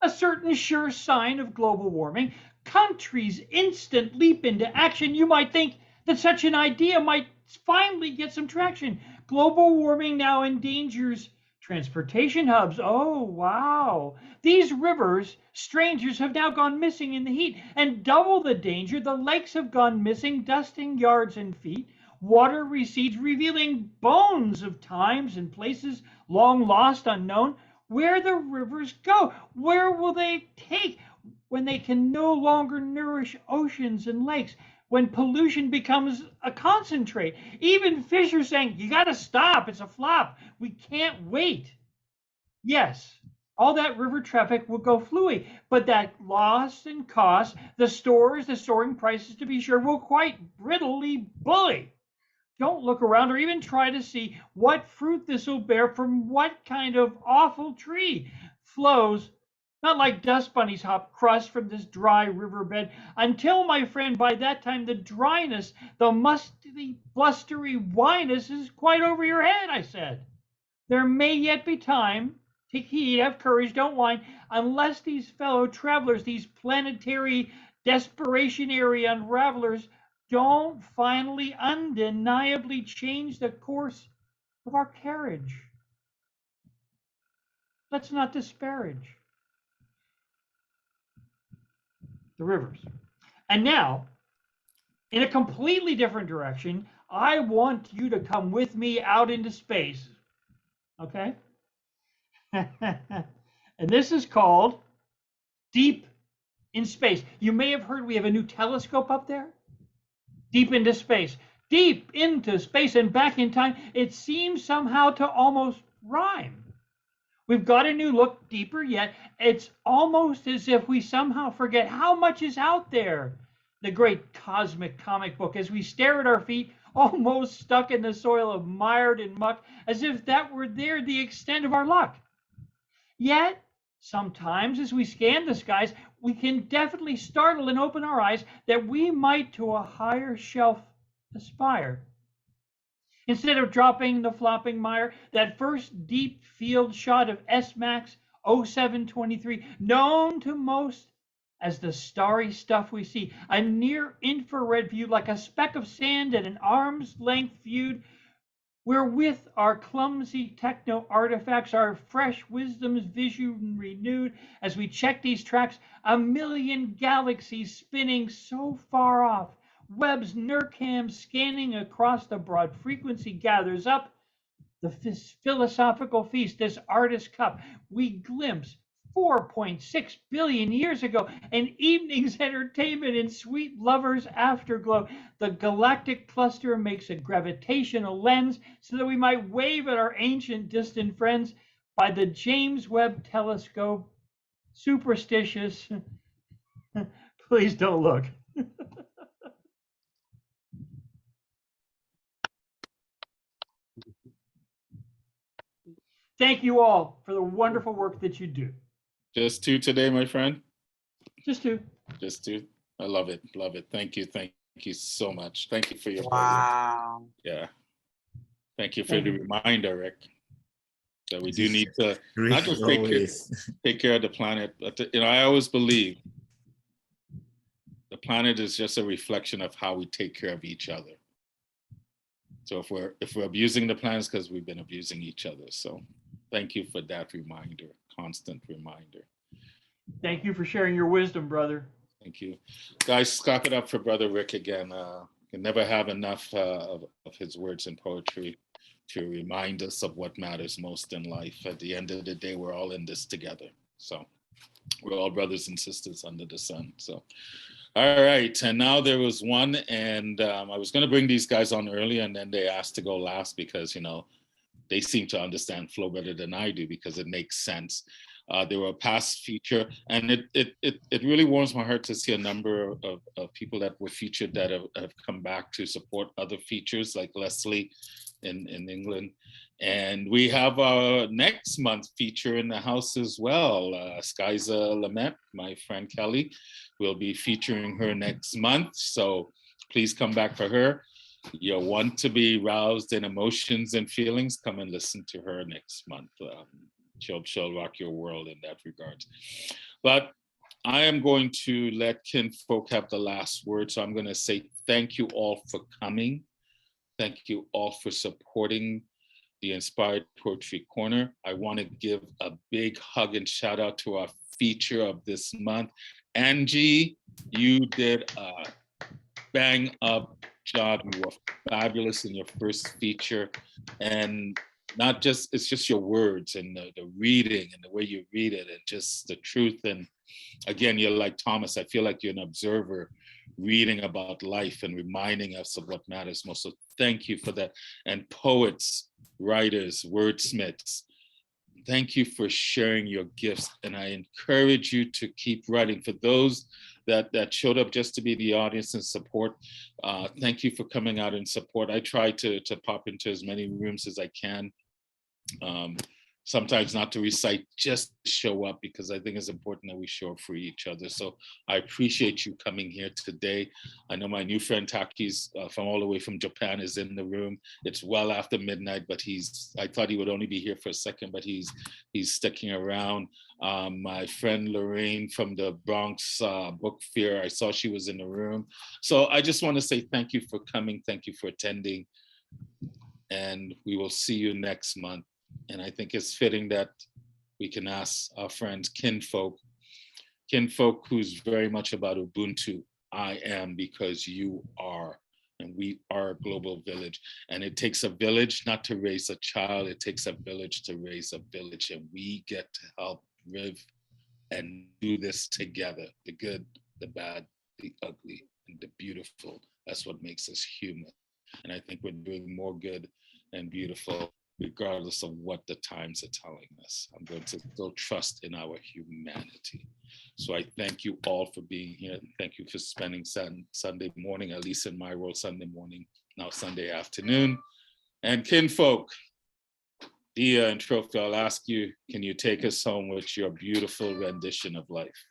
A certain sure sign of global warming. Countries instant leap into action. You might think that such an idea might finally get some traction. Global warming now endangers transportation hubs. Oh, wow. These rivers, strangers, have now gone missing in the heat. And double the danger, the lakes have gone missing, dusting yards and feet. Water recedes, revealing bones of times and places long lost, unknown. Where the rivers go? Where will they take when they can no longer nourish oceans and lakes? When pollution becomes a concentrate. Even fish are saying, you got to stop. It's a flop. We can't wait. Yes, all that river traffic will go fluey, but that loss and cost, the stores, the soaring prices, to be sure, will quite brittly bully. Don't look around or even try to see what fruit this will bear from what kind of awful tree flows. Not like dust bunnies hop crust from this dry riverbed until, my friend, by that time the dryness, the musty, blustery whiness is quite over your head, I said. There may yet be time. Take heed, have courage, don't whine, unless these fellow travelers, these planetary desperationary unravelers, don't finally undeniably change the course of our carriage. Let's not disparage the rivers. And now, in a completely different direction, I want you to come with me out into space. Okay? And this is called Deep in Space. You may have heard we have a new telescope up there. Deep into space. Deep into space and back in time. It seems somehow to almost rhyme. We've got a new look, deeper yet. It's almost as if we somehow forget how much is out there. the great cosmic comic book, as we stare at our feet, almost stuck in the soil of mired and muck, as if that were there the extent of our luck. Yet, sometimes as we scan the skies, we can definitely startle and open our eyes that we might to a higher shelf aspire. Instead of dropping the flopping mire, that first deep field shot of S-Max 0723, known to most as the starry stuff we see, a near infrared view like a speck of sand at an arm's length viewed, wherewith our clumsy techno artifacts, our fresh wisdom's vision renewed, as we check these tracks, a million galaxies spinning so far off, Webb's NIRCam scanning across the broad frequency gathers up the philosophical feast, this artist cup we glimpse 4.6 billion years ago, an evening's entertainment in sweet lovers' afterglow. The galactic cluster makes a gravitational lens so that we might wave at our ancient distant friends by the James Webb Telescope. Superstitious. Please don't look. Thank you all for the wonderful work that you do. Just two today, my friend? Just two. Just two. I love it. Love it. Thank you. Thank you so much. Thank you for your Wow. Yeah. Thank you for the reminder, Rick, that we do need to Rick, not just take care of the planet, but I always believe the planet is just a reflection of how we take care of each other. So if we're abusing the planet, it's because we've been abusing each other. So thank you for that reminder, constant reminder. Thank you for sharing your wisdom, brother. Thank you. Guys, clap it up for Brother Rick again. Can never have enough of his words and poetry to remind us of what matters most in life. At the end of the day, we're all in this together. So we're all brothers and sisters under the sun. So, all right. And now there was one, and I was going to bring these guys on early, and then they asked to go last because, they seem to understand flow better than I do because it makes sense. They were a past feature, and it really warms my heart to see a number of people that were featured that have come back to support other features, like Leslie in England. And we have our next month feature in the house as well. Skyza Lamette, my friend Kelly, will be featuring her next month. So please come back for her. You want to be roused in emotions and feelings, come and listen to her next month. She'll rock your world in that regard. But I am going to let Kinfolk have the last word. So I'm going to say thank you all for coming. Thank you all for supporting the Inspired Poetry Corner. I want to give a big hug and shout out to our feature of this month. Angie, you did a bang up job. You were fabulous in your first feature. And not just, it's just your words and the reading and the way you read it and just the truth. And again, you're like Thomas, I feel like you're an observer reading about life and reminding us of what matters most. So thank you for that. And poets, writers, wordsmiths, thank you for sharing your gifts. And I encourage you to keep writing. For those that showed up just to be the audience and support, thank you for coming out and support. I try to pop into as many rooms as I can. Sometimes not to recite, just show up, because I think it's important that we show up for each other. So I appreciate you coming here today. I know my new friend Taki's from all the way from Japan is in the room. It's well after midnight, but I thought he would only be here for a second, but he's sticking around. My friend Lorraine from the Bronx Book Fair, I saw she was in the room. So I just want to say thank you for coming. Thank you for attending. And we will see you next month. And I think it's fitting that we can ask our friends Kinfolk who's very much about Ubuntu. I am because you are, and we are a global village. And it takes a village not to raise a child, it takes a village to raise a village. And we get to help live and do this together. The good, the bad, the ugly, and the beautiful. That's what makes us human. And I think we're doing more good and beautiful regardless of what the times are telling us. I'm going to still trust in our humanity. So I thank you all for being here. And thank you for spending Sunday morning, at least in my role, Sunday morning, now Sunday afternoon. And kinfolk, Dia and Trophy, I'll ask you, can you take us home with your beautiful rendition of life?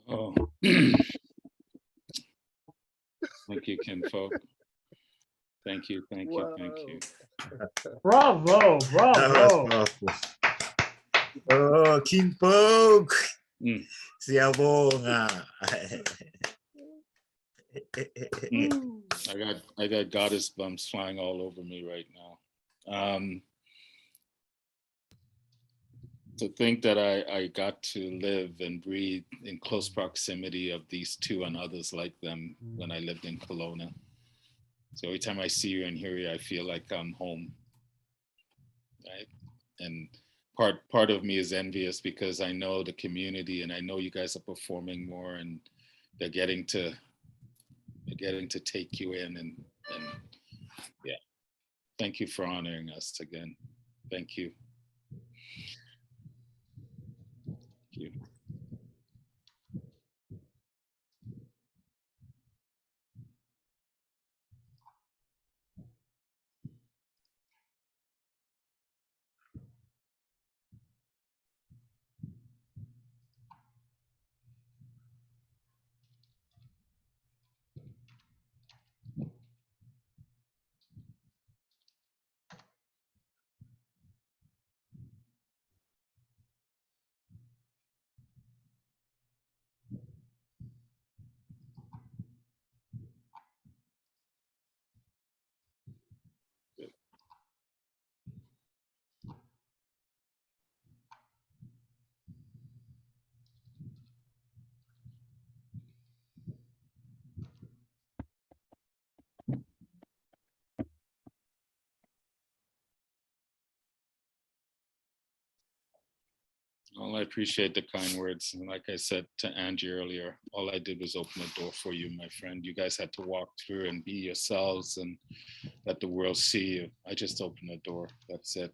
Oh. Thank you, kinfolk. Thank you, thank you, thank you. Bravo, That bravo. was powerful. Oh, kinfolk. Siyabonga. I got goddess bumps flying all over me right now. To think that I got to live and breathe in close proximity of these two and others like them when I lived in Kelowna. So every time I see you and hear you, I feel like I'm home, right? And part of me is envious because I know the community and I know you guys are performing more and they're getting to take you in and yeah. Thank you for honoring us again. Thank you. Thank you. Well, I appreciate the kind words. And like I said to Angie earlier, all I did was open the door for you, my friend. You guys had to walk through and be yourselves and let the world see you. I just opened the door. That's it.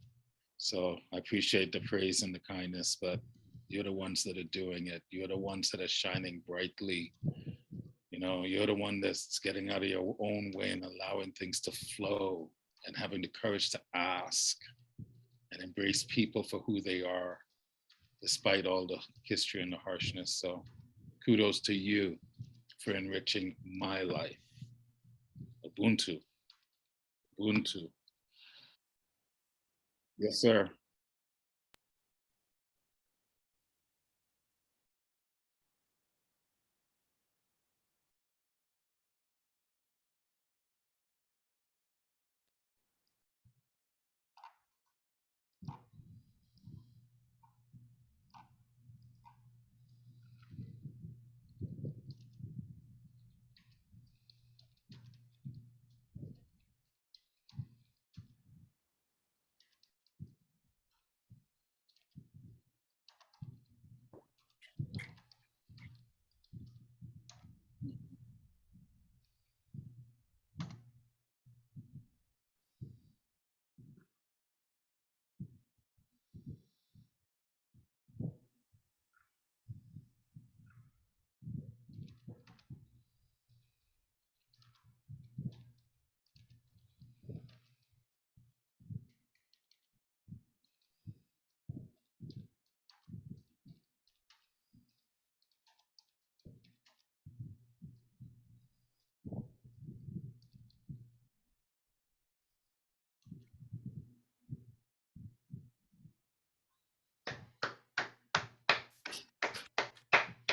So I appreciate the praise and the kindness, but you're the ones that are doing it. You're the ones that are shining brightly. You know, you're the one that's getting out of your own way and allowing things to flow and having the courage to ask and embrace people for who they are, despite all the history and the harshness. So kudos to you for enriching my life. Ubuntu. Ubuntu. Yes, sir.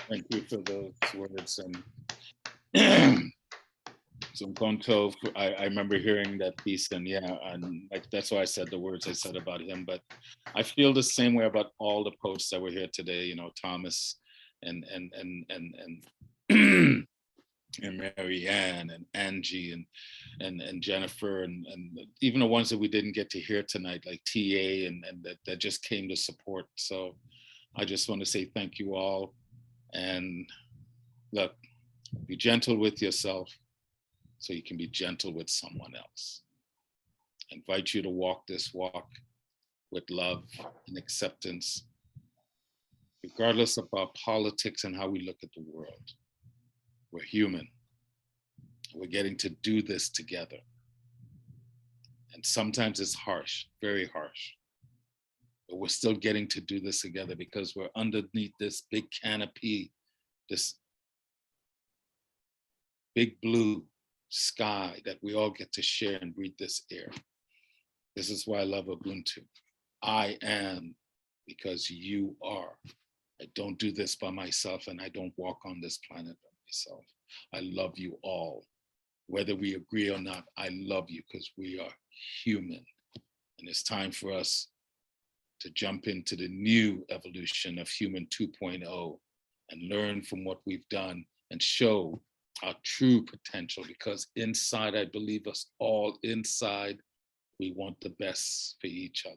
Thank you for those words. And so Gonto, I remember hearing that piece, and yeah, and like that's why I said the words I said about him. But I feel the same way about all the poets that were here today. You know, Thomas and and Marianne and Angie and Jennifer and even the ones that we didn't get to hear tonight, like TA and that just came to support. So I just want to say thank you all. And look, be gentle with yourself so you can be gentle with someone else. I invite you to walk this walk with love and acceptance, regardless of our politics and how we look at the world. We're human. We're getting to do this together. And sometimes it's harsh, very harsh. But we're still getting to do this together because we're underneath this big canopy this big blue sky that we all get to share and breathe this air. This is why I love Ubuntu. I am because you are. I don't do this by myself, and I don't walk on this planet by myself. I love you all. Whether we agree or not, I love you because we are human. And it's time for us to jump into the new evolution of human 2.0 and learn from what we've done and show our true potential, because inside, I believe us all inside, we want the best for each other.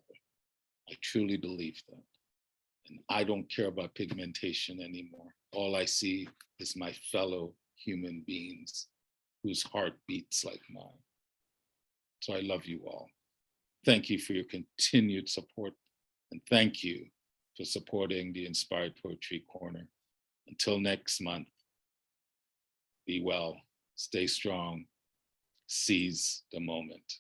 I truly believe that. And I don't care about pigmentation anymore. All I see is my fellow human beings whose heart beats like mine. So I love you all. Thank you for your continued support, and thank you for supporting the Inspired Poetry Corner. Until next month, be well, stay strong, seize the moment.